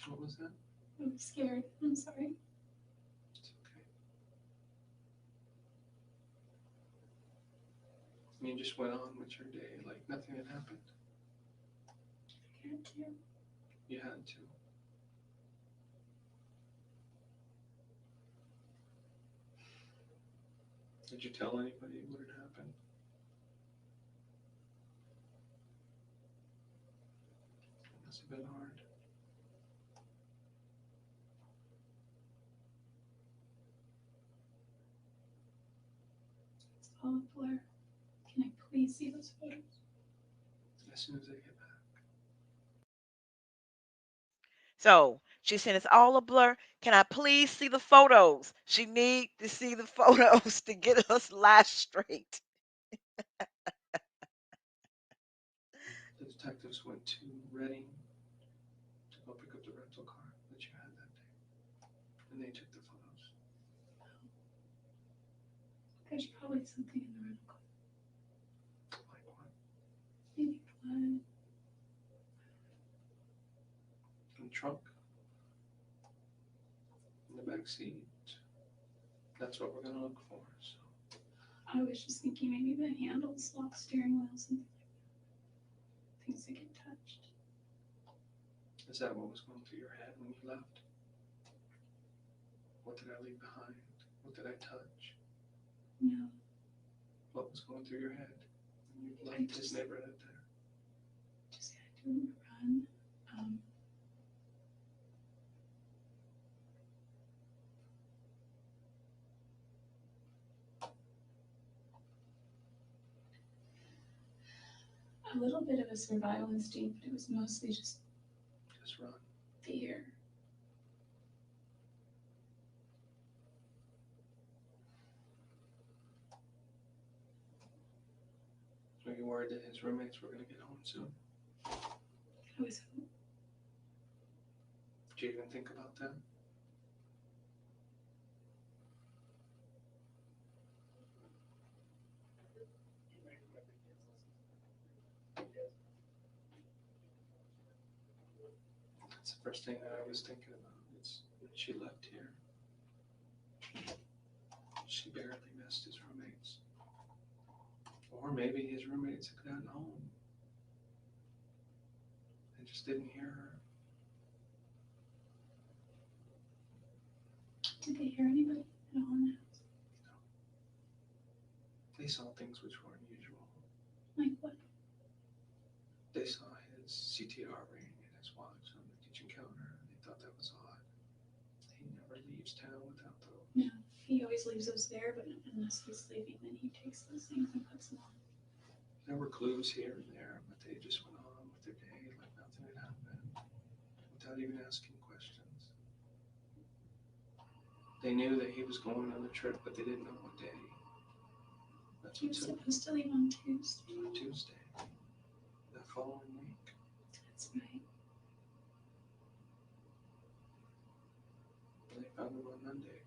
S5: What was that?
S4: I'm scared. I'm sorry.
S5: It's okay. You just went on with your day like nothing had happened.
S4: I had to.
S5: You had to. Did you tell anybody what had happened? It must have been hard.
S4: It's all a blur. Can I please see those photos?
S5: As soon as I get back.
S2: So she's saying it's all a blur. Can I please see the photos? She need to see the photos to get us live straight.
S5: The detectives went to Reading to go pick up the rental car that you had that day. And they took the photos.
S4: There's probably something in the rental car.
S5: Like what?
S4: Maybe blood.
S5: In the trunk? In the back seat? That's what we're going to look for. So.
S4: I was just thinking maybe the handles, lock steering wheel, something like that. Things that get touched.
S5: Is that what was going through your head when you left? What did I leave behind? What did I touch?
S4: No.
S5: What was going through your head when you
S4: I
S5: left this
S4: just-
S5: neighborhood there?
S4: Just had to run. A little bit of a survival instinct, but it was mostly just
S5: Just run.
S4: fear.
S5: Were you worried that his roommates were going to get home soon?
S4: I was
S5: Did you even think about that? First thing that I was thinking about is when she left here, she barely missed his roommates. Or maybe his roommates had gotten home and just didn't hear her.
S4: Did they hear anybody at all in the house?
S5: They saw things which were unusual.
S4: Like what?
S5: They saw his CTR ring and his watch on the kitchen counter, and they thought that was odd. He never leaves town without those.
S4: No, he always leaves those there, but unless he's leaving, then he takes those things and puts them on.
S5: There were clues here and there, but they just went on with their day like nothing had happened, without even asking questions. They knew that he was going on a trip, but they didn't know what day. That's
S4: He
S5: what
S4: was
S5: took
S4: supposed to leave on Tuesday.
S5: Tuesday, that following week.
S4: That's right.
S5: They found him on Monday.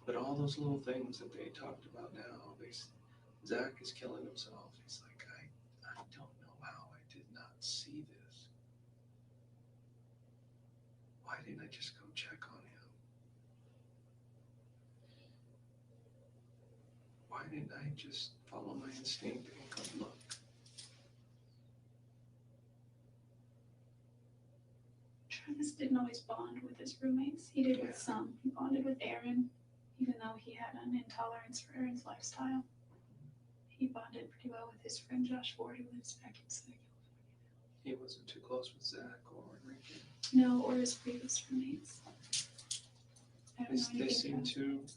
S5: But all those little things that they talked about now, Zach is killing himself. He's like, I don't know how I did not see this. Why didn't I just go check on him? Why didn't I just follow my instinct and go look?
S4: Travis didn't always bond with his roommates. He did
S5: Yeah.
S4: with some. He bonded with Aaron, even though he had an intolerance for Aaron's lifestyle. He bonded pretty well with his friend Josh Ford, who lives back in Southern California.
S5: He wasn't too close with Zach or Enrique.
S4: No, or his previous roommates. I don't know
S5: They
S4: anything
S5: seem
S4: about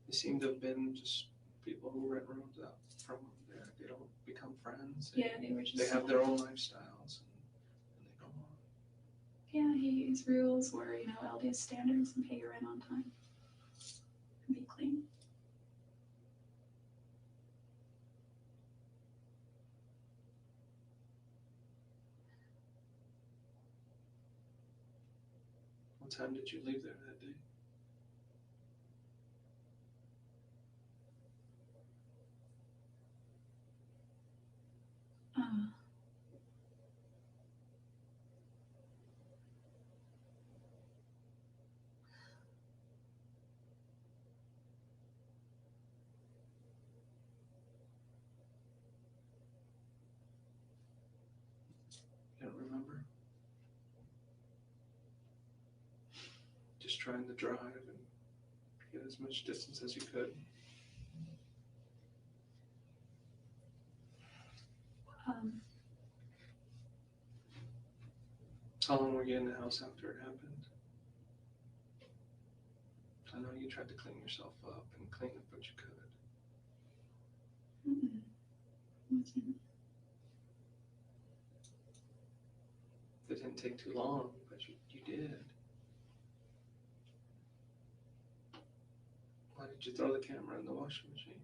S5: they seem to have been just people who rent rooms out from there. They don't become friends.
S4: Yeah, they were just.
S5: They have their own lifestyles and they go on.
S4: Yeah, his rules were, LDS standards and pay your rent on time. And be clean.
S5: What time did you leave there that day?
S4: Uh,
S5: You don't remember? Just trying to drive and get as much distance as you could.
S4: um,
S5: How long were you in the house after it happened? I know you tried to clean yourself up and clean up what you could.
S4: wasn't.
S5: It didn't take too long, but you did. Why did you throw the camera in the washing machine?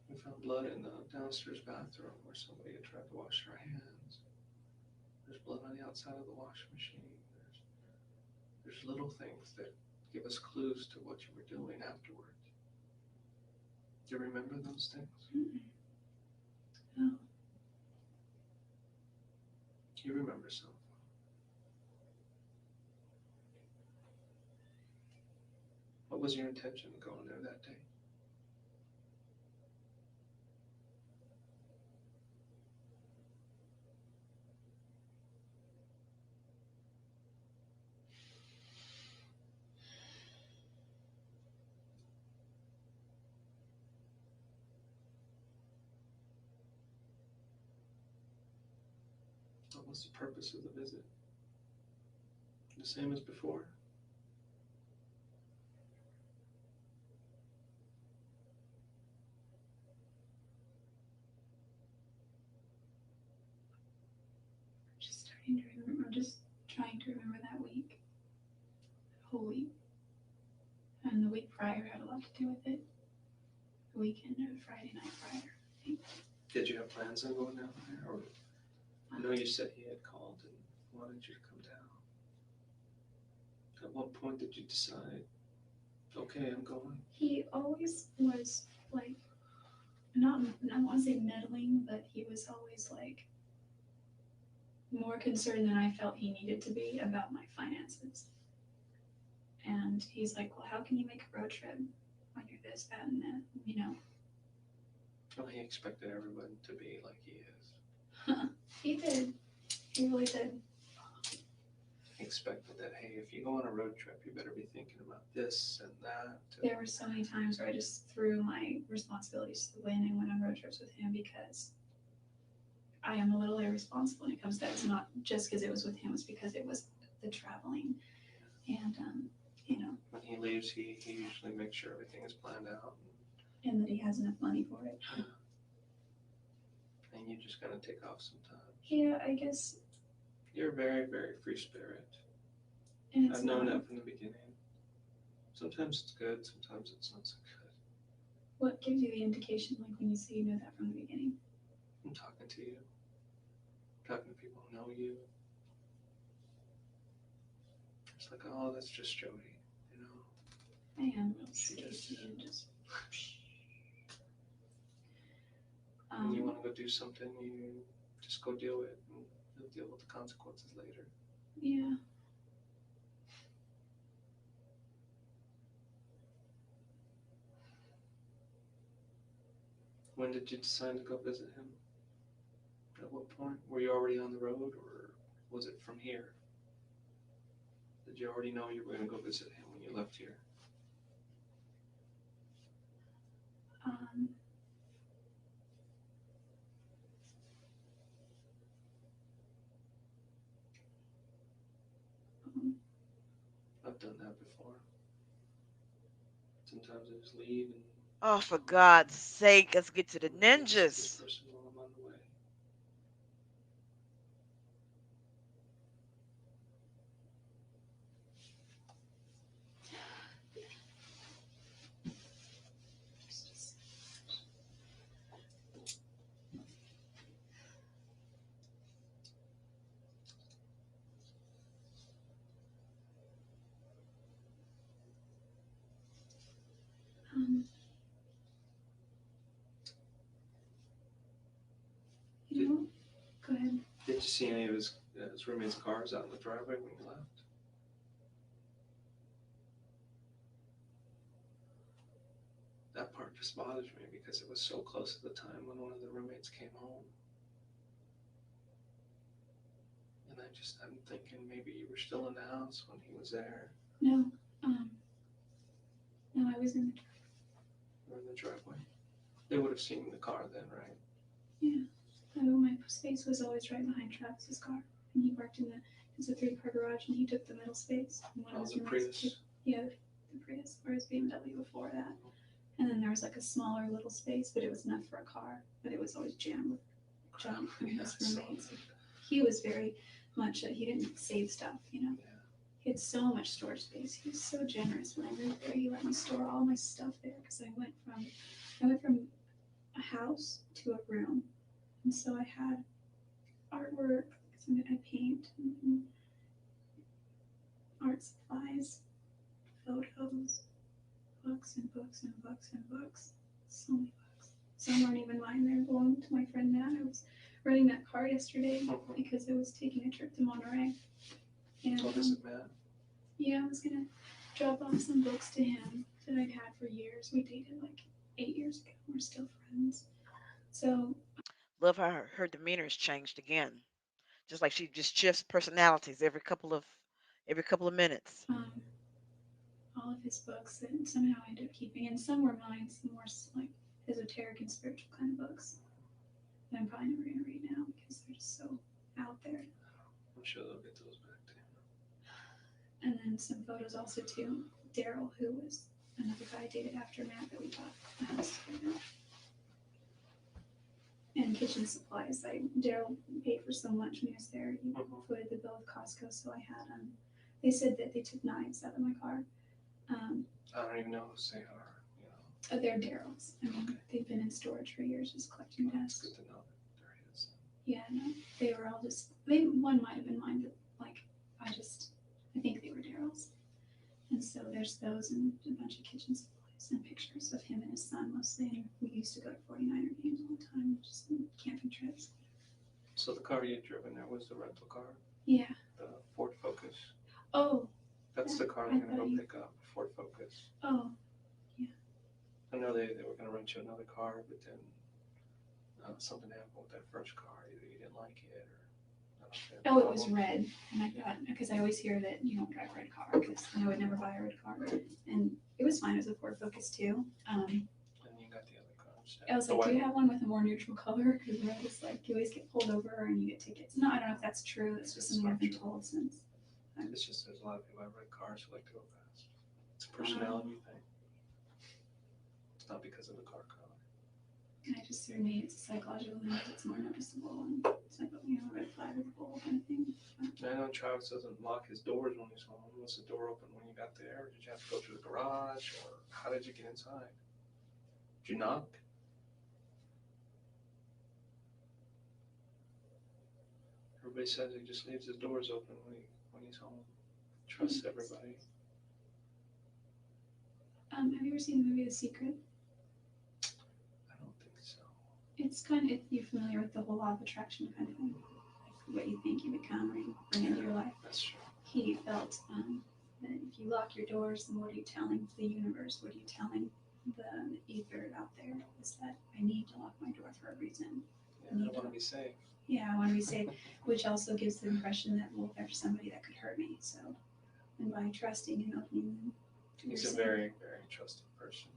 S5: We found blood in the downstairs bathroom where somebody had tried to wash their hands. There's blood on the outside of the washing machine. There's little things that give us clues to what you were doing afterwards. Do you remember those things?
S4: No.
S5: You remember some. What was your intention of going there that day? What was the purpose of the visit? The same as before?
S4: Just starting to remember. I'm just trying to remember that week. That whole week. And the week prior had a lot to do with it. The weekend or the Friday night prior, I think.
S5: Did you have plans on going down there? Or I know you said he had called and wanted you to come down. At what point did you decide, okay, I'm going?
S4: He always was like not, I don't want to say meddling, but he was always like more concerned than I felt he needed to be about my finances. And he's like, well, how can you make a road trip when you're this, that, and that, you know?
S5: Well, he expected everyone to be like he is.
S4: He did. He really did.
S5: He expected that, hey, if you go on a road trip, you better be thinking about this and that.
S4: There were so many times where I just threw my responsibilities to the wind and went on road trips with him because I am a little irresponsible when it comes to that. It's not just because it was with him, it's because it was the traveling. And, you know.
S5: When he leaves, he usually makes sure everything is planned out.
S4: And that he has enough money for it.
S5: And you just gotta take off sometimes.
S4: Yeah, I guess.
S5: You're a very, very free spirit.
S4: And
S5: I've known that from the beginning. Sometimes it's good, sometimes it's not so good.
S4: What gives you the indication, like when you say you know that from the beginning?
S5: I'm talking to you. I'm talking to people who know you. It's like, oh, that's just Jodi, you know.
S4: I am real
S5: She
S4: spacey
S5: just-
S4: and just.
S5: When you want to go do something, you just go do it, and you'll deal with the consequences later.
S4: Yeah.
S5: When did you decide to go visit him? At what point? Were you already on the road, or was it from here? Did you already know you were going to go visit him when you left here? I've done that before. Sometimes I just leave and
S2: Oh, for God's sake, let's get to the
S5: visit
S2: ninjas.
S5: this person while I'm on the way.
S4: You know, go ahead.
S5: Did you see any of his roommates' cars out in the driveway when you left? That part just bothers me because it was so close to the time when one of the roommates came home. And I'm thinking maybe you were still in the house when he was there.
S4: No, no, I was in the
S5: Or in the driveway. They would have seen the car then, right?
S4: Yeah. My space was always right behind Travis's car. And he parked in it's a 3-car garage and he took the middle space. And one of his
S5: The
S4: roommates
S5: Prius.
S4: Yeah, the Prius or his BMW before that. And then there was like a smaller little space, but it was enough for a car. But it was always jammed with junk from
S5: Yeah,
S4: his
S5: I saw
S4: roommates.
S5: that.
S4: He was very much, he didn't save stuff, you know.
S5: Yeah.
S4: He had so much storage space. He was so generous when I moved there. He let me store all my stuff there because I went from a house to a room. And so I had artwork, because I paint, and art supplies, photos, books and books and books and books. So many books. Some aren't even mine. They're belonging to my friend Matt. I was writing that card yesterday because I was taking a trip to Monterey. And
S5: Oh, visit Matt.
S4: yeah, I was going to drop off some books to him that I'd had for years. We dated like 8 years ago. We're still friends. So
S2: Love how her demeanor has changed again. Just like she just shifts personalities every couple of minutes.
S4: all of his books that somehow I ended up keeping, and some were mine, some more like esoteric and spiritual kind of books that I'm probably never going to read now because they're just so out there.
S5: I'm sure they'll get those back to him.
S4: And then some photos also too. Daryl, who was another guy I dated after Matt that we bought a house together. And kitchen supplies. Daryl paid for so much when he was there. He footed the bill with Costco, so I had they said that they took knives out of my car.
S5: I don't even know who they are, you know.
S4: They're Daryl's. I mean, they've been in storage for years, just collecting
S5: It's
S4: dust.
S5: good to know that there is.
S4: Yeah, no, they were all just. One might have been mine, but like I think they were Daryl's. And so there's those and a bunch of kitchen supplies. some pictures of him and his son mostly. And we used to go to 49er games all the time, just camping trips.
S5: So the car you'd driven there was the rental car,
S4: Yeah.
S5: the Ford Focus.
S4: Oh.
S5: That's the car
S4: I
S5: they're gonna
S4: thought
S5: go
S4: you-
S5: pick up, Ford Focus.
S4: Oh.
S5: I know they were gonna rent you another car, but then something happened with that first car. Either you didn't like it, or I don't know,
S4: Oh, it was red, and I thought, because I always hear that you don't drive a red car, because I would never buy a red car, and it was fine. It was a Ford Focus too.
S5: And you got the other car instead.
S4: I was
S5: The
S4: like, do
S5: white
S4: you
S5: one.
S4: have one with a more neutral color? Because red is like you always get pulled over and you get tickets. No, I don't know if that's true. It's just
S5: It's
S4: something
S5: not
S4: I've been
S5: true.
S4: told since.
S5: It's just there's a lot of people who have red cars who like to go fast. It's a personality thing. It's not because of the car color.
S4: And I just, for me, it's a psychological thing. It's more noticeable, and it's like, a red flag with a bull kind of thing.
S5: I know Travis doesn't lock his doors when he's home. Was the door open when you got there? Or did you have to go through the garage? Or how did you get inside? Did you knock? Everybody says he just leaves his doors open when he's home. Trusts everybody.
S4: Have you ever seen the movie The Secret?
S5: I don't think so.
S4: It's kind of, you're familiar with the whole law of attraction kind of thing. Like what you think you become or you bring into your life.
S5: That's true.
S4: He felt that if you lock your doors, then what are you telling the universe? What are you telling the ether out there? Is that I need to lock my door for a reason.
S5: Yeah, I want to be safe.
S4: Yeah, I want to be safe, which also gives the impression that, well, there's somebody that could hurt me. So, and by trusting and opening them to
S5: He's a
S4: yourself.
S5: very, very trusting person.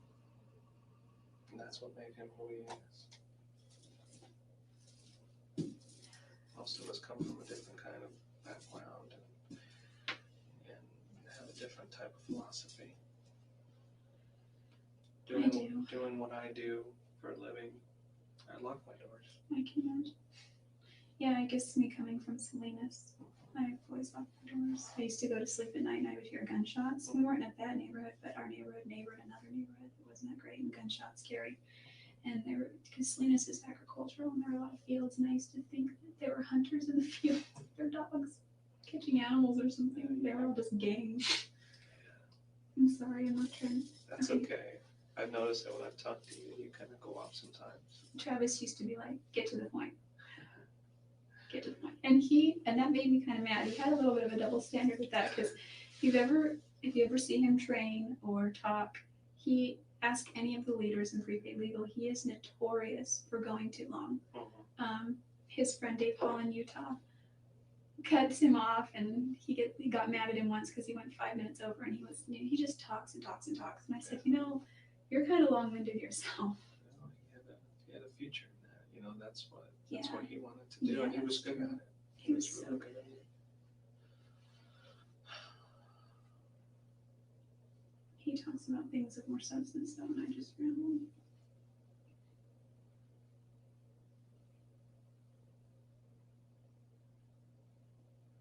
S5: And that's what made him who he is. Most of us come from a different kind of background and have a different type of philosophy. Doing what I do for a living, I lock my doors.
S4: I can imagine. Yeah, I guess me coming from Salinas, I've always locked my doors. I used to go to sleep at night and I would hear gunshots. We weren't at that neighborhood, but our neighborhood neighbored another neighborhood that wasn't that great, and gunshots scary. And they were, because Salinas is agricultural and there were a lot of fields, and I used to think that there were hunters in the fields with their dogs catching animals or something. They were all just gangs. I'm sorry, I'm not trying.
S5: That's okay. I've noticed that when I've talked to you, you kind of go off sometimes.
S4: Travis used to be like, get to the point. Get to the point. And that made me kind of mad. He had a little bit of a double standard with that, because if you ever see him train or talk, he ask any of the leaders in Free Pay Legal, he is notorious for going too long. His friend Dave Hall in Utah cuts him off, and he got mad at him once because he went 5 minutes over, and he just talks and talks and talks. And I said, you're kind of long-winded yourself.
S5: He had a future in that. That's what he wanted to do,
S4: Yeah,
S5: and he was
S4: that's
S5: good at
S4: true.
S5: it.
S4: He was
S5: really
S4: so
S5: good at it.
S4: He talks about things of more substance, though, and I just ramble.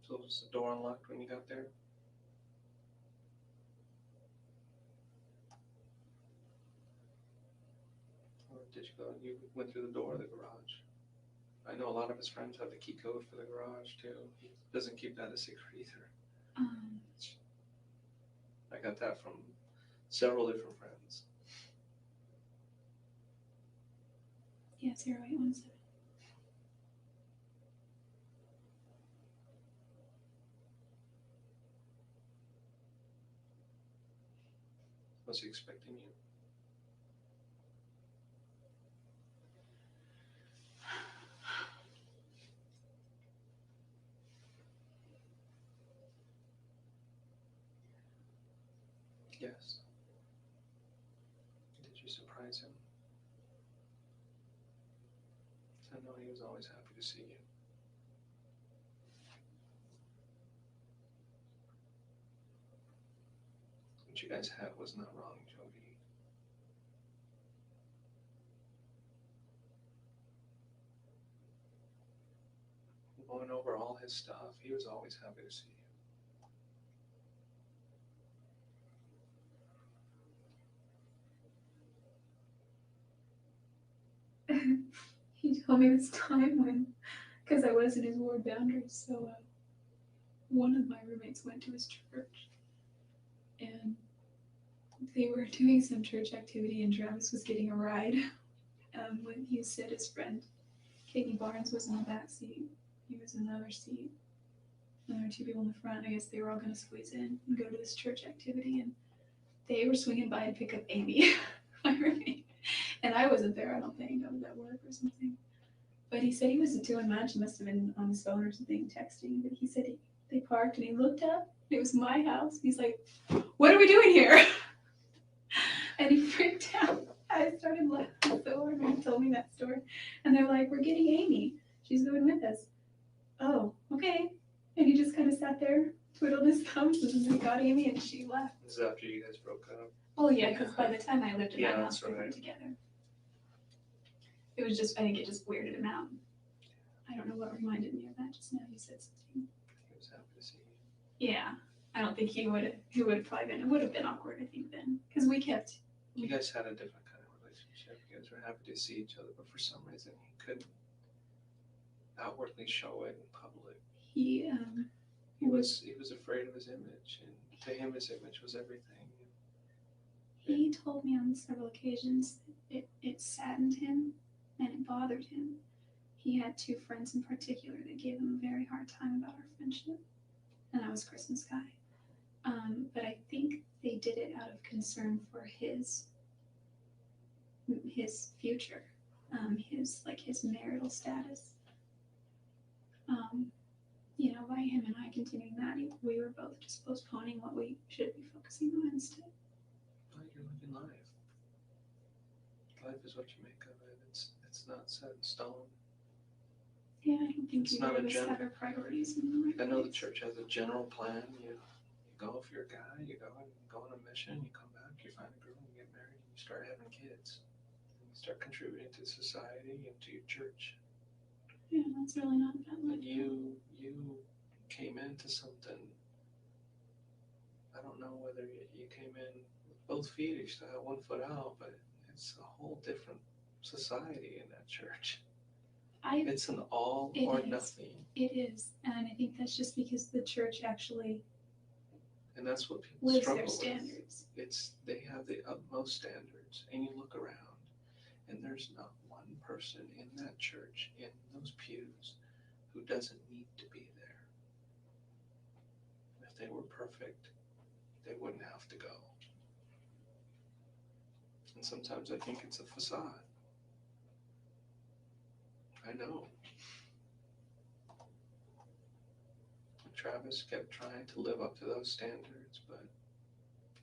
S5: So was the door unlocked when you got there? Or did you went through the door of the garage? I know a lot of his friends have the key code for the garage too. He doesn't keep that a secret either. I got that from several different friends.
S4: Yeah, 0817.
S5: Was he expecting you? Yes. Did you surprise him? I know he was always happy to see you. What you guys had was not wrong, Jodi. Going over all his stuff, he was always happy to see you.
S4: He told me this time when, because I was in his ward boundaries, so one of my roommates went to his church, and they were doing some church activity and Travis was getting a ride. When he said his friend Katie Barnes was in the back seat, he was in the other seat, and there were two people in the front. I guess they were all going to squeeze in and go to this church activity, and they were swinging by to pick up Amy, my roommate. And I wasn't there, I don't think. I was at work or something. But he said he wasn't doing much. He must have been on his phone or something, texting. But he said they parked and he looked up. It was my house. He's like, "What are we doing here?" And he freaked out. I started laughing so hard when he told me that story. And they're like, "We're getting Amy. She's going with us." "Oh, okay." And he just kind of sat there, twiddled his thumbs, and then we got Amy and she left.
S5: This is after you guys broke up.
S4: Oh, yeah, because by the time I lived in
S5: Yeah,
S4: that house,
S5: that's
S4: we were
S5: right.
S4: together. It was just, I think it just weirded him out. I don't know what reminded me of that just now. You said something.
S5: He was happy to see you.
S4: Yeah, I don't think he would have probably been, it would have been awkward, I think, then. Because we kept,
S5: You guys had a different kind of relationship. You guys were happy to see each other, but for some reason he couldn't outwardly show it in public.
S4: he
S5: was afraid of his image, and to him his image was everything.
S4: he told me on several occasions that it saddened him and it bothered him. He had two friends in particular that gave him a very hard time about our friendship, and that was Chris and Sky. But I think they did it out of concern for his future, his marital status. By him and I continuing that, we were both just postponing what we should be focusing on instead.
S5: But you're living life. Life is what you make of it. It's not set in stone.
S4: Yeah, I don't think
S5: It's
S4: either
S5: not a
S4: of us
S5: gen-
S4: have our priorities in the right
S5: I know the
S4: place.
S5: church has a general plan. You go if you're a guy, you go on a mission, you come back, you find a girl, you get married, and you start having kids. And you start contributing to society and to your church.
S4: Yeah, that's really not bad.
S5: And you came into something. I don't know whether you came in with both feet, you still had 1 foot out, but it's a whole different society in that church. It's an all
S4: It
S5: or
S4: is.
S5: nothing.
S4: It is, and I think that's just because the church actually
S5: And that's what people
S4: lives
S5: struggle
S4: their
S5: with.
S4: standards.
S5: They have the utmost standards, and you look around, and there's not one person in that church, in those pews, who doesn't need to be there. If they were perfect, they wouldn't have to go. And sometimes I think it's a facade. I know. Travis kept trying to live up to those standards, but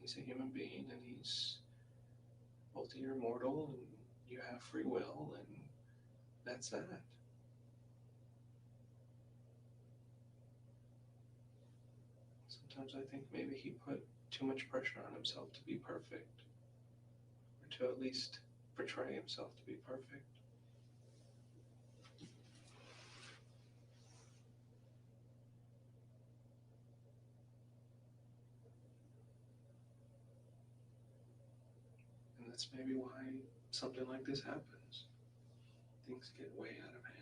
S5: he's a human being, and both of you are mortal, and you have free will, and that's that. Sometimes I think maybe he put too much pressure on himself to be perfect, or to at least portray himself to be perfect. And that's maybe why something like this happens. Things get way out of hand.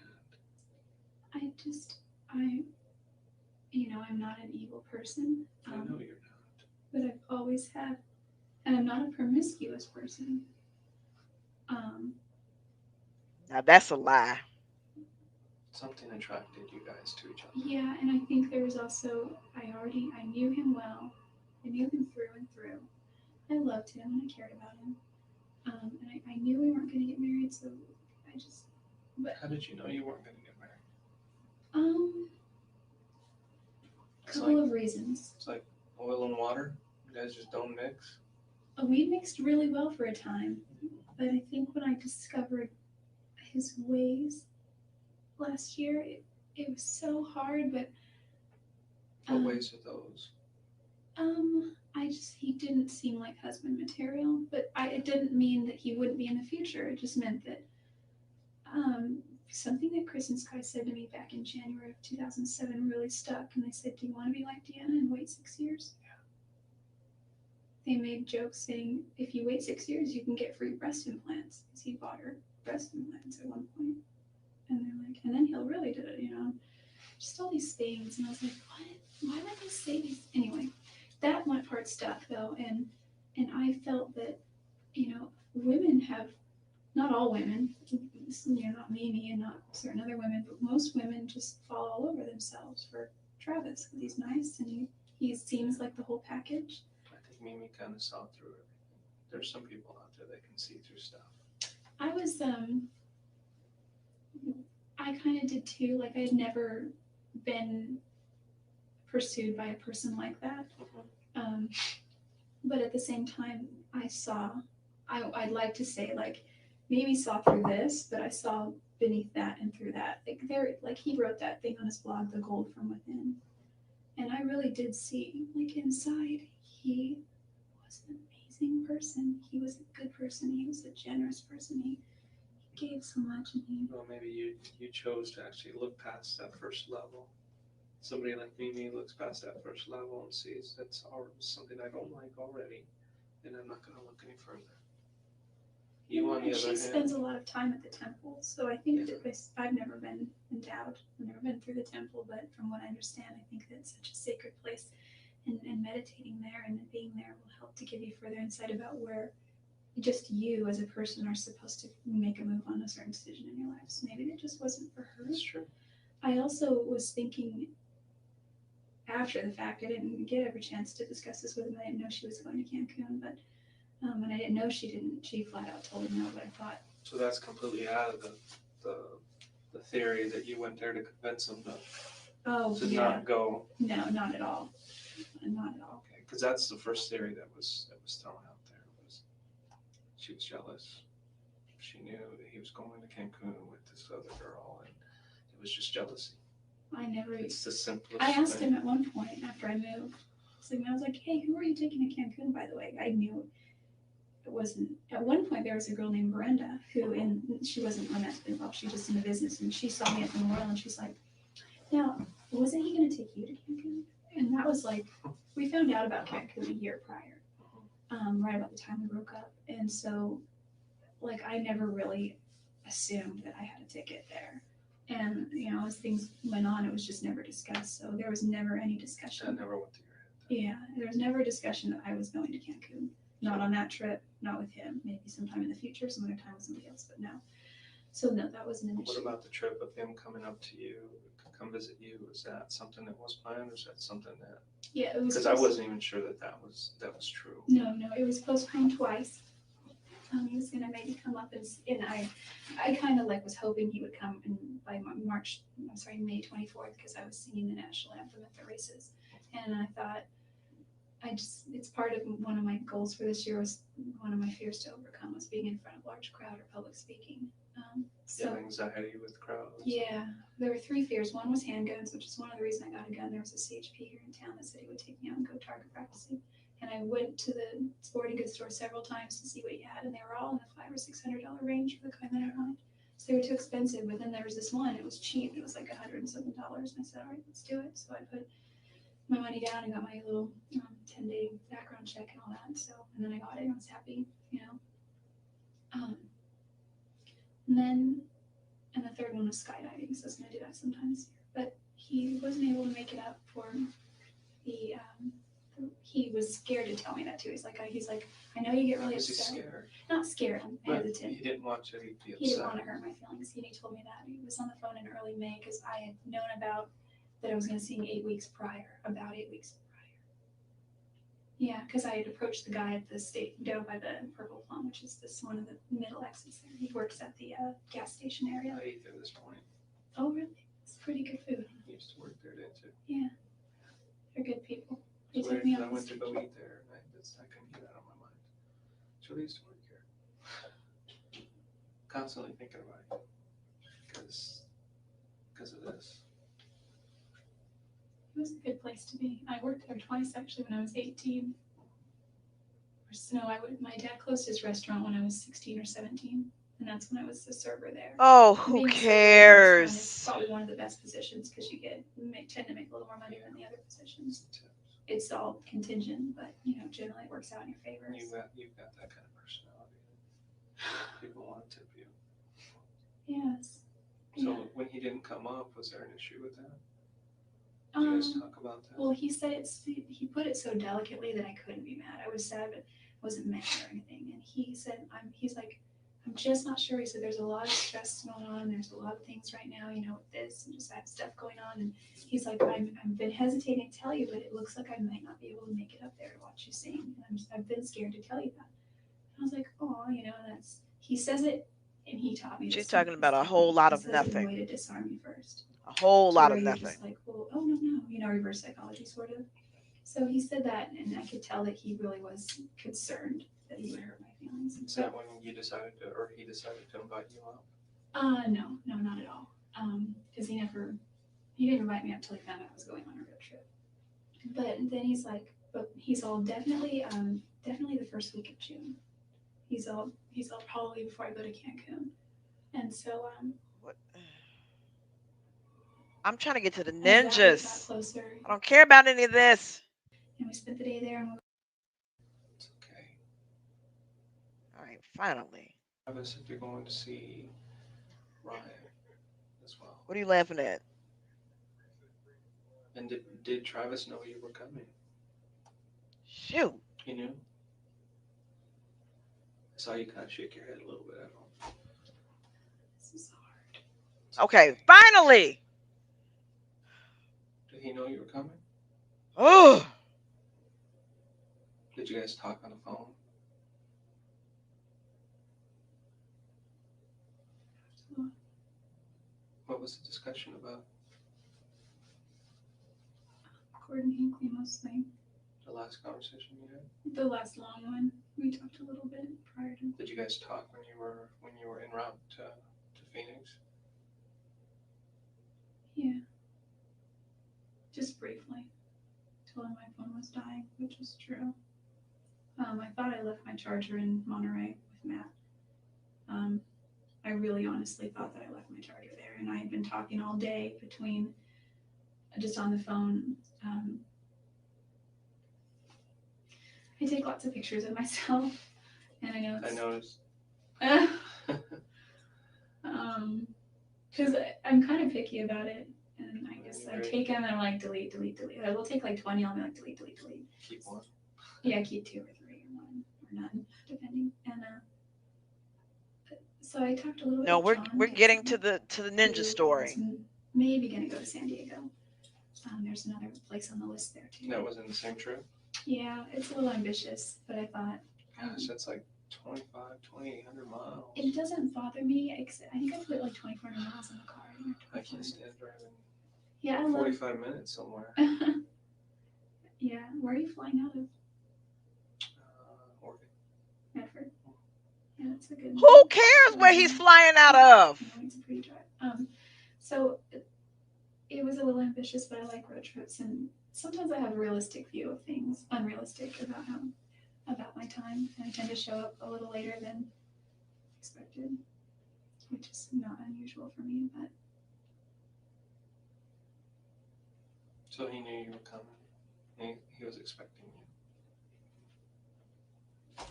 S4: I'm not an evil person.
S5: I know you're not.
S4: But I've always had, and I'm not a promiscuous person.
S2: Now that's a lie.
S5: Something attracted you guys to each other.
S4: Yeah, and I think there was also, I knew him well. I knew him through and through. I loved him and I cared about him. And I knew we weren't going to get married, so
S5: How did you know you weren't going to get married?
S4: Couple of reasons.
S5: It's like oil and water. You guys just don't mix.
S4: We mixed really well for a time, but I think when I discovered his ways last year, it was so hard. But
S5: What ways are those?
S4: he didn't seem like husband material, but it didn't mean that he wouldn't be in the future. It just meant that something that Chris and Sky said to me back in January of 2007 really stuck. And they said, "Do you want to be like Deanna and wait 6 years?"
S5: Yeah.
S4: They made jokes saying, if you wait 6 years, you can get free breast implants. Because he bought her breast implants at one point. And they're like, and then he'll really do it, Just all these things. And I was like, what? Why would they say these? Anyway, that one part stuck, though. And And I felt that, women have, not all women, not Mimi and not certain other women, but most women just fall all over themselves for Travis because he's nice and he seems like the whole package.
S5: I think Mimi kind of saw through everything. There's some people out there that can see through stuff.
S4: I kind of did too. Like I had never been pursued by a person like that. But at the same time, I'd like to say like maybe saw through this, but I saw beneath that and through that. Like he wrote that thing on his blog, The Gold from Within. And I really did see, like inside, he was an amazing person. He was a good person. He was a generous person. He gave so much. And
S5: Well, maybe you chose to actually look past that first level. Somebody like Mimi looks past that first level and sees that's something I don't like already, and I'm not going to look any further. You, on the other
S4: she
S5: hand,
S4: spends a lot of time at the temple, so I think that I've never been endowed. I've never been through the temple, but from what I understand, I think that it's such a sacred place, and meditating there and being there will help to give you further insight about where just you as a person are supposed to make a move on a certain decision in your life. So maybe it just wasn't for her.
S5: That's true.
S4: I also was thinking after the fact, I didn't get every chance to discuss this with him. I didn't know she was going to Cancun, but and I didn't know she didn't. She flat out told him no, but I thought.
S5: So that's completely out of the theory that you went there to convince him to not go.
S4: No, not at all. Not at all.
S5: Okay, because that's the first theory that was thrown out there. Was she was jealous? She knew that he was going to Cancun with this other girl, and it was just jealousy. It's the simplest.
S4: I asked him at one point after I moved. I was like, "Hey, who are you taking to Cancun?" By the way, I knew it wasn't. At one point, there was a girl named Brenda she wasn't romantically involved. She was just in the business, and she saw me at the memorial, and she's like, "Now, wasn't he going to take you to Cancun?" And that was like, we found out about Cancun a year prior, right about the time we broke up, and so, like, I never really assumed that I had a ticket there. And, as things went on, it was just never discussed. So there was never any discussion.
S5: That never went through your head.
S4: Yeah, there was never a discussion that I was going to Cancun. Not on that trip, not with him. Maybe sometime in the future, some other time with somebody else, but no. So no, that wasn't an issue.
S5: What about the trip of him coming up to you, come visit you? Was that something that was planned, or is that something that?
S4: Yeah, it was.
S5: Because I wasn't even sure that was true.
S4: No, it was postponed twice. He was gonna maybe come up and I kind of like was hoping he would come by May 24th, because I was singing the national anthem at the races, and I thought it's part of one of my goals for this year. Was one of my fears to overcome was being in front of a large crowd or public speaking.
S5: You have anxiety with crowds.
S4: Yeah, there were 3 fears. One was handguns, which is one of the reasons I got a gun. There was a CHP here in town that said he would take me out and go target practicing. And I went to the sporting goods store several times to see what he had, and they were all in the $500 or $600 range for the kind that I wanted. So they were too expensive. But then there was this one; it was cheap. It was like $100 and something. And I said, "All right, let's do it." So I put my money down and got my little 10-day background check and all that. So, and then I got it, and I was happy, And the third one was skydiving. So I was going to do that sometime this year. But he wasn't able to make it up for the. He was scared to tell me that too. He's like, I know you get really upset.
S5: Was he scared?
S4: Not scared, I'm hesitant.
S5: He didn't want you to be upset.
S4: He didn't want to hurt my feelings. He told me that. He was on the phone in early May because I had known about that I was going to sing 8 weeks prior, about 8 weeks prior. Yeah, because I had approached the guy at the state down by the Purple Plum, which is one of the middle exits there. He works at the gas station area.
S5: I ate there this morning.
S4: Oh, really? It's pretty good food.
S5: He used to work there, didn't you?
S4: Yeah, they're good people.
S5: I went to go eat there, and I couldn't get it out of my mind. Jodi used to work here. Constantly thinking about it because of this.
S4: It was a good place to be. I worked there twice actually when I was 18. My dad closed his restaurant when I was 16 or 17, and that's when I was the server there.
S2: Oh, who
S4: Being a server in a
S2: cares?
S4: restaurant is probably one of the best positions because you tend to make a little more money than the other positions. It's all contingent, but generally it works out in your favor.
S5: You've got that kind of personality. People want to tip you.
S4: Yes.
S5: So when he didn't come up, was there an issue with that? Did you guys talk about that?
S4: Well, he said he put it so delicately that I couldn't be mad. I was sad, but wasn't mad or anything. And he said, he's like, I'm just not sure. He said, there's a lot of stress going on. There's a lot of things right now, with this and just that stuff going on. And he's like, I've been hesitating to tell you, but it looks like I might not be able to make it up there to watch you sing. And I've been scared to tell you that. And I was like, oh, he says it, and he taught me.
S2: She's talking about a whole lot of
S4: He says it in a
S2: nothing.
S4: way to disarm you first.
S2: A whole
S4: To
S2: lot
S4: where
S2: of
S4: you're
S2: nothing.
S4: just like, well, oh no, reverse psychology sort of. So he said that, and I could tell that he really was concerned that he would hurt my feelings.
S5: Is that when you decided to, or he decided to invite you out?
S4: No, not at all. Because he didn't invite me up till he found out I was going on a road trip. But then he's like, but he's all definitely the first week of June. He's all probably before I go to Cancun. And so
S2: What? I'm trying to get to the
S4: as that week got
S2: ninjas.
S4: closer,
S2: I don't care about any of this.
S4: and we spent the day there, and
S5: It's okay.
S2: All right, finally.
S5: Travis, if you're going to see Ryan as well.
S2: What are you laughing at?
S5: And did Travis know you were coming?
S2: Shoot.
S5: He knew? I saw you kind of shake your head a little bit at him.
S4: this is hard.
S5: It's
S2: Okay, finally.
S5: Did he know you were coming?
S2: Oh,
S5: Did you guys talk on the phone? What was the discussion about?
S4: Gordon Hinckley mostly.
S5: The last conversation you had?
S4: The last long one, we talked a little bit prior to.
S5: Did you guys talk when you were en route to Phoenix?
S4: Yeah. Just briefly. Told him my phone was dying, which is true. I thought I left my charger in Monterey with Matt. I really honestly thought that I left my charger there, and I had been talking all day between just on the phone. I take lots of pictures of myself, and I know
S5: I noticed.
S4: because I'm kind of picky about it, and I guess I take them and I'm like delete. I will take like 20. I'll be like delete.
S5: Keep one.
S4: Yeah, keep 2 or 3 or 1 or none, depending. And so I talked a little bit.
S2: no,
S4: with
S2: we're
S4: John,
S2: getting to the ninja
S4: who
S2: story.
S4: is maybe gonna go to San Diego. There's another place on the list there too.
S5: That was in the same trip?
S4: Yeah, it's a little ambitious, but I thought
S5: Gosh, that's like 2,800 miles.
S4: it doesn't bother me. I think I put like 2,400 miles in the car.
S5: I can't stand driving
S4: Yeah, I love.
S5: 45 minutes somewhere.
S4: Yeah, where are you flying out of?
S5: Oregon.
S4: Medford. Yeah, that's a good.
S2: Who cares where he's flying out of?
S4: It's a pretty drive. So it was a little ambitious, but I like road trips, and sometimes I have a realistic view of things, unrealistic about my time, and I tend to show up a little later than expected, which is not unusual for me, but.
S5: So he knew you were coming. He was expecting you.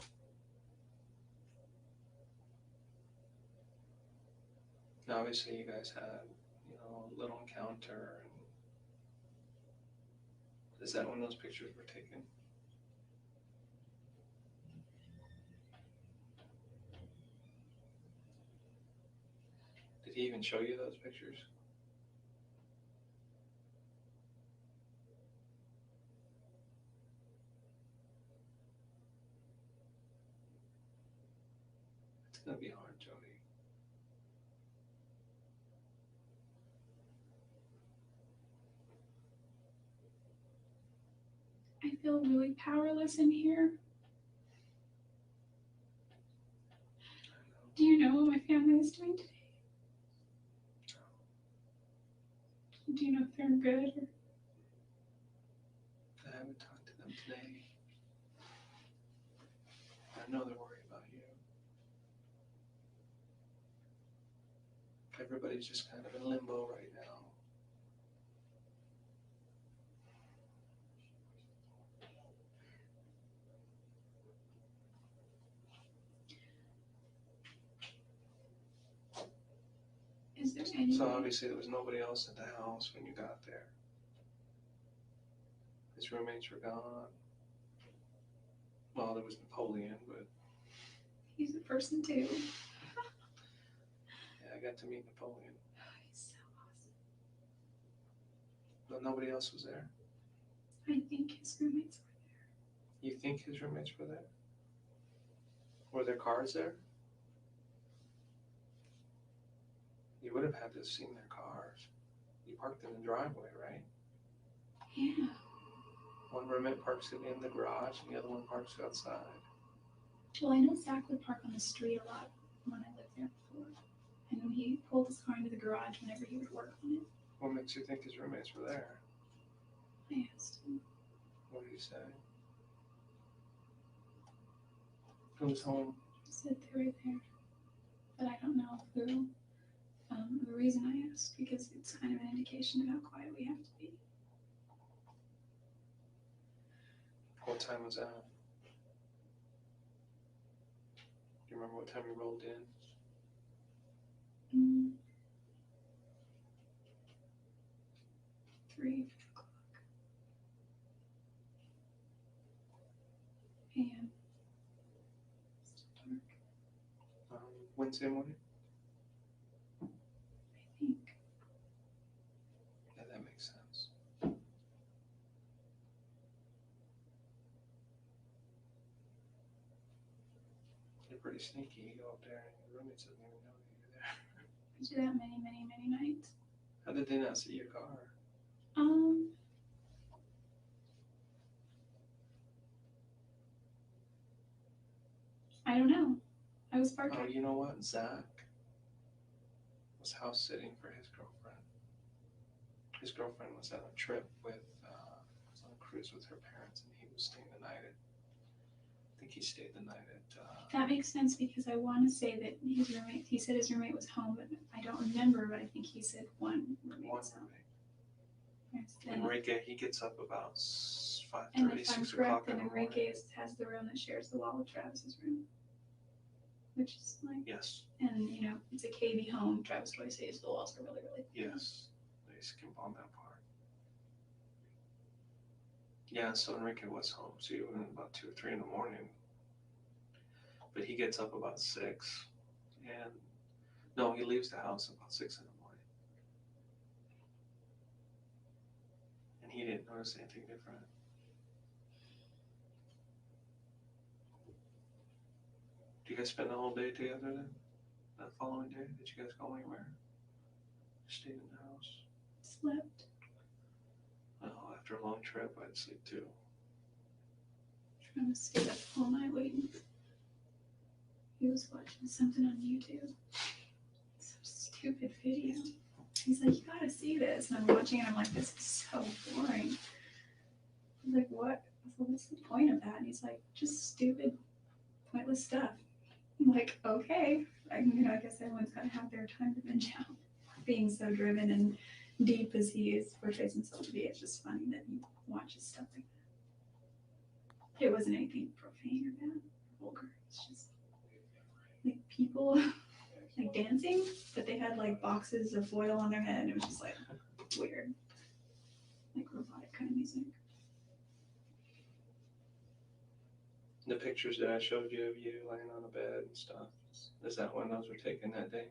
S5: Now, obviously, you guys had, a little encounter. Is that when those pictures were taken? Did he even show you those pictures? It's gonna be hard, Jodi.
S4: I feel really powerless in here. Do you know what my family is doing today? Do you know if they're good?
S5: I haven't talked to them today. I know they're worried about you. Everybody's just kind of in limbo right now.
S4: Or is there any
S5: So
S4: way?
S5: obviously there was nobody else at the house when you got there. His roommates were gone. Well, father was Napoleon, but
S4: He's a person too.
S5: yeah, I got to meet Napoleon.
S4: He's so awesome.
S5: But nobody else was there.
S4: I think his roommates were there.
S5: You think his roommates were there? Were their cars there? You would have had to have seen their cars. You parked in the driveway, right?
S4: Yeah.
S5: One roommate parks it in the garage and the other one parks outside.
S4: Well, I know Zach would park on the street a lot when I lived there before. And when he pulled his car into the garage whenever he would work on it.
S5: What makes you think his roommates were there?
S4: I asked him.
S5: What did he say? Who's home?
S4: He said they were there. But I don't know who. The reason I asked, because it's kind of an indication of how quiet we have to be.
S5: What time was that? Do you remember what time you rolled in?
S4: 3 o'clock a.m. Still dark,
S5: Wednesday morning?
S4: I think.
S5: Yeah, that makes sense. You're pretty sneaky. You go up there and your roommates doesn't even know that you're there.
S4: I do that many, many, many nights.
S5: How did they not see your car?
S4: I don't know. I was parked.
S5: Oh, you know what? Zach was house sitting for his girlfriend. His girlfriend was on a trip with, was on a cruise with her parents, and he was staying the night at, I think he stayed the night at,
S4: That makes sense because I want to say that his roommate, he said his roommate was home, but I don't remember, but I think he said one roommate
S5: one
S4: was home.
S5: roommate.
S4: Yes,
S5: Enrique, he gets up about
S4: and
S5: 5:30,
S4: if I'm
S5: 6 o'clock
S4: correct,
S5: in
S4: then
S5: the morning.
S4: Enrique has the room that shares the wall with Travis's room. Which is like,
S5: Yes,
S4: and you know, it's a KV home. Travis always says the walls are really, really thin.
S5: yes. They skimp on that part. Yeah, so Enrique was home, so he went about 2 or 3 in the morning. But he gets up about 6, and no, he leaves the house about 6 in the morning. And he didn't notice anything different. Did you guys spend the whole day together then? That following day? Did you guys go anywhere? Stayed in the house?
S4: Slept.
S5: Oh, after a long trip, I'd sleep too.
S4: Travis stayed up all night waiting. He was watching something on YouTube. Some stupid video. He's like, you gotta see this. And I'm watching it. I'm like, this is so boring. I was like, what? What's the point of that? And he's like, just stupid, pointless stuff. I'm like, okay. I guess everyone's got to have their time to binge out. Being so driven and deep as he is, portrays himself to be, it's just funny that he watches stuff like that. It wasn't anything profane or bad or vulgar. It's just like people like dancing, but they had like boxes of foil on their head. And it was just like weird, like robotic kind of music.
S5: The pictures that I showed you of you laying on a bed and stuff, is that when those were taken that day?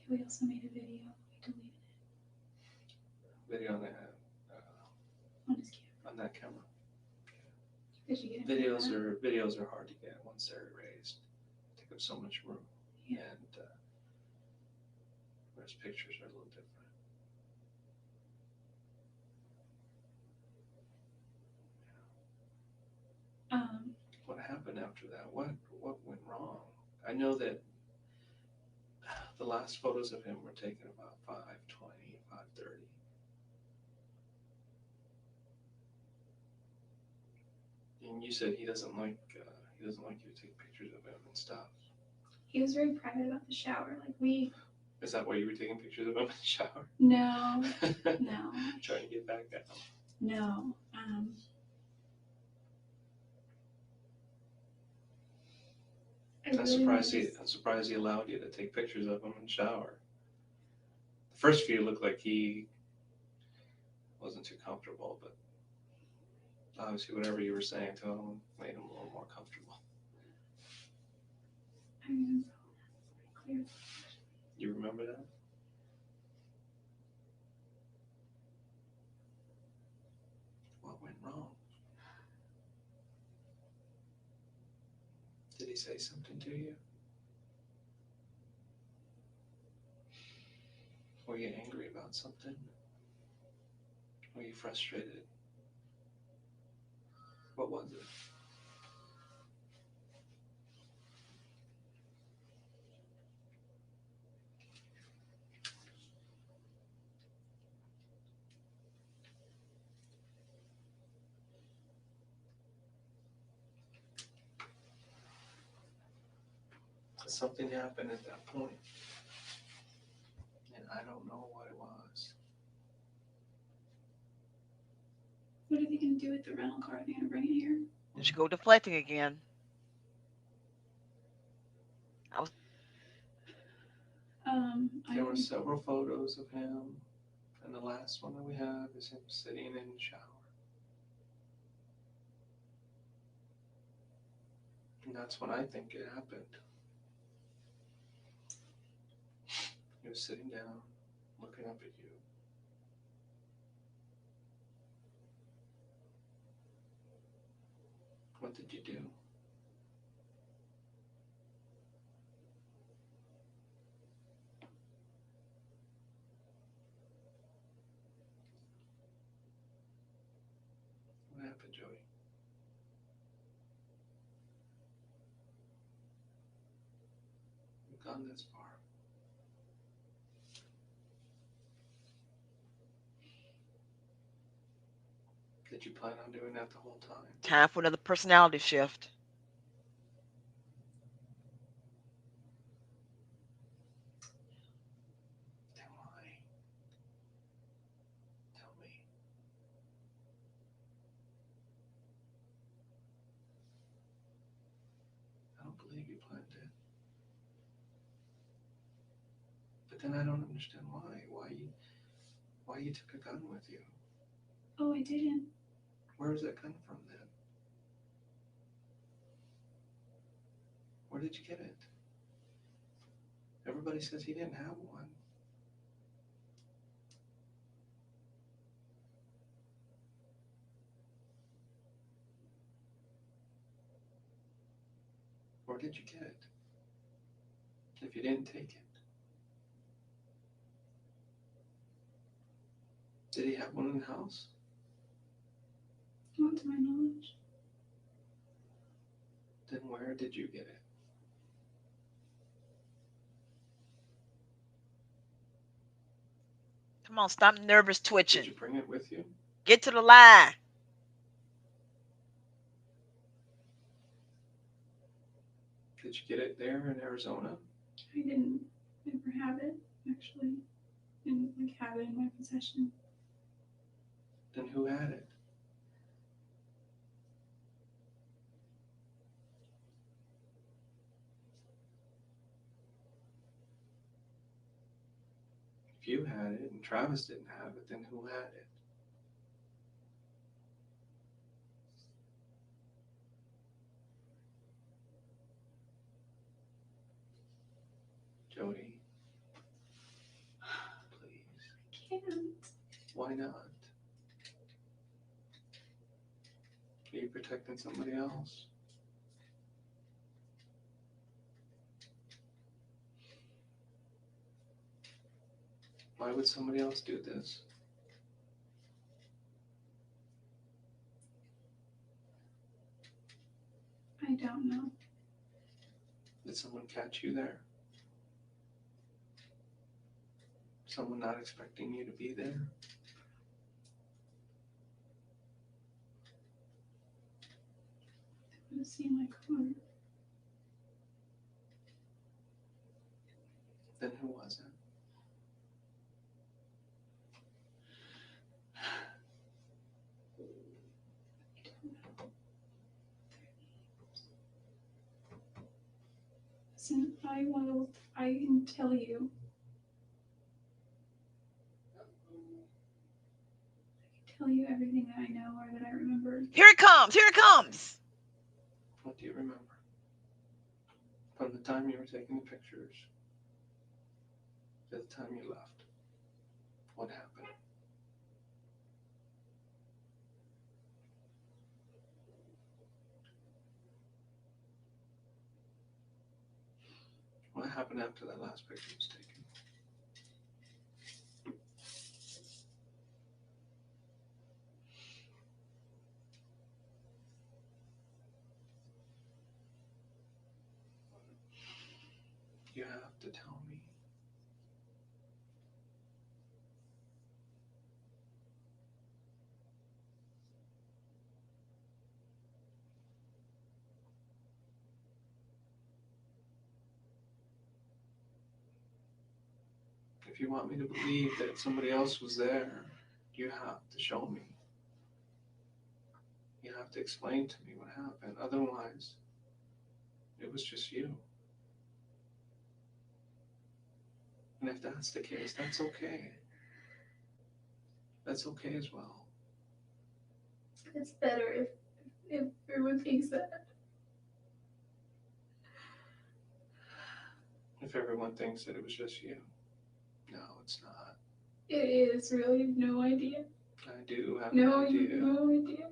S4: Yeah, we also made a video. We deleted it
S5: Video on that,
S4: on his camera.
S5: on that camera.
S4: Did you get it?
S5: Videos are hard to get once they're erased. They take up so much room.
S4: Yeah.
S5: And whereas pictures are a little different. What happened after that? What went wrong? I know that the last photos of him were taken about 5:20, 5:30. And you said he doesn't like you to take pictures of him and stuff.
S4: He was very private about the shower. Like we.
S5: Is that why you were taking pictures of him in the shower?
S4: No. No.
S5: Trying to get back at him.
S4: No.
S5: I'm surprised he allowed you to take pictures of him in the shower. The first few looked like he wasn't too comfortable, but Obviously, whatever you were saying to him made him a little more comfortable.
S4: I mean, it's clear.
S5: You remember that? What went wrong? Did he say something to you? Were you angry about something? Were you frustrated? What was it? Something happened at that point, and I don't know what it was.
S4: What are they going to do with the rental car? Are they going to bring it here?
S2: You should go deflecting again.
S5: There were several photos of him, and the last one that we have is him sitting in the shower. And that's when I think it happened. He was sitting down, looking up at you. What did you do? What happened, Jodi? We've gone this far. Did you plan on doing that the whole time?
S2: Time for another personality shift.
S5: Then why? Tell me. I don't believe you planned it. But then I don't understand why. Why you took a gun with you?
S4: Oh, I didn't.
S5: Where does that come from then? Where did you get it? Everybody says he didn't have one. Where did you get it? If you didn't take it. Did he have one in the house?
S4: Not to my knowledge.
S5: Then where did you get it?
S2: Come on, stop nervous
S5: Did
S2: twitching.
S5: you bring it with you?
S2: Get to the lie.
S5: Did you get it there in Arizona?
S4: I didn't ever have it, actually. Didn't have it in my possession.
S5: Then who had it? If you had it and Travis didn't have it, then who had it? Jodi, please.
S4: I can't.
S5: Why not? Are you protecting somebody else? Why would somebody else do this?
S4: I don't know.
S5: Did someone catch you there? Someone not expecting you to be there?
S4: I would have seen my car.
S5: Then who was it?
S4: Listen, I can tell tell you everything that I know or that I remember.
S2: Here it comes. Here it comes.
S5: What do you remember? From the time you were taking the pictures to the time you left. What happened? What happened after that last picture was taken? You have to tell me. If you want me to believe that somebody else was there, you have to show me. You have to explain to me what happened. Otherwise, it was just you. And if that's the case, that's okay. That's okay as well.
S4: It's better if everyone thinks that.
S5: If everyone thinks that it was just you. No, it's not.
S4: It is really no idea.
S5: I do have
S4: No,
S5: an
S4: you
S5: idea.
S4: have no idea.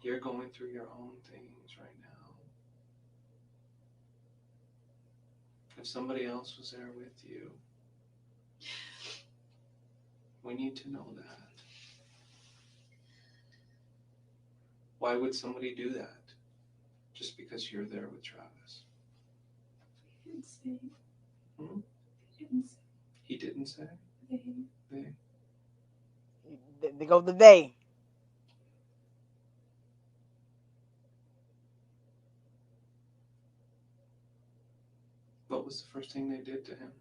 S5: You're going through your own things right now. If somebody else was there with you, we need to know that. Why would somebody do that? Just because you're there with Travis?
S4: He didn't say.
S5: Hmm?
S4: He didn't say.
S5: He didn't say?
S4: They.
S2: They go the they.
S5: What was the first thing they did to him?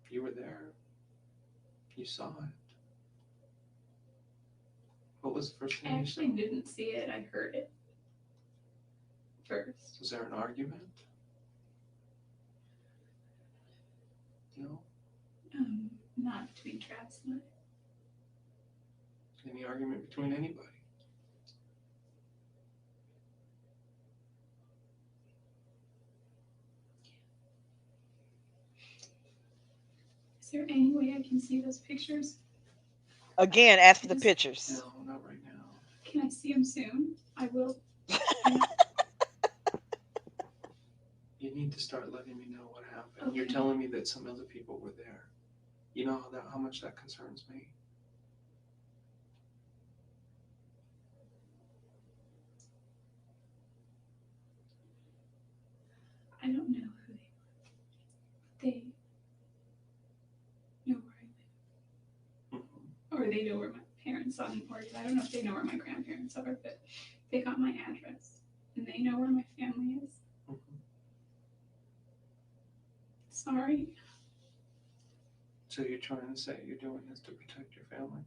S5: You were there. You saw it. What was the first
S4: I
S5: thing you
S4: actually
S5: saw?
S4: didn't see it. I heard it first.
S5: Was there an argument? No?
S4: Not between Travis and I.
S5: Any argument between anybody?
S4: Is there any way I can see those pictures?
S2: Again, ask for the pictures.
S5: No, not right now.
S4: Can I see them soon? I will.
S5: You need to start letting me know what happened.
S4: Okay.
S5: You're telling me that some other people were there. You know how much that concerns me.
S4: I don't know who they were. They know where I live.
S5: Mm-hmm.
S4: Or they know where my parents are. Or I don't know if they know where my grandparents are, but they got my address. And they know where my family is.
S5: Mm-hmm.
S4: Sorry.
S5: So you're trying to say you're doing this to protect your family?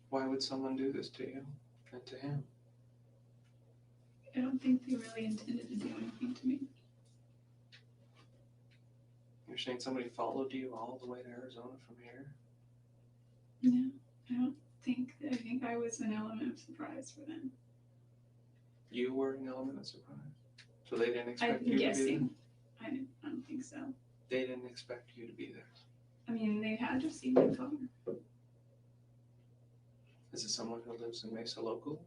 S5: Why would someone do this to you and to him?
S4: I don't think they really intended to do anything to me.
S5: You're saying somebody followed you all the way to Arizona from here?
S4: No, I don't think. I think I was an element of surprise for them.
S5: You were an element of surprise? So they didn't expect
S4: I'm
S5: you
S4: guessing.
S5: to be there?
S4: I don't think so.
S5: They didn't expect you to be there.
S4: I mean, they had to see my car.
S5: Is it someone who lives in Mesa local?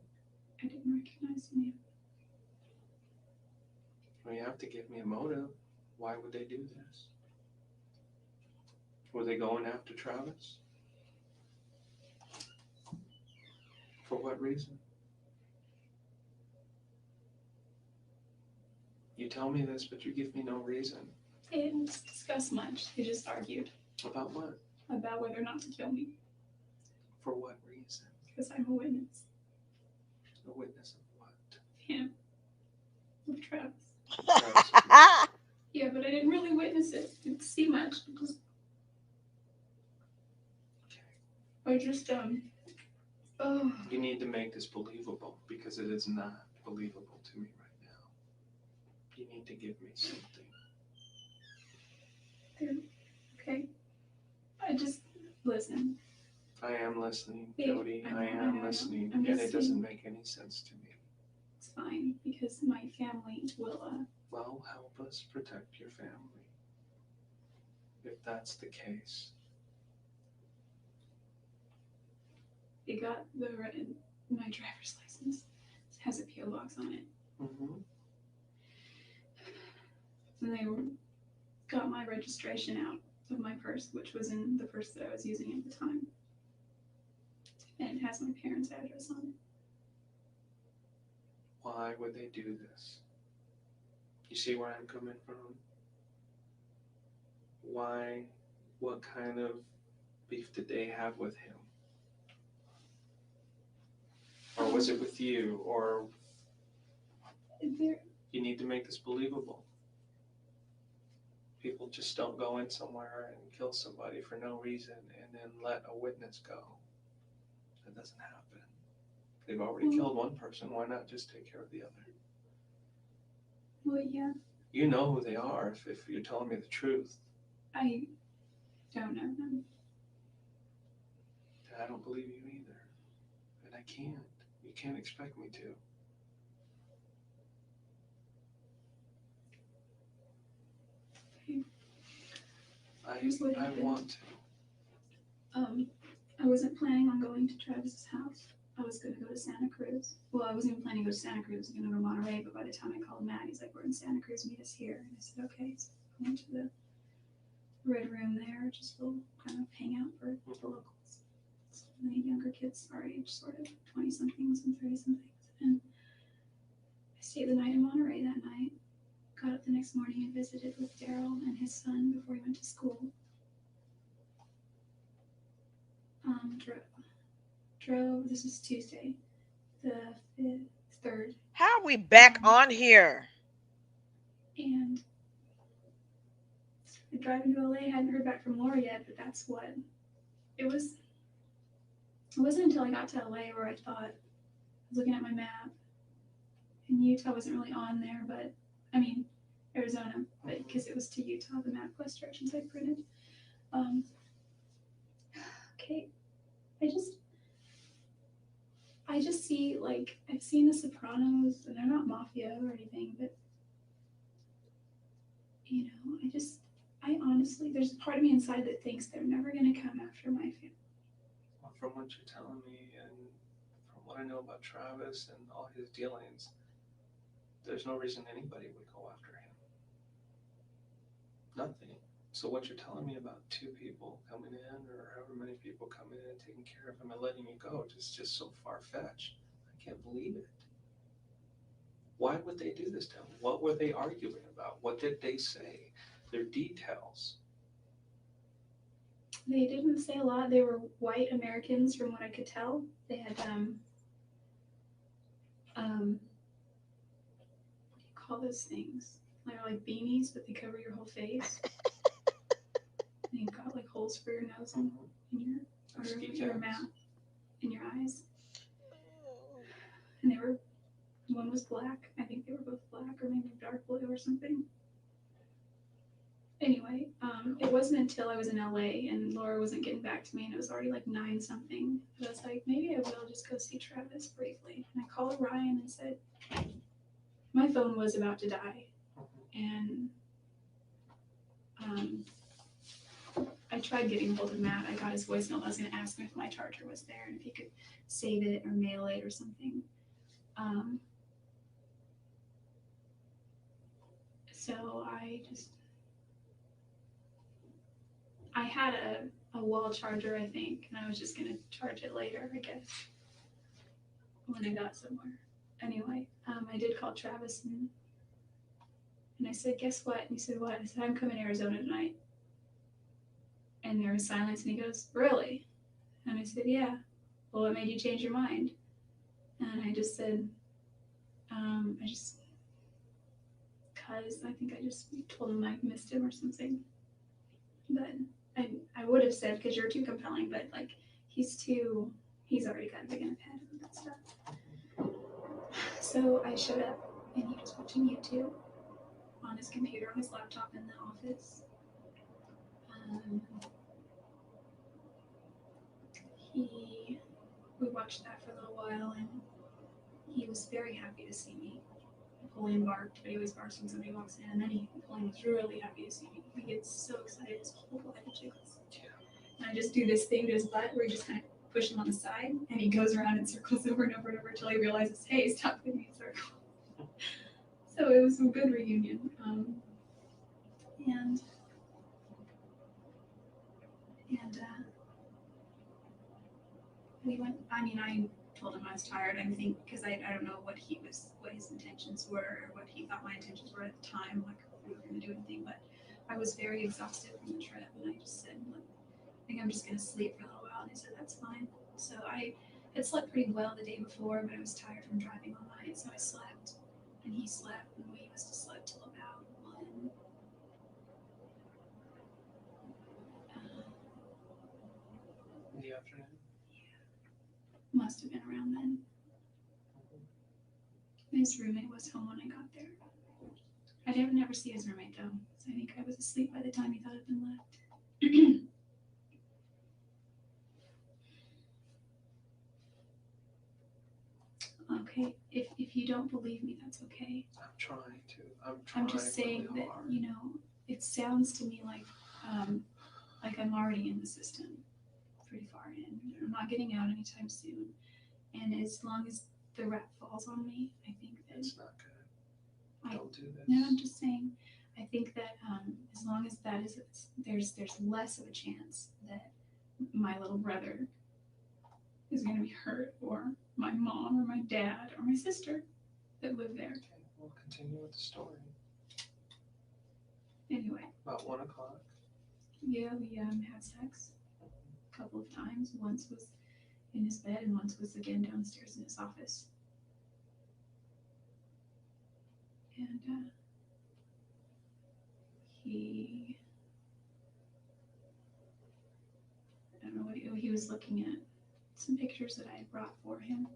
S4: I didn't recognize them yet.
S5: Well, you have to give me a motive. Why would they do this? Were they going after Travis? For what reason? You tell me this, but you give me no reason.
S4: They didn't discuss much. They just argued
S5: About what?
S4: about whether or not to kill me
S5: For what reason?
S4: because I'm a witness.
S5: A witness of what?
S4: Him. With Travis.
S5: Travis.
S4: Yeah, but I didn't really witness it. Didn't see much. I just Oh,
S5: You need to make this believable because it is not believable to me right now. You need to give me something.
S4: okay. I just listen.
S5: I am listening,
S4: Yeah,
S5: Jodi.
S4: I know,
S5: I
S4: I
S5: am
S4: know.
S5: listening,
S4: I'm
S5: and
S4: just
S5: it doesn't
S4: saying-
S5: make any sense to me.
S4: It's fine because my family will.
S5: Well, help us protect your family. If that's the case.
S4: They got my driver's license. It has a PO box on it,
S5: Mm-hmm.
S4: and they got my registration out of my purse, which was in the purse that I was using at the time, and it has my parents' address on it.
S5: Why would they do this? You see where I'm coming from? Why? What kind of beef did they have with him? Or was it with you? Or
S4: There,
S5: you need to make this believable. People just don't go in somewhere and kill somebody for no reason and then let a witness go. That doesn't happen. They've already killed one person. Why not just take care of the other?
S4: well, yeah,
S5: You know who they are if you're telling me the truth.
S4: I don't know them.
S5: I don't believe you either. And I can't. You can't expect me to.
S4: Here's what
S5: I
S4: happened.
S5: want to.
S4: I wasn't planning on going to Travis's house. I was going to go to Santa Cruz. Well, I wasn't even planning to go to Santa Cruz. I was going to go to Monterey, but by the time I called Matt, he's like, we're in Santa Cruz, meet us here. And I said, okay. So I went to the Red Room there, just to kind of hang out for the locals. So many younger kids our age, sort of 20-somethings and 30-somethings. And I stayed the night in Monterey that night. Got up the next morning and visited with Daryl and his son before he went to school. Drove, this was Tuesday, the 3rd,
S2: How are we back on here?
S4: and driving to LA. Hadn't heard back from Laura yet, but that's what it was. It wasn't until I got to LA where I thought, I was looking at my map, and Utah wasn't really on there, but I mean Arizona, but because it was to Utah, the MapQuest directions I printed. Okay, I just see, like, I've seen The Sopranos, and they're not mafia or anything, but, you know, I honestly, there's a part of me inside that thinks they're never going to come after my family.
S5: Well, from what you're telling me and from what I know about Travis and all his dealings, there's no reason anybody would go after him. Nothing. So what you're telling me about 2 people coming in, or however many people coming in and taking care of him and letting you go, is just so far-fetched. I can't believe it. Why would they do this to him? What were they arguing about? What did they say? Their details.
S4: They didn't say a lot. They were white Americans from what I could tell. They had, what do you call those things? They're like beanies, but they cover your whole face. And you've got like holes for your nose and in your mouth, in your eyes. And one was black. I think they were both black, or maybe dark blue or something. Anyway, it wasn't until I was in LA and Laura wasn't getting back to me, and it was already like 9-something. I was like, maybe I will just go see Travis briefly. And I called Ryan and said, my phone was about to die. And I tried getting hold of Matt. I got his voicemail. I was going to ask him if my charger was there and if he could save it or mail it or something. So I had a wall charger, I think, and I was just going to charge it later, I guess, when I got somewhere. Anyway, I did call Travis and I said, guess what? And he said, what? I said, I'm coming to Arizona tonight. And there was silence, and he goes, really? And I said, yeah. Well, what made you change your mind? And I just said, because I think I just told him I missed him or something. But I would have said, because you're too compelling, but like, he's He's already got a big enough head and that stuff. So I showed up and he was watching YouTube on his computer, on his laptop in the office. We watched that for a little while, and he was very happy to see me. Napoleon barked, but he always barks when somebody walks in, and then Napoleon was really happy to see me. He gets so excited, his whole body jiggles. And I just do this thing to his butt where you just kind of push him on the side, and he goes around in circles over and over and over until he realizes, hey, stop putting me in circles. So it was a good reunion. And we went, I told him I was tired, I think, because I don't know what his intentions were, or what he thought my intentions were at the time, like if we were going to do anything, but I was very exhausted from the trip, and I just said, look, I think I'm just going to sleep for a little while, and he said, that's fine. So I had slept pretty well the day before, but I was tired from driving all night, so I slept, and he slept, and we must have slept till about 1.
S5: In the afternoon?
S4: Must have been around then. His roommate was home when I got there. I didn't never see his roommate though, so I think I was asleep by the time he thought I'd been left. Okay, if you don't believe me, that's okay.
S5: I'm trying to. I'm
S4: just saying
S5: really
S4: that,
S5: hard.
S4: it sounds to me like I'm already in the system, pretty far in. I'm not getting out anytime soon. And as long as the rap falls on me, I think that
S5: It's not good. Don't do this.
S4: No, I'm just saying, I think that as long as that is, there's less of a chance that my little brother is going to be hurt, or my mom, or my dad, or my sister that live there.
S5: Okay, we'll continue with the story.
S4: Anyway.
S5: About 1 o'clock.
S4: Yeah, we had sex a couple of times. Once was in his bed, and once was again downstairs in his office. And I don't know what he was looking at, some pictures that I had brought for him.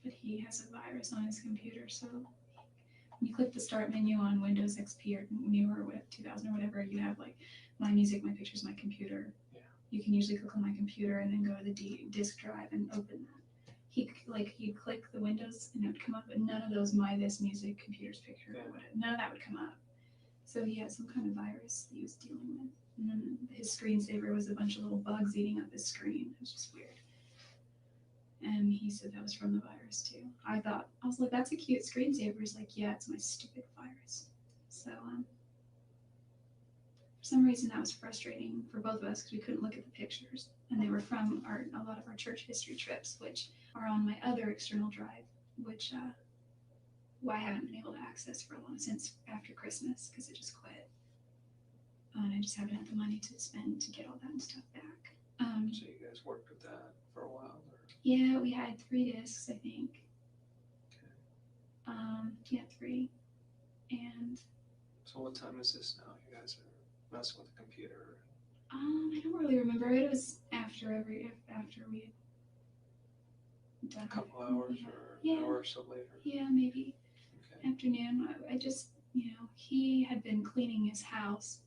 S4: But he has a virus on his computer, so when you click the start menu on Windows XP or newer, with 2000 or whatever, you have like my music, my pictures, my computer.
S5: Yeah.
S4: You can usually click on my computer and then go to the disk drive and open that. You click the Windows and it would come up, but none of those my this music, computers, picture, or whatever, none of that would come up. So he had some kind of virus that he was dealing with. And then his screensaver was a bunch of little bugs eating up his screen. It was just weird. And he said that was from the virus too. I was like, that's a cute screensaver. He's like, yeah, it's my stupid virus. So for some reason that was frustrating for both of us because we couldn't look at the pictures. And they were from a lot of our church history trips, which are on my other external drive, which I haven't been able to access for since after Christmas because it just quit. And I just haven't had the money to spend to get all that stuff back.
S5: So you guys worked with that for a while? Or?
S4: Yeah, we had 3 discs, I think.
S5: Okay.
S4: Yeah, 3. And
S5: so what time is this now? You guys are messing with the computer?
S4: I don't really remember. It was after we had done
S5: A couple hours or an hour or so later?
S4: Yeah, maybe.
S5: Okay.
S4: Afternoon. I just, he had been cleaning his house.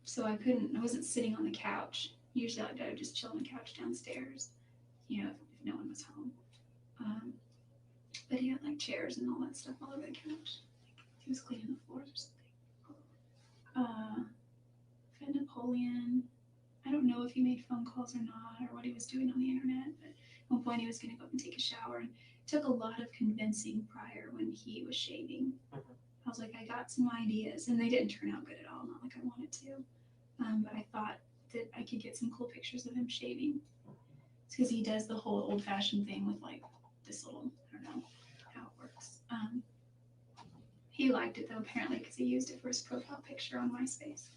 S4: So I wasn't sitting on the couch. Usually I would just chill on the couch downstairs, if no one was home. But he had like chairs and all that stuff all over the couch. He was cleaning the floors or something. Fed Napoleon. I don't know if he made phone calls or not, or what he was doing on the internet, but at one point he was going to go up and take a shower, and it took a lot of convincing prior when he was shaving.
S5: Mm-hmm.
S4: I was like, I got some ideas, and they didn't turn out good at all, not like I wanted to. But I thought that I could get some cool pictures of him shaving. It's because he does the whole old-fashioned thing with like this little, I don't know how it works. He liked it though, apparently, because he used it for his profile picture on MySpace.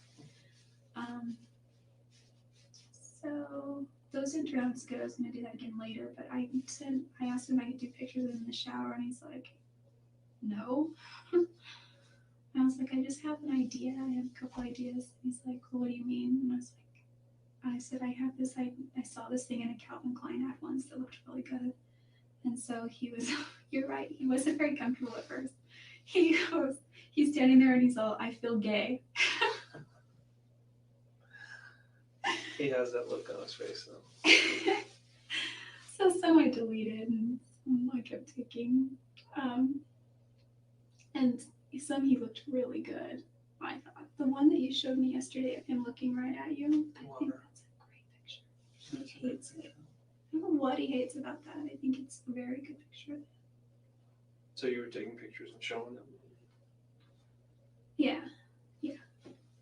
S4: So those didn't turn out as good. I was going to do that again later, but I asked him if I could do pictures of him in the shower, and he's like, no. I was like, I just have an idea. I have a couple ideas. He's like, well, what do you mean? And I said, I have this, I saw this thing in a Calvin Klein ad once that looked really good. And so he was, you're right, he wasn't very comfortable at first. He's standing there and he's all, I feel gay.
S5: He has that look on his face though.
S4: So some I deleted and some I kept taking. And some he looked really good, I thought. The one that you showed me yesterday of him looking right at you, I think that's a great picture. He hates it. I don't know what he hates about that. I think it's a very good picture.
S5: So you were taking pictures and showing them?
S4: Yeah.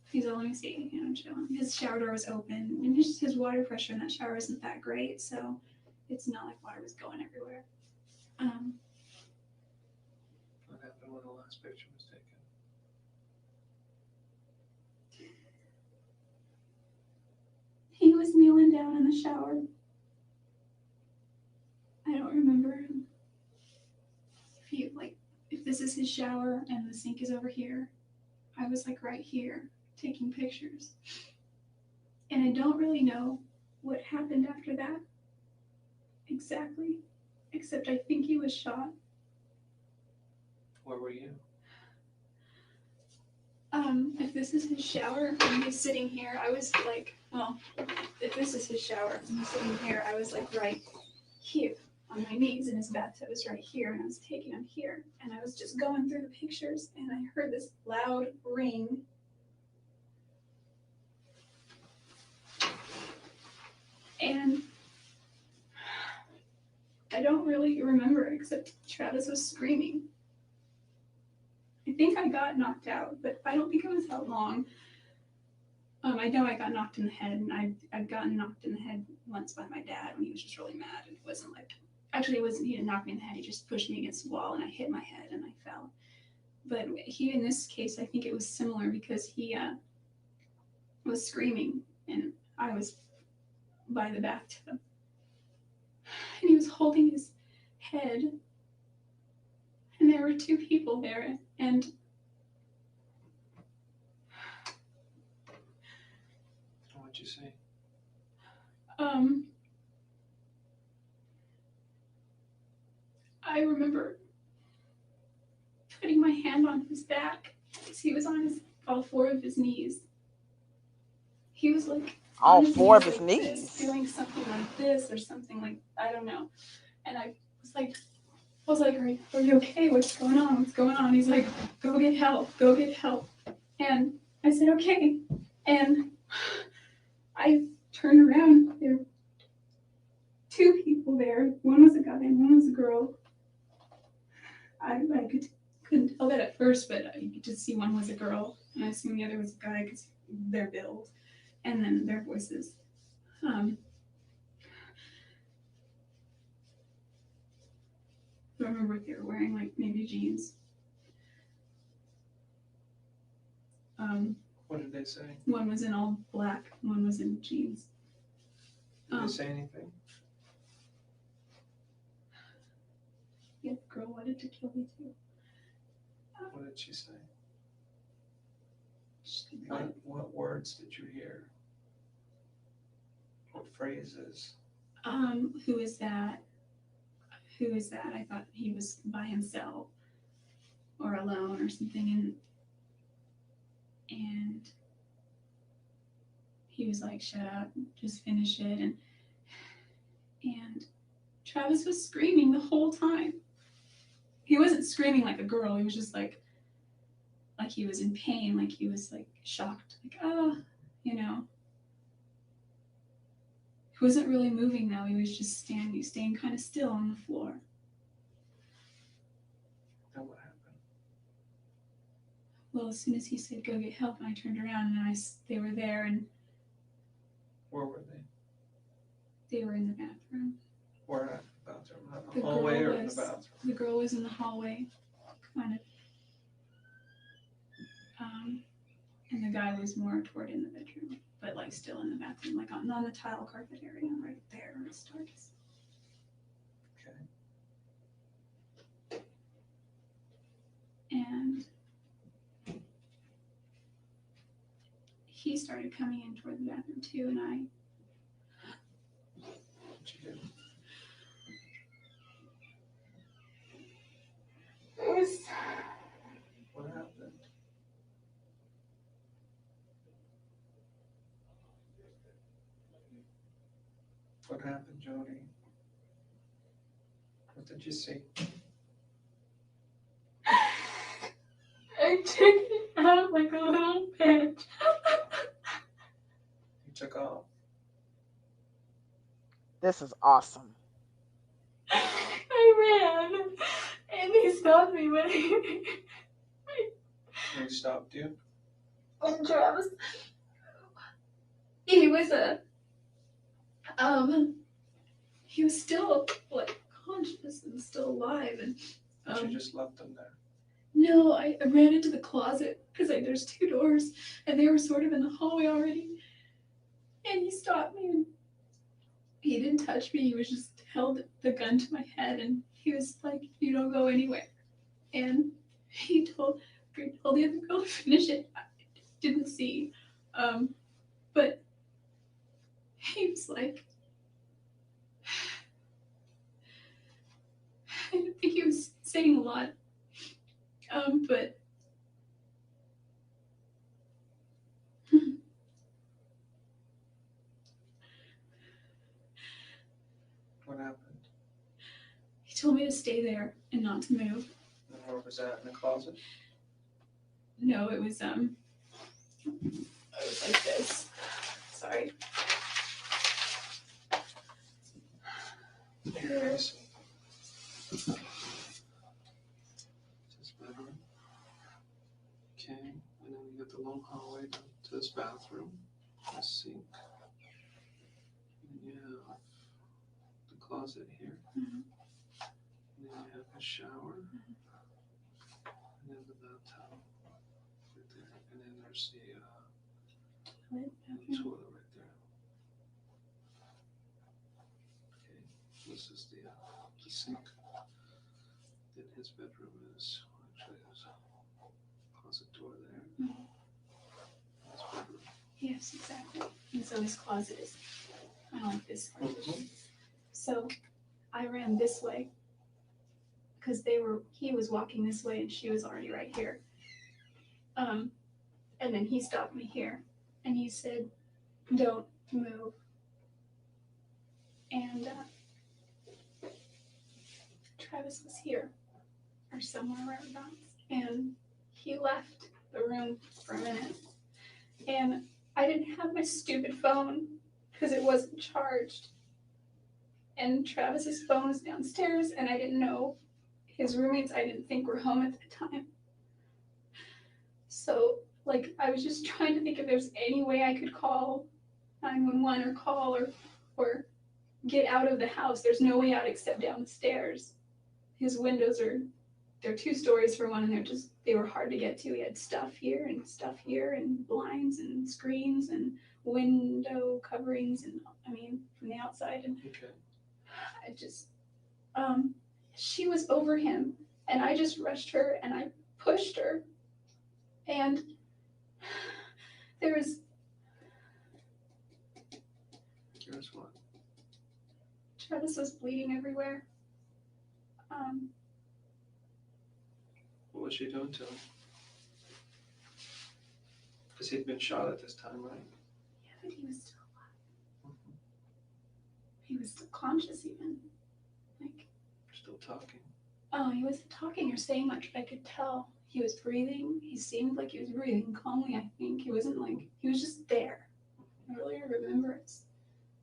S4: He's all, let me see. I'm showing. His shower door was open, and his water pressure in that shower isn't that great, so it's not like water was going everywhere.
S5: What happened when the last picture was taken?
S4: He was kneeling down in the shower. I don't remember if this is his shower and the sink is over here. I was like right here taking pictures. And I don't really know what happened after that exactly, except I think he was shot.
S5: Where were you?
S4: If this is his shower and he's sitting here, I was like, well, if this is his shower and he's sitting here, I was like right here on my knees, and his bathtub was right here, and I was taking him here, and I was just going through the pictures, and I heard this loud ring. And I don't really remember except Travis was screaming. I think I got knocked out, but I don't think it was that long. I know I got knocked in the head, and I've gotten knocked in the head once by my dad when he was just really mad, and it wasn't like, actually it wasn't, he didn't knock me in the head, he just pushed me against the wall, and I hit my head, and I fell. But he, in this case, I think it was similar because he was screaming, and I was by the bathtub, and he was holding his head, and there were two people there, and
S5: What'd you say?
S4: I remember putting my hand on his back because he was on all four of his knees. He was like
S2: All
S4: on his
S2: four of
S4: knees
S2: his
S4: like
S2: knees.
S4: this, doing something like this or something like, I don't know. And I was like, are you okay? What's going on? What's going on? He's like, go get help. Go get help. And I said, okay. And I turned around. There were two people there. One was a guy and one was a girl. I couldn't tell that at first, but you could just see one was a girl, and I assumed the other was a guy because their build, and then their voices. I remember if they were wearing like maybe jeans.
S5: What did they say?
S4: One was in all black, one was in jeans.
S5: Did they say anything?
S4: Yeah, the girl wanted to kill me too.
S5: What did she say?
S4: She's like,
S5: What words did you hear? What phrases?
S4: who is that? Who is that? I thought he was by himself or alone or something, and he was like, shut up, just finish it. And Travis was screaming the whole time. He wasn't screaming like a girl, he was just like he was in pain, like he was like shocked, like, oh, you know. He wasn't really moving though, he was just staying kind of still on the floor.
S5: Then what happened?
S4: Well, as soon as he said go get help, and I turned around and they were there, and
S5: Where were they?
S4: they were in the bathroom.
S5: Where at the bathroom? Not in
S4: The
S5: the hallway
S4: girl
S5: or in the
S4: was-
S5: bathroom?
S4: The girl was in the hallway, kind of. And the guy was more toward in the bedroom, but like still in the bathroom, like on the tile carpet area right there where it starts.
S5: Okay.
S4: And he started coming in toward the bathroom too, and I
S5: What'd you do?
S4: it was
S5: What happened? What happened, Jodi? What did you see?
S4: I took it out like a little bitch.
S5: You took off.
S2: This is awesome.
S4: I ran, and he stopped me when
S5: He stopped you.
S4: and Travis. He was he was still like conscious and still alive, and
S5: But you just left them there.
S4: no, I ran into the closet because there's 2 doors, and they were sort of in the hallway already. And he stopped me, and he didn't touch me. He was just held the gun to my head, and he was like, "You don't go anywhere." And he told the other girl to finish it. I didn't see, but he was like, I don't think he was saying a lot, but
S5: What happened?
S4: he told me to stay there and not to move.
S5: And where was that? In the closet?
S4: No, it was like this. Sorry.
S5: Here, I see. This is bedroom. Okay, and then you get the long hallway down to this bathroom. This sink. And you have the closet here.
S4: Mhm.
S5: And then you have a shower. And then the bathtub right there. And then there's the toilet right there. Okay, this is the sink. Then his bedroom is actually there's a closet door there.
S4: Mhm.
S5: His bedroom.
S4: Yes, exactly. And so his closet is kind of like this.
S5: Mhm.
S4: So I ran this way because he was walking this way and she was already right here. And then he stopped me here and he said, "Don't move." And Travis was here or somewhere around, and he left the room for a minute. And I didn't have my stupid phone because it wasn't charged. And Travis's phone was downstairs, and I didn't know his roommates, I didn't think were home at the time. So, like, I was just trying to think if there's any way I could call 911 or call or get out of the house. There's no way out except down the stairs. His windows they're 2 stories for one, and they were hard to get to. He had stuff here and blinds and screens and window coverings and from the outside. And
S5: Okay.
S4: I just she was over him, and I just rushed her and I pushed her, and
S5: Here's what?
S4: Travis was bleeding everywhere.
S5: What was she doing to him? Because he'd been shot at this time, right?
S4: Yeah, but he was still alive. He was still conscious even. Like,
S5: Still talking.
S4: he wasn't talking or saying much, but I could tell he was breathing. He seemed like he was breathing calmly, I think. He wasn't like, he was just there. I really remember it's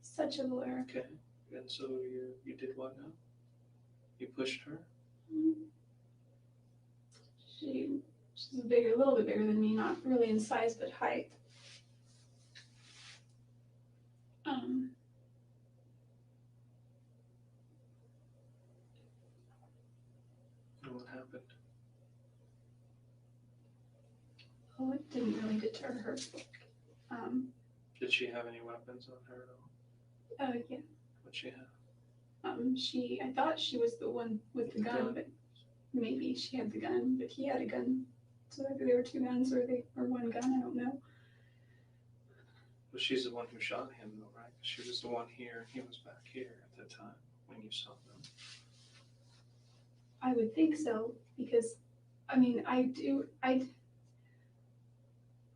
S4: such a blur.
S5: Okay. And so you did what now? You pushed her?
S4: She's a little bit bigger than me, not really in size, but height.
S5: And what happened?
S4: Oh, it didn't really deter her.
S5: Did she have any weapons on her at all?
S4: Yeah.
S5: What'd she have?
S4: I thought she was the one with the gun, but maybe she had the gun, but he had a gun. So maybe there were 2 guns or one gun, I don't know.
S5: But she's the one who shot him, though, right? She was the one here, and he was back here at the time when you saw them.
S4: I would think so, because, I mean, I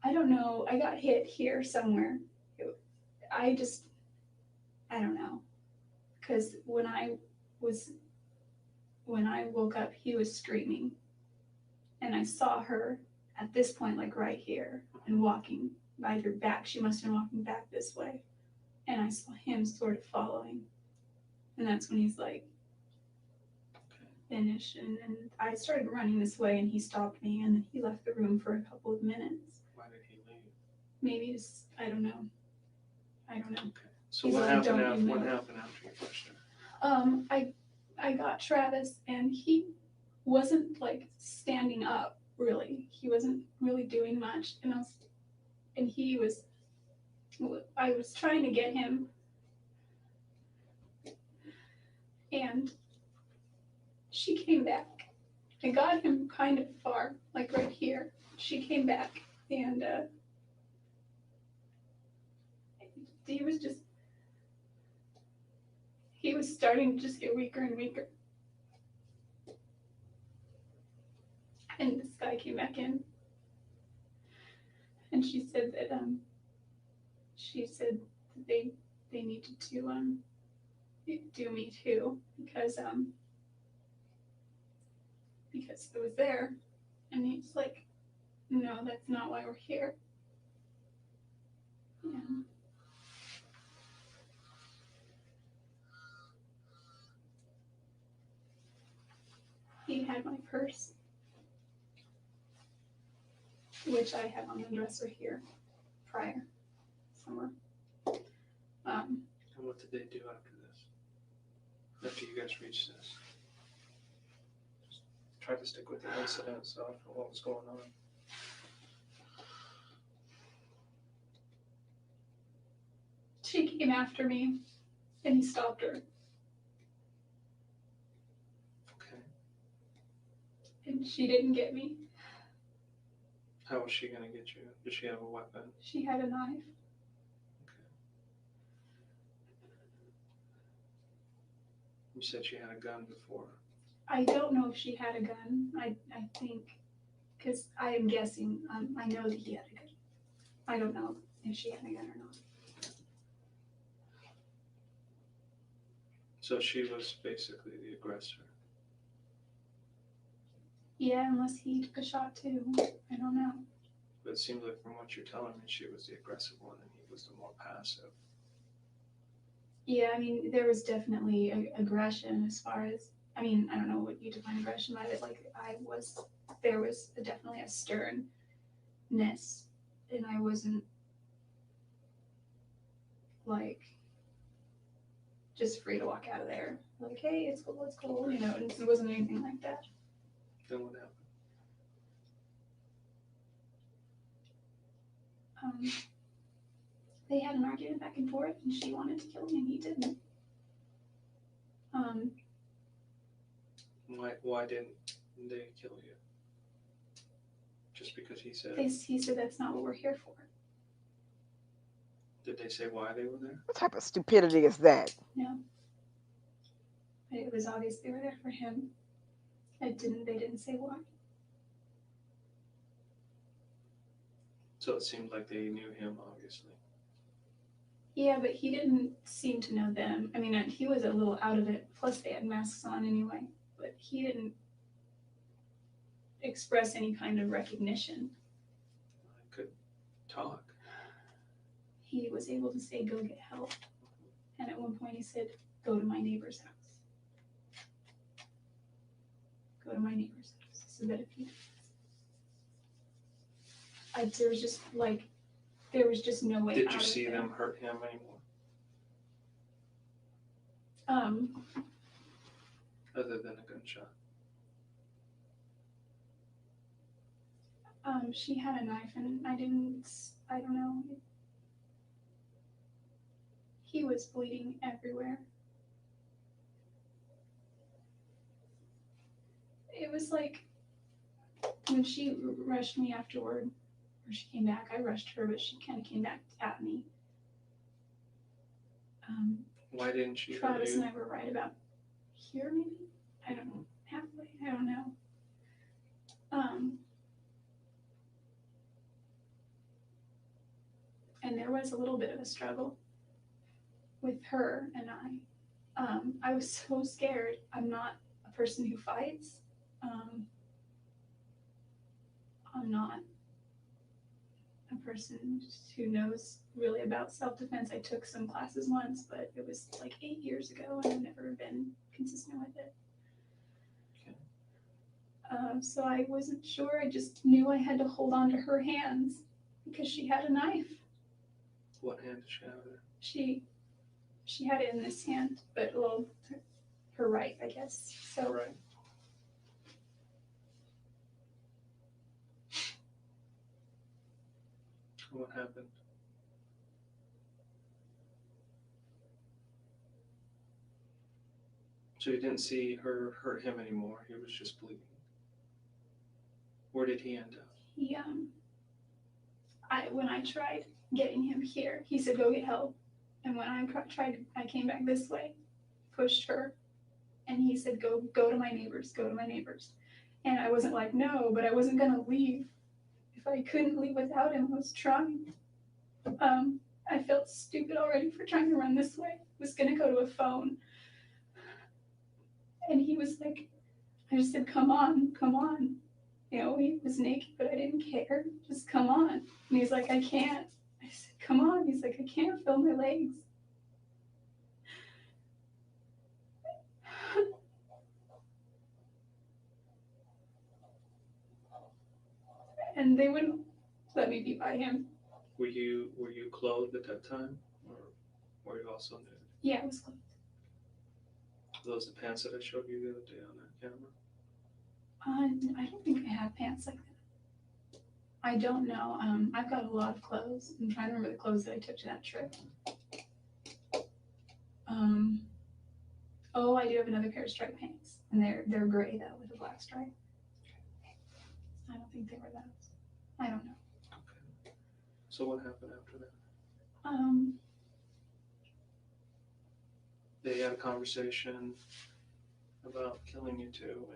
S4: don't know. I got hit here somewhere. I don't know. Because when I woke up, he was screaming. And I saw her at this point, like right here, and walking by her back. She must have been walking back this way. And I saw him sort of following. And that's when he's like, finished. And I started running this way, and he stopped me, and then he left the room for a couple of minutes.
S5: Why did he leave?
S4: Maybe just, I don't know.
S5: Okay. So
S4: He's
S5: what
S4: like,
S5: happened
S4: "Don't
S5: after?
S4: you
S5: What
S4: know?"
S5: happened after you pushed her?
S4: I got Travis, and he wasn't like standing up really. He wasn't really doing much, and I was trying to get him, and she came back. I got him kind of far, like right here. She came back, and he was starting to just get weaker and weaker. And this guy came back in, and she said that they needed to do me too, because it was there, and he's like, no, that's not why we're here. Yeah. He had my purse, which I have on the dresser here, prior, somewhere.
S5: And what did they do after this? After you guys reached this? Just try to stick with the incident, so I know what was going on.
S4: She came after me, and he stopped her,
S5: Okay.
S4: and she didn't get me.
S5: How was she gonna get you? Did she have a weapon?
S4: She had a knife.
S5: You said she had a gun before.
S4: I don't know if she had a gun. I think, because I am guessing, I know that he had a gun. I don't know if she had a gun or not.
S5: So she was basically the aggressor.
S4: Yeah, unless he took a shot too. I don't know.
S5: But it seems like from what you're telling me, she was the aggressive one and he was the more passive.
S4: Yeah, I mean, there was definitely aggression as far as, I mean, I don't know what you define aggression by, but like there was definitely a sternness, and I wasn't like just free to walk out of there. Like, hey, it's cool, you know, and it wasn't anything like that.
S5: Then what happened?
S4: They had an argument back and forth, and she wanted to kill me, and he didn't.
S5: Why didn't they kill you? Just because he said?
S4: He said that's not what we're here for.
S5: Did they say why they were there?
S2: What type of stupidity is that?
S4: No. But it was obvious they were there for him. They didn't say why.
S5: So it seemed like they knew him, obviously.
S4: Yeah, but he didn't seem to know them. I mean, he was a little out of it. Plus, they had masks on anyway. But he didn't express any kind of recognition.
S5: I could talk.
S4: He was able to say, go get help. And at one point he said, go to my neighbor's house. Go to my neighbor's house. So that if you... there was just no way
S5: Did
S4: out
S5: you
S4: of
S5: see
S4: there.
S5: them hurt him anymore? Other than a gunshot?
S4: She had a knife, and I don't know. He was bleeding everywhere. It was like when she rushed me afterward, or she came back, I rushed her, but she kind of came back at me.
S5: Why didn't she go to
S4: Travis and
S5: you?
S4: I were right about here, maybe? I don't know. Halfway, I don't know. And there was a little bit of a struggle with her and I. I was so scared. I'm not a person who fights. I'm not a person who knows really about self-defense. I took some classes once, but it was like 8 years ago, and I've never been consistent with it.
S5: Okay.
S4: So I wasn't sure. I just knew I had to hold on to her hands because she had a knife.
S5: What hand does she have there?
S4: She had it in this hand, but well, her right, I guess. So
S5: Right. What happened? So you didn't see her hurt him anymore. He was just bleeding. Where did he end up?
S4: he when I tried getting him here, he said go get help. And when I tried, I came back this way, pushed her, and he said go to my neighbors, go to my neighbors. And I wasn't like no, but I wasn't gonna leave. If I couldn't leave without him, I was trying. I felt stupid already for trying to run this way. I was gonna go to a phone. And he was like, I just said, come on, come on. You know, he was naked, but I didn't care. Just come on. And he's like, I can't. I said, come on. He's like, I can't feel my legs. And they wouldn't let me be by him.
S5: Were you clothed at that time, or were you also nude?
S4: Yeah, it was close.
S5: Are those the pants that I showed you the other day on that camera?
S4: I don't think I have pants like that. I don't know. I've got a lot of clothes. I'm trying to remember the clothes that I took to that trip. Oh, I do have another pair of striped pants, and they're gray though with a black stripe. I don't think they were those. I don't know.
S5: Okay. So what happened after that? They had a conversation about killing you two,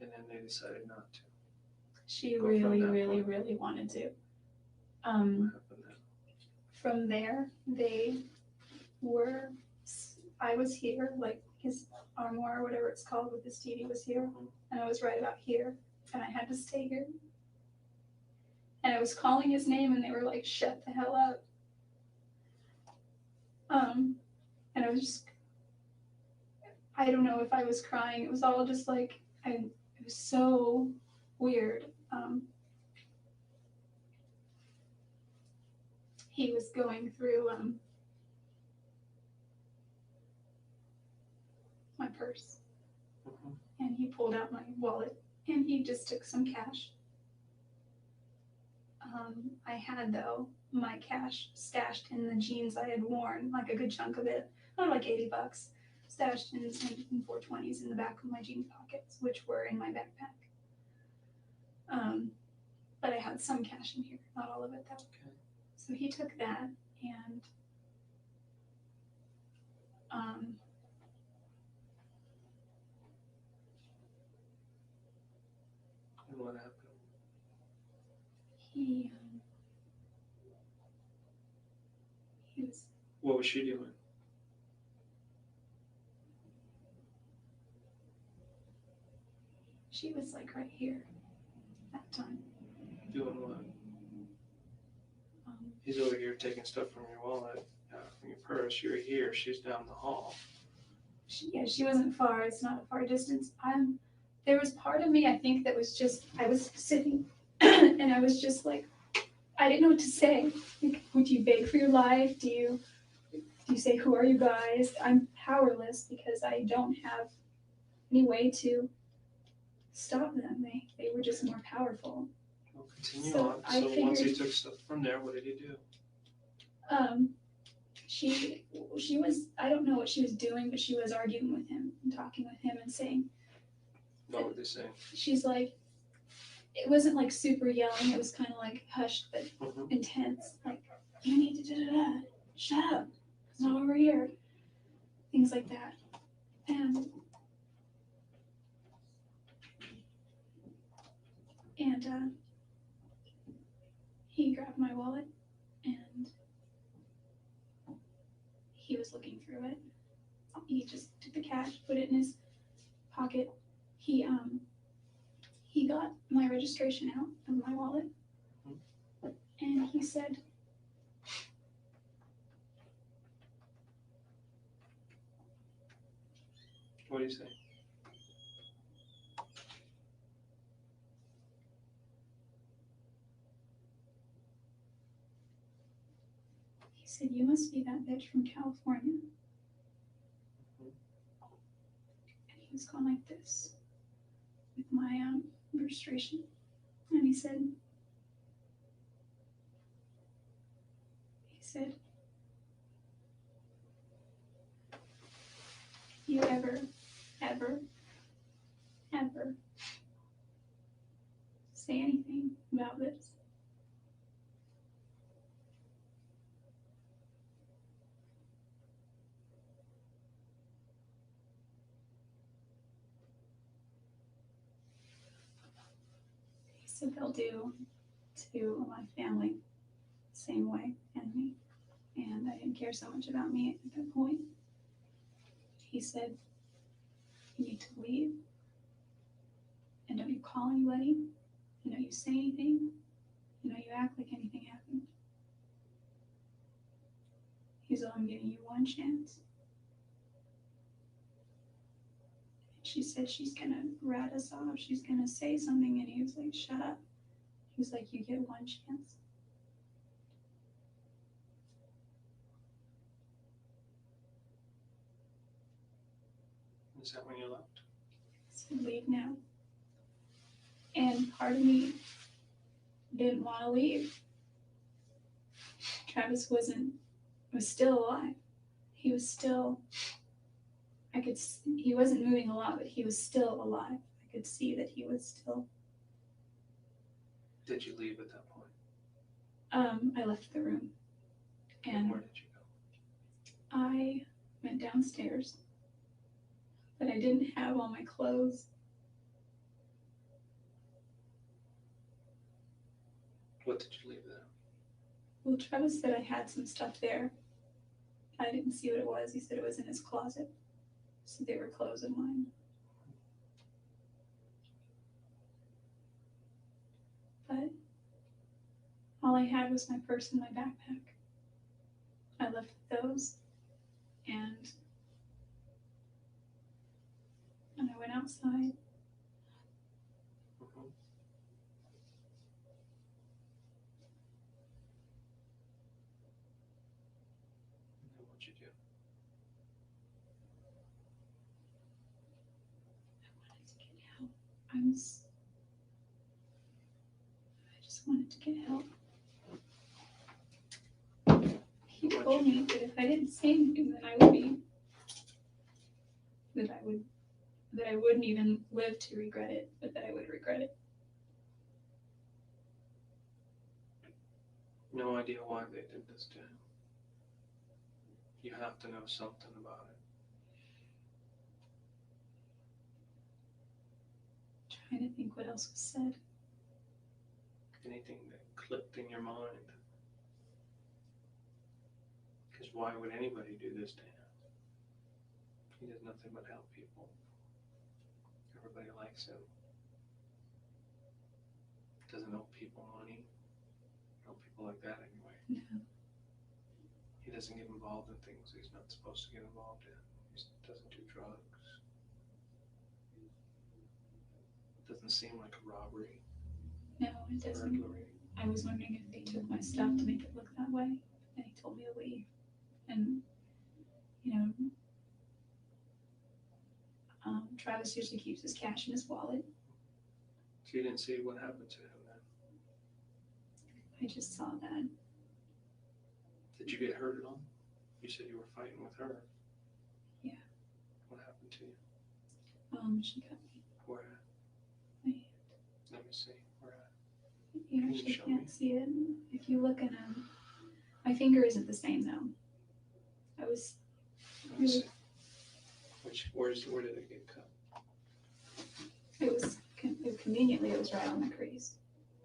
S5: and then they decided not to.
S4: She
S5: Go from
S4: really,
S5: that
S4: really,
S5: point.
S4: really wanted to.
S5: What happened then?
S4: From there, they were. I was here, like his armoire or whatever it's called with his TV was here, and I was right about here, and I had to stay here. And I was calling his name, and they were like, "Shut the hell up." And I was just, I don't know if I was crying. It was all just like, it was so weird. He was going through my purse, and he pulled out my wallet, and he just took some cash. I had, though, my cash stashed in the jeans I had worn, like a good chunk of it, like $80, stashed in 420s in the back of my jean pockets, which were in my backpack. But I had some cash in here, not all of it, though.
S5: Okay.
S4: So he took that, and
S5: And what happened?
S4: he was.
S5: What was she doing?
S4: She was like right here that time.
S5: Doing what?
S4: Um,
S5: He's over here taking stuff from your wallet, from your purse. You're here. She's down the hall.
S4: she wasn't far. It's not a far distance. There was part of me, I think, that was just, I was sitting and I was just like, I didn't know what to say. Like, would you beg for your life? Do you say, who are you guys? I'm powerless because I don't have any way to stop them. They were just more powerful.
S5: Well, continue
S4: So
S5: on.
S4: I
S5: So once he
S4: figured-
S5: took stuff from there, what did he do?
S4: She was, I don't know what she was doing, but she was arguing with him and talking with him and saying,
S5: What were they saying?
S4: she's like, it wasn't like super yelling, it was kind of like hushed but intense, like, you need to shut up, over here, things like that. And he grabbed my wallet and he was looking through it. He just took the cash, put it in his pocket. He got my registration out of my wallet, and he said,
S5: What do you say?
S4: "You must be that bitch from California." And he was going like this with my registration, and he said, "You ever say anything about this?" He said they'll do to my family the same way and me. And I didn't care so much about me at that point. He said, "You need to leave. And don't you call anybody. And don't you say anything. And don't you act like anything happened." He said, "I'm giving you one chance." And she said she's going to rat us off. She's going to say something. And he was like, "Shut up." He was like, "You get one chance."
S5: Is that when you left?
S4: I said, "Leave now." And part of me didn't want to leave. Travis was still alive. He was still, he wasn't moving a lot, but he was still alive. I could see that he was still.
S5: Did you leave at that point?
S4: I left the room.
S5: And where did you go?
S4: I went downstairs, but I didn't have all my clothes.
S5: What did you leave there?
S4: Well, Travis said I had some stuff there. I didn't see what it was. He said it was in his closet. So they were clothes of mine. But all I had was my purse and my backpack. I left those, and I went outside.
S5: And what'd you do?
S4: I wanted to get help. I just wanted to get help. He told me that if I didn't say anything, then I would be, that I wouldn't even live to regret it, but that I would regret it.
S5: No idea why they did this to him. You have to know something about it.
S4: Trying to think what else was said.
S5: Anything that clicked in your mind. Because why would anybody do this to him? He does nothing but help people. Everybody likes him. Doesn't owe people money. Owe people like that anyway.
S4: No.
S5: He doesn't get involved in things he's not supposed to get involved in. He doesn't do drugs. Doesn't seem like a robbery.
S4: No, it doesn't.
S5: Burglary.
S4: I was wondering if they took my stuff to make it look that way, and he told me to leave. And, Travis usually keeps his cash in his wallet.
S5: So you didn't see what happened to him then?
S4: I just saw that.
S5: Did you get hurt at all? You said you were fighting with her.
S4: Yeah.
S5: What happened to you?
S4: She cut me.
S5: Where?
S4: My hand.
S5: Let me see. Where at?
S4: You
S5: Can you
S4: actually
S5: show
S4: can't
S5: me?
S4: see it. If you look at my finger isn't the same though.
S5: me see. Where did it get cut?
S4: It was conveniently, it was right on the crease.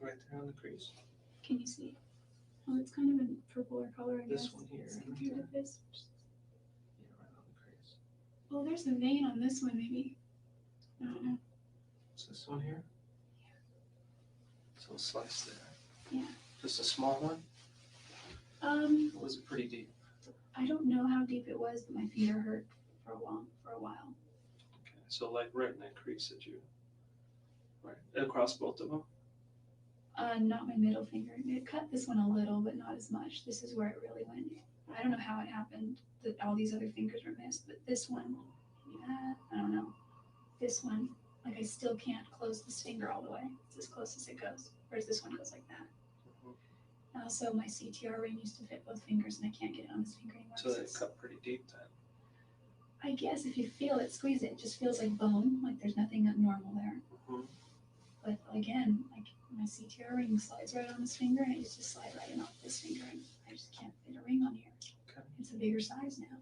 S5: Right there on the crease.
S4: Can you see? Oh, it's kind of a purpler color, I guess.
S5: This one here.
S4: Same
S5: Right
S4: here
S5: there.
S4: with this.
S5: Yeah, right on the crease.
S4: Oh, there's a vein on this one, maybe. I don't know.
S5: Is this one here? Yeah. So a slice there.
S4: Yeah.
S5: Just a small one? Or was it pretty deep?
S4: I don't know how deep it was, but my finger hurt for a while.
S5: Okay, so like right in that crease that you, right across both of them.
S4: Not my middle finger. It cut this one a little, but not as much. This is where it really went. I don't know how it happened that all these other fingers were missed, but this one, yeah, I don't know. This one, like I still can't close this finger all the way. It's as close as it goes. Whereas this one goes like that. And also my CTR ring used to fit both fingers and I can't get it on this finger anymore.
S5: So they cut pretty deep then.
S4: I guess if you feel it, squeeze it. It just feels like bone, like there's nothing abnormal there. But again, like my CTR ring slides right on this finger and it used to slide right in off this finger and I just can't fit a ring on here.
S5: Okay.
S4: It's a bigger size now.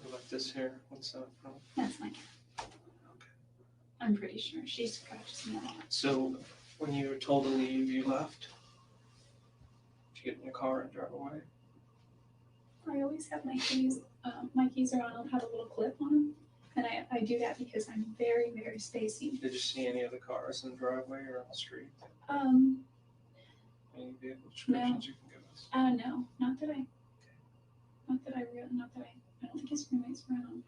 S5: What about this here? What's that from?
S4: That's my cat.
S5: Okay.
S4: I'm pretty sure. She scratches me a lot.
S5: So when you were told to leave, you left? Did you get in your car and drive away?
S4: I always have my keys. My keys are on. I'll have a little clip on them. And I do that because I'm very, very spacey.
S5: Did you see any other cars in the driveway or on the street? Any vehicle descriptions you can give us?
S4: No, not that I don't think his roommate's around.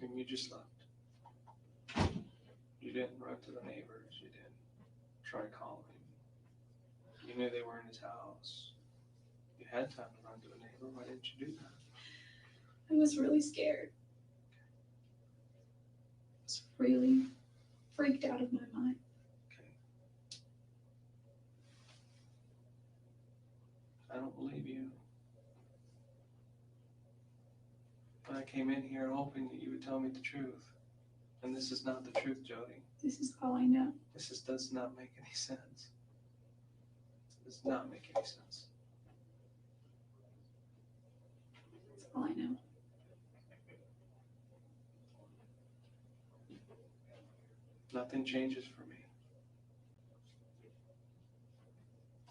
S5: And you just left. You didn't run to the neighbors. You didn't try calling. You knew they were in his house. You had time to run to a neighbor. Why didn't you do that?
S4: I was really scared. I was really freaked out of my mind.
S5: Okay. I don't believe you. But I came in here hoping that you would tell me the truth. And this is not the truth, Jodi.
S4: This is all I know.
S5: Does not make any sense. It does not make any sense.
S4: That's all I know.
S5: Nothing changes for me.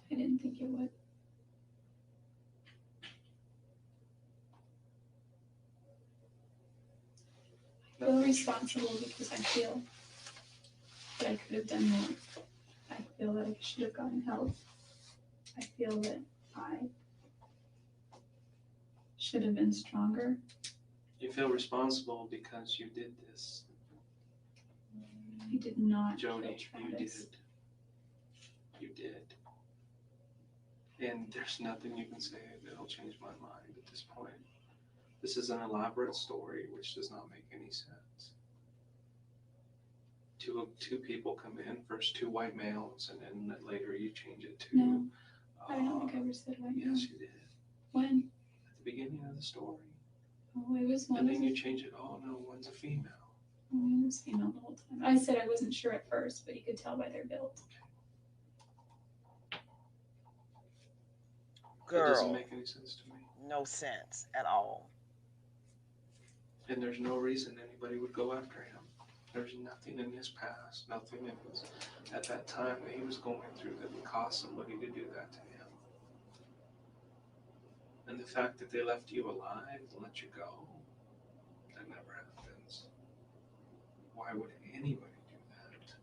S4: I didn't think it would. I feel responsible because I feel that I could have done more. I feel that I should have gotten help. I feel that I should have been stronger.
S5: You feel responsible because you did this.
S4: I did not
S5: Jodi,
S4: feel
S5: you did.
S4: Travis.
S5: You did. And there's nothing you can say that'll change my mind at this point. This is an elaborate story which does not make any sense. Two people come in, first two white males, and then later you change it to...
S4: No, I don't think I ever said white male.
S5: Yes, you did.
S4: When?
S5: At the beginning of the story.
S4: Oh, it was one.
S5: And then you change it, oh no, one's a female.
S4: Oh, it was female the whole time. I said I wasn't sure at first, but you could tell by their build.
S5: It doesn't
S2: Girl,
S5: make any sense to me.
S2: no sense at all.
S5: And there's no reason anybody would go after him. There's nothing in his past, nothing in his, at that time that he was going through that would cause somebody to do that to him. And the fact that they left you alive and let you go, that never happens. Why would anybody do that?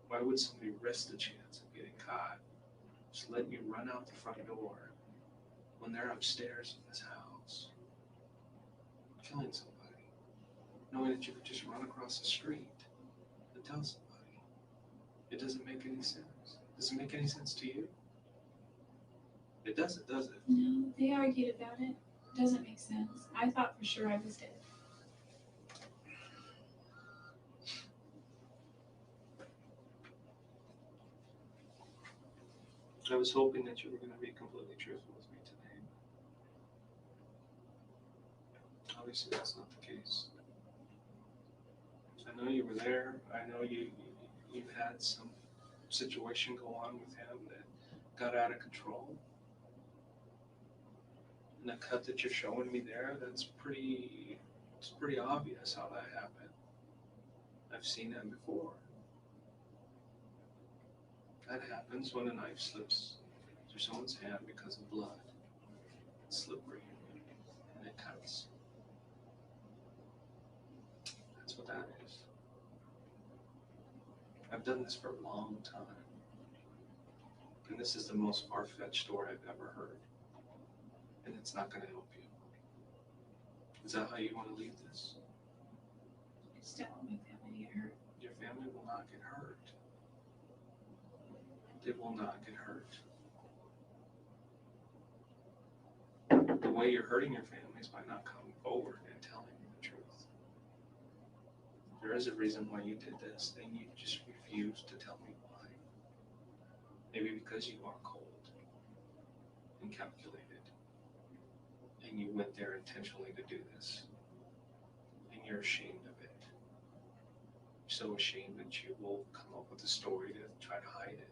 S5: Why would somebody risk the chance of getting caught? Just let you run out the front door when they're upstairs in this house, killing somebody. Knowing that you could just run across the street and tell somebody. It doesn't make any sense. Does it make any sense to you? It doesn't, does it?
S4: No, they argued about it. It doesn't make sense. I thought for sure I was dead.
S5: I was hoping that you were going to be completely truthful with me today. Obviously, that's not the case. I know you were there. I know you had some situation go on with him that got out of control. And the cut that you're showing me there, it's pretty obvious how that happened. I've seen that before. That happens when a knife slips through someone's hand because of blood. It's slippery and it cuts. That's what that is. I've done this for a long time. And this is the most far-fetched story I've ever heard. And it's not going to help you. Is that how you want to leave this?
S4: I just don't want my family to get hurt.
S5: Your family will not get hurt. They will not get hurt. The way you're hurting your family is by not coming forward and telling me the truth. There is a reason why you did this, and you just refuse to tell me why. Maybe because you are cold and calculated, and you went there intentionally to do this, and you're ashamed of it. You're so ashamed that you will come up with a story to try to hide it.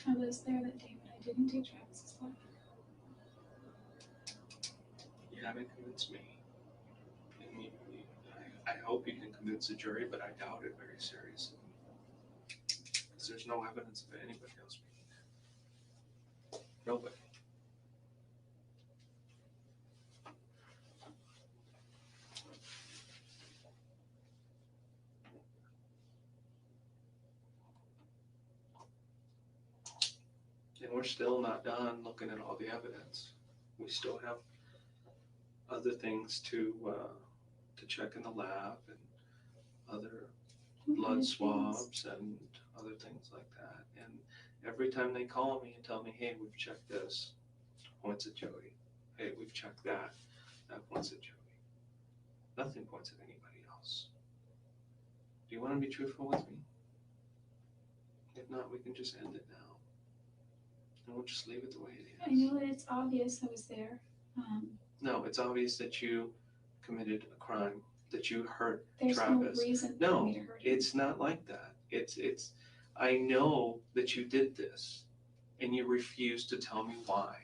S4: I was there that day, but I didn't take Travis's life.
S5: You haven't convinced me. And I hope you can convince the jury, but I doubt it very seriously. Because there's no evidence of anybody else being there. Nobody. And we're still not done looking at all the evidence. We still have other things to check in the lab and other blood swabs and other things like that. And every time they call me and tell me, hey, we've checked this, points at Jodi. Hey, we've checked that, that points at Jodi. Nothing points at anybody else. Do you want to be truthful with me? If not, we can just end it now. And we'll just leave it the way it is.
S4: I know that it's obvious I was there.
S5: No, it's obvious that you committed a crime, that you hurt
S4: There's
S5: Travis.
S4: no reason for
S5: No,
S4: me to hurt him.
S5: it's not like that. It's. I know that you did this, and you refuse to tell me why.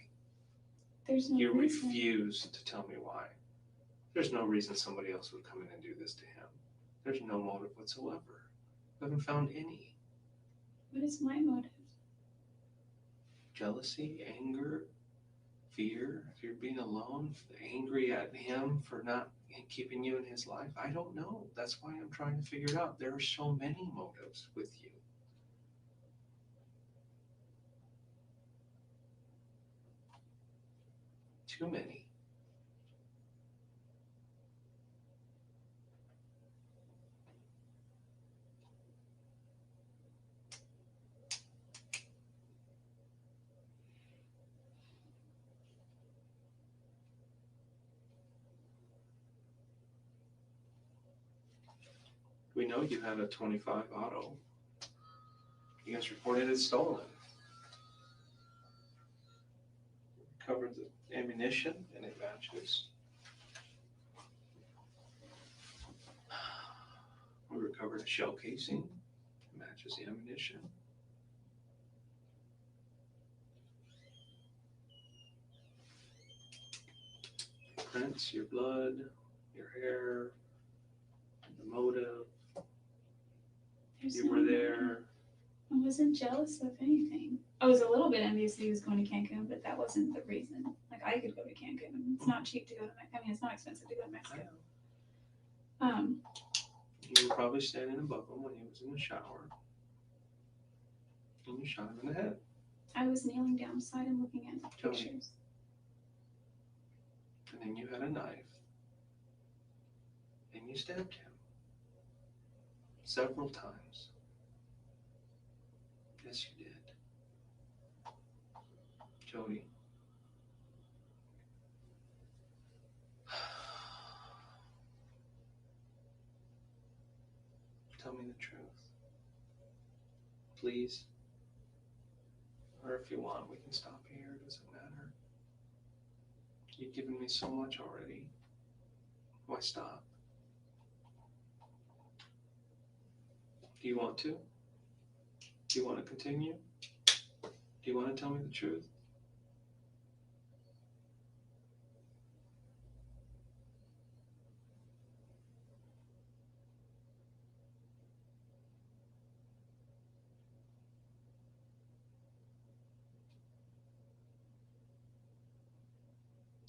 S4: There's no
S5: You
S4: reason.
S5: refuse to tell me why. There's no reason somebody else would come in and do this to him. There's no motive whatsoever. I haven't found any.
S4: What is my motive?
S5: Jealousy, anger, fear, if you're being alone, angry at him for not keeping you in his life. I don't know. That's why I'm trying to figure it out. There are so many motives with you. Too many. We know you had a 25 auto. You guys reported it stolen. Recovered the ammunition and it matches. We recovered a shell casing. It matches the ammunition. Prints, your blood, your hair, the motive.
S4: There's
S5: You
S4: no
S5: were
S4: motive.
S5: there.
S4: I wasn't jealous of anything. I was a little bit envious that he was going to Cancun, but that wasn't the reason. Like, I could go to Cancun. It's not cheap to go to Mexico. I mean, it's not expensive to go to Mexico.
S5: You were probably standing above him when he was in the shower. And you shot him in the head.
S4: I was kneeling down beside him looking at
S5: Jodi.
S4: pictures.
S5: And then you had a knife. And you stabbed him. Several times. Yes, you did. Jodi. Tell me the truth. Please. Or if you want, we can stop here. It doesn't matter. You've given me so much already. Why stop? Do you want to? Do you want to continue? Do you want to tell me the truth?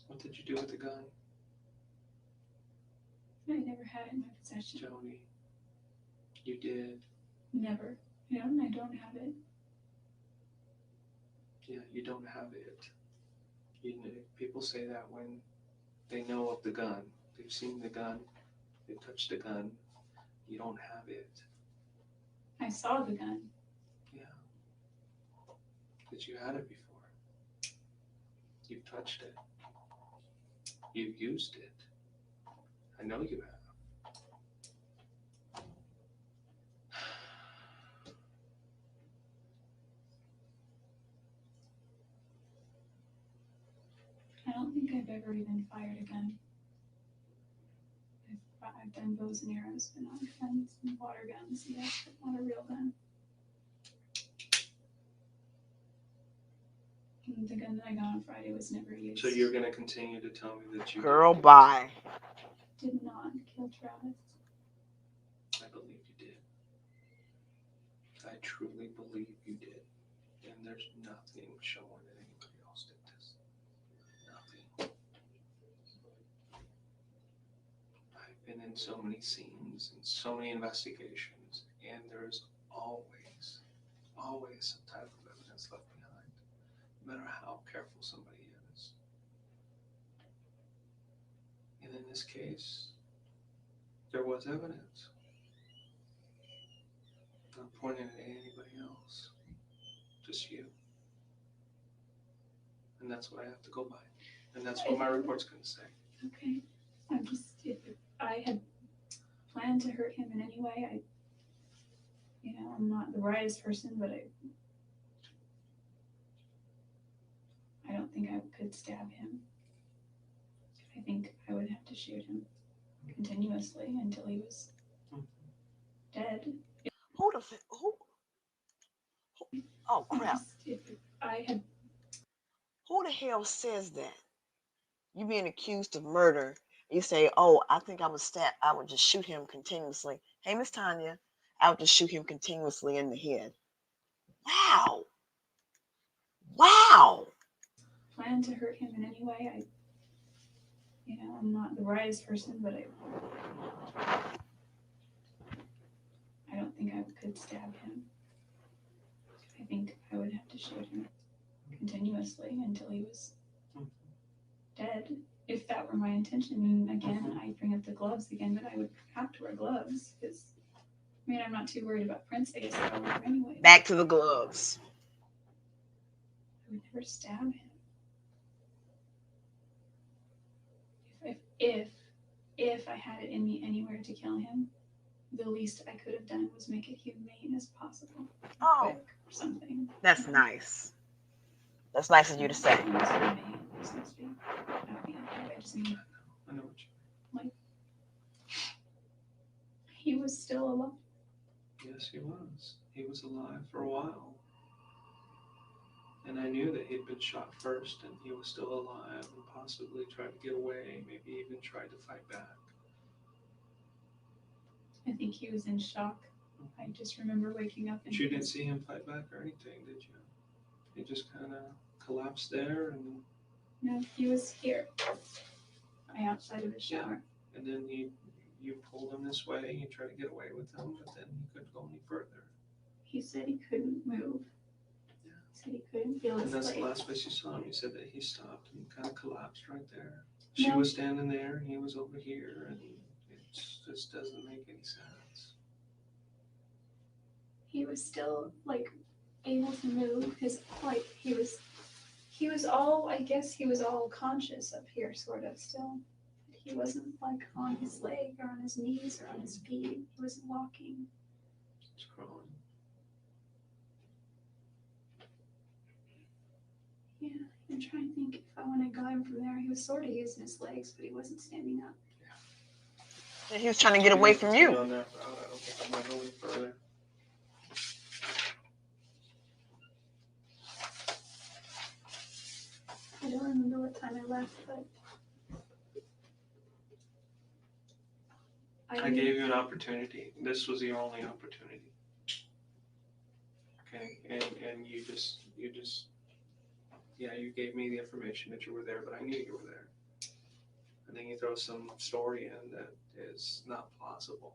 S5: What did you do with the gun,
S4: I never had it in my possession.
S5: Jodi? You did.
S4: Never. I don't have it.
S5: Yeah, you don't have it. People say that when they know of the gun. They've seen the gun. They've touched the gun. You don't have it.
S4: I saw the gun.
S5: Yeah. But you had it before. You've touched it. You've used it. I know you have.
S4: I don't think I've ever even fired a gun. I've done bows and arrows, but not guns and water guns. Yes, but not a real gun. And the gun that I got on Friday was never used.
S5: So you're going to continue to tell me that you
S2: Girl,
S5: did
S2: bye.
S4: Did not kill Travis.
S5: I believe you did. I truly believe you did. And there's nothing showing that anybody else did this. Nothing. I've been in so many scenes and so many investigations, and there's always some type of evidence left behind, no matter how careful somebody is. And in this case, there was evidence. Not pointing at anybody else, just you. And that's what I have to go by. And that's what my report's going to say.
S4: Okay. If I had planned to hurt him in any way, I'm not the brightest person, but I don't think I could stab him. I think I would have to shoot him continuously until he was dead.
S2: Who the who? Oh crap!
S4: If I had
S2: Who the hell says that? You being accused of murder. You say, "Oh, I think I would stab. I would just shoot him continuously." Hey, Miss Tanya, I would just shoot him continuously in the head. Wow! Wow!
S4: planned to hurt him in any way, I'm not the brightest person, but I don't think I could stab him. I think I would have to shoot him continuously until he was dead, if that were my intention. And again, I bring up the gloves again, but I would have to wear gloves because, I'm not too worried about prints. I guess I'll wear them anyway.
S2: Back to the gloves.
S4: I would never stab him. If I had it in me anywhere to kill him, the least I could have done was make it humane as possible.
S2: Oh,
S4: Quick or something.
S2: that's nice. That's nice of you to say.
S4: It was humane. It was supposed to be. I just mean,
S5: I know what you
S4: like, he was still alive.
S5: mean. Yes, he was. He was alive for a while. And I knew that he'd been shot first and he was still alive and possibly tried to get away, maybe even tried to fight back.
S4: I think he was in shock. I just remember waking up and
S5: But you didn't see him fight back or anything, did you? He just kind of collapsed there and
S4: no, he was here. Outside of the shower.
S5: and then you pulled him this way and you tried to get away with him, but then he couldn't go any further.
S4: He said he couldn't move.
S5: Yeah.
S4: He said he couldn't feel
S5: And
S4: his
S5: that's the
S4: legs.
S5: last place you saw him. You said that he stopped and kind of collapsed right there. She
S4: No.
S5: was standing there, he was over here, and it just doesn't make any sense.
S4: He was still able to move. He was all, I guess he was all conscious up here sort of still. He wasn't on his leg or on his knees or on his feet. He wasn't walking.
S5: It's crawling.
S4: Yeah, I'm trying to think if when I got him from there, he was sort of using his legs, but he wasn't standing up.
S2: And he was trying to get away from you.
S5: On that route, I don't think I might go any further.
S4: but
S5: I gave you an opportunity. This was your only opportunity. Okay, and you gave me the information that you were there, but I knew you were there. And then you throw some story in that is not plausible.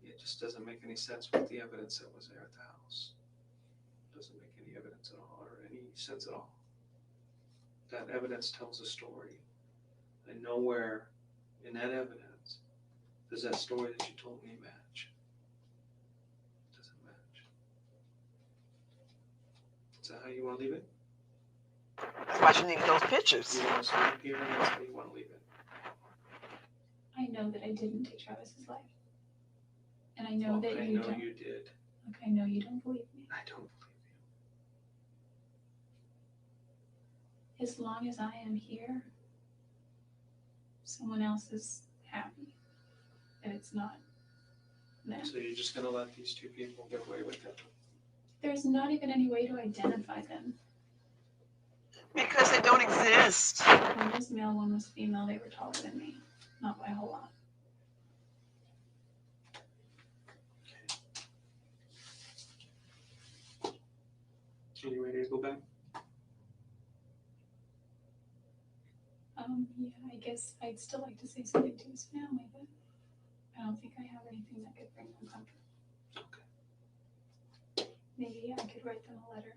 S5: It just doesn't make any sense with the evidence that was there at the house. It doesn't make any evidence at all, or any sense at all. That evidence tells a story. And nowhere in that evidence does that story that you told me match. It doesn't match. Is that how you want to leave it?
S2: That's why you need those pictures.
S5: You want to start here, and that's how you want to leave it.
S4: I know that I didn't take Travis's life. And I know
S5: Well,
S4: that
S5: I
S4: you
S5: know
S4: don't.
S5: you did.
S4: Look, I know you don't believe me.
S5: I don't believe
S4: As long as I am here, someone else is happy. And it's not them.
S5: you. So you're just going to let these two people get away with it?
S4: There's not even any way to identify them.
S2: Because they don't exist.
S4: One was male, one was female. They were taller than me. Not by a whole lot.
S5: Are you ready to go back?
S4: Yeah, I guess I'd still like to say something to his family, but I don't think I have anything that could bring them comfort.
S5: Okay.
S4: Maybe I could write them a letter.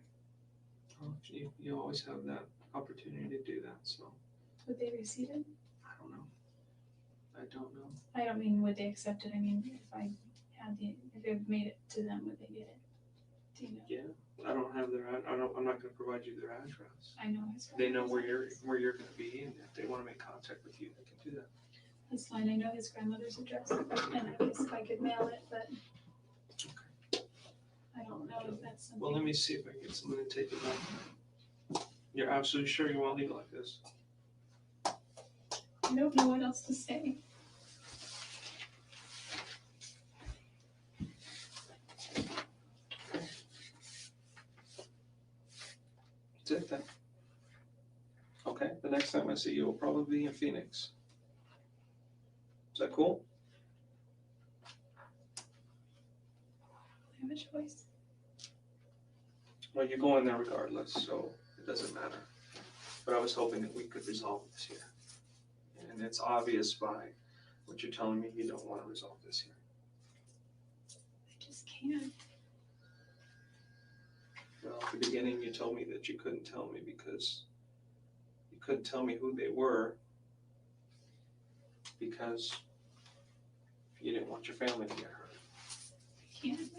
S5: Well, you always have that opportunity to do that, so
S4: Would they receive it?
S5: I don't know. I don't know.
S4: I don't mean would they accept it. I mean if it made it to them, would they get it? Do you know?
S5: Yeah, I don't have their. I'm not going to provide you their address.
S4: I know his.
S5: They know where you're going to be, and if they want to make contact with you, they can do that.
S4: That's fine. I know his grandmother's address, and I guess if I could mail it, but I don't know if that's something.
S5: Well, let me see if I can get someone to take it back. You're absolutely sure you want to leave it like this?
S4: I don't know what else to say.
S5: That's it then. Okay, the next time I see you will probably be in Phoenix. Is that cool?
S4: I have a choice.
S5: Well, you're going there regardless, so it doesn't matter. But I was hoping that we could resolve this here. And it's obvious by what you're telling me, you don't want to resolve this here.
S4: I just can't.
S5: Well, at the beginning, you told me that you couldn't tell me because you couldn't tell me who they were because you didn't want your family to get hurt.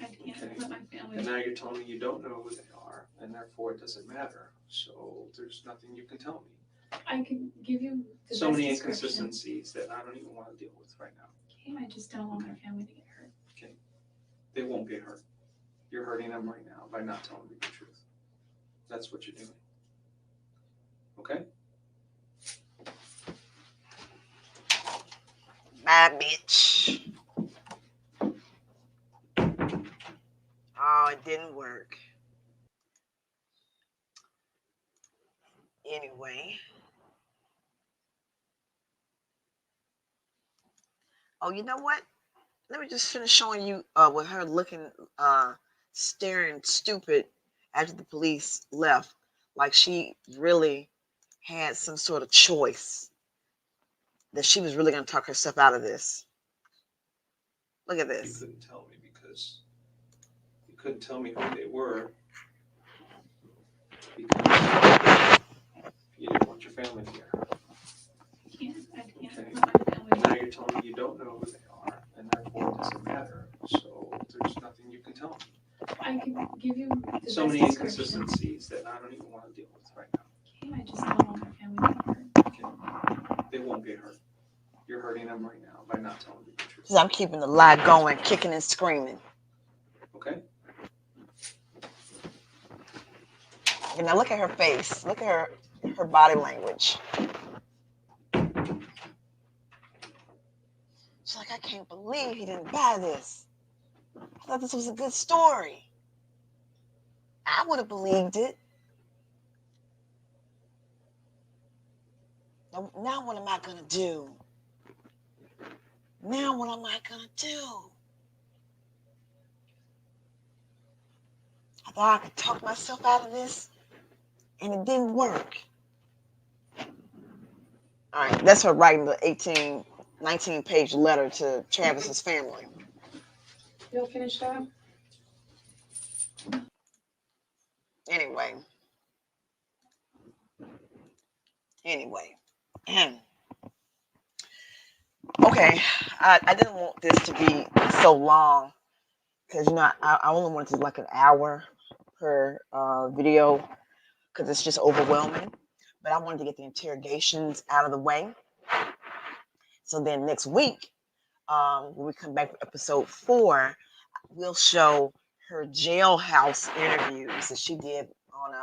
S4: I can't
S5: Okay.
S4: let my family.
S5: And now you're telling me you don't know who they are, and therefore it doesn't matter. So there's nothing you can tell me.
S4: I can give you the
S5: So
S4: best
S5: many
S4: description.
S5: inconsistencies that I don't even want to deal with right now.
S4: Okay, I just don't want my family to get hurt.
S5: They won't get hurt. You're hurting them right now by not telling me the truth. That's what you're doing. Okay?
S2: Bye, bitch. Oh, it didn't work. Anyway. Oh, you know what? Let me just finish showing you with her looking, staring stupid after the police left. Like she really had some sort of choice. That she was really going to talk herself out of this. Look at
S5: You
S2: this.
S5: couldn't tell me because you couldn't tell me who they were because you didn't want your family to get hurt.
S4: I can't
S5: Okay.
S4: let my family.
S5: And now you're telling me you don't know who they are, and therefore it doesn't matter. So there's nothing you can tell me.
S4: I can give you the
S5: So
S4: best
S5: many
S4: description.
S5: inconsistencies that I don't even want to deal with right now.
S4: Okay, I just don't want my family to get hurt.
S5: Okay. They won't get hurt. You're hurting them right now by not telling me the truth.
S2: Because I'm keeping the lie going, kicking and screaming.
S5: Okay?
S2: And now look at her face. Look at her body language. She's like, I can't believe he didn't buy this. I thought this was a good story. I would have believed it. Now what am I going to do? Now what am I going to do? I thought I could talk myself out of this, and it didn't work. All right, that's her writing the 19-page letter to Travis's family.
S3: You'll finish that?
S2: Anyway. Okay, I didn't want this to be so long because, I only wanted to do like an hour per video because it's just overwhelming. But I wanted to get the interrogations out of the way. So then next week, when we come back with episode 4, we'll show her jailhouse interviews that she did on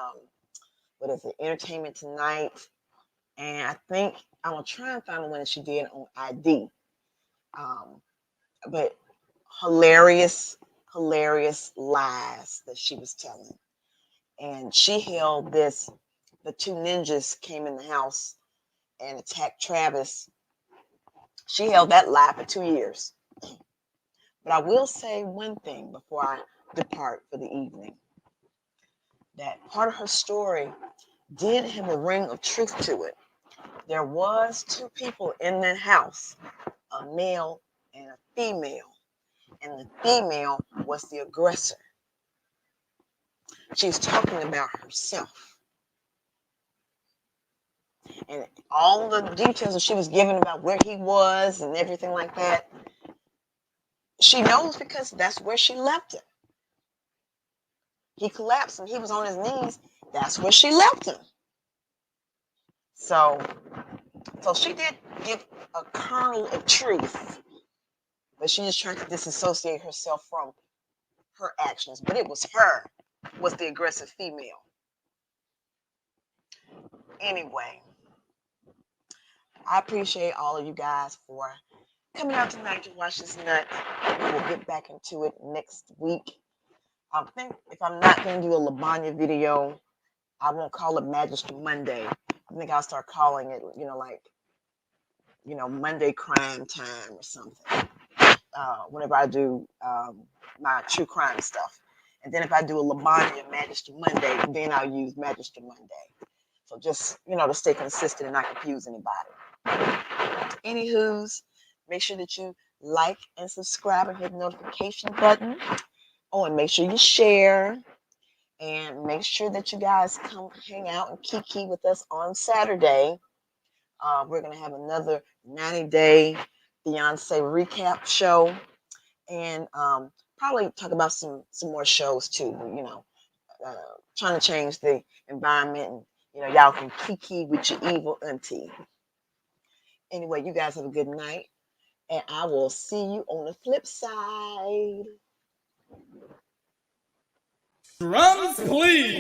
S2: Entertainment Tonight. And I think I'm gonna try and find the one that she did on ID. But hilarious lies that she was telling. And she held this. The 2 ninjas came in the house and attacked Travis. She held that lie for 2 years. But I will say one thing before I depart for the evening. That part of her story did have a ring of truth to it. There was 2 people in that house, a male and a female. And the female was the aggressor. She's talking about herself. And all the details that she was giving about where he was and everything like that, she knows because that's where she left him. He collapsed and he was on his knees. That's where she left him. So she did give a kernel of truth, but she just tried to disassociate herself from her actions. But it was her, was the aggressive female. Anyway, I appreciate all of you guys for coming out tonight to watch this nut. We'll get back into it next week. I think if I'm not going to do a Lasagna video, I won't call it Magister Monday. I think I'll start calling it, Monday Crime Time or something. Whenever I do my true crime stuff. And then if I do a Lasagna Magister Monday, then I'll use Magister Monday. So just, to stay consistent and not confuse anybody. Anywho's, make sure that you like and subscribe and hit the notification button. Oh, and make sure you share. And make sure that you guys come hang out and kiki with us on Saturday. We're going to have another 90-day Beyonce recap show. And probably talk about some more shows too. Trying to change the environment. And, y'all can kiki with your evil auntie. Anyway, you guys have a good night. And I will see you on the flip side.
S6: Drums, please.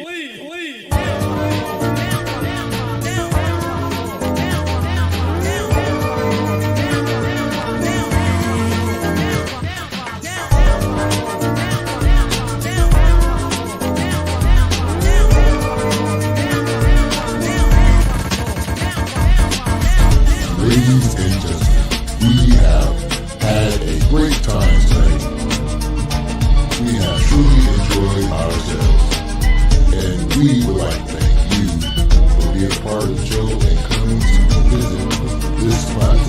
S1: Ladies and gentlemen, we have had a great time tonight. We have truly enjoyed ourselves, and we would like to thank you for being a part of the show and coming to visit this spot.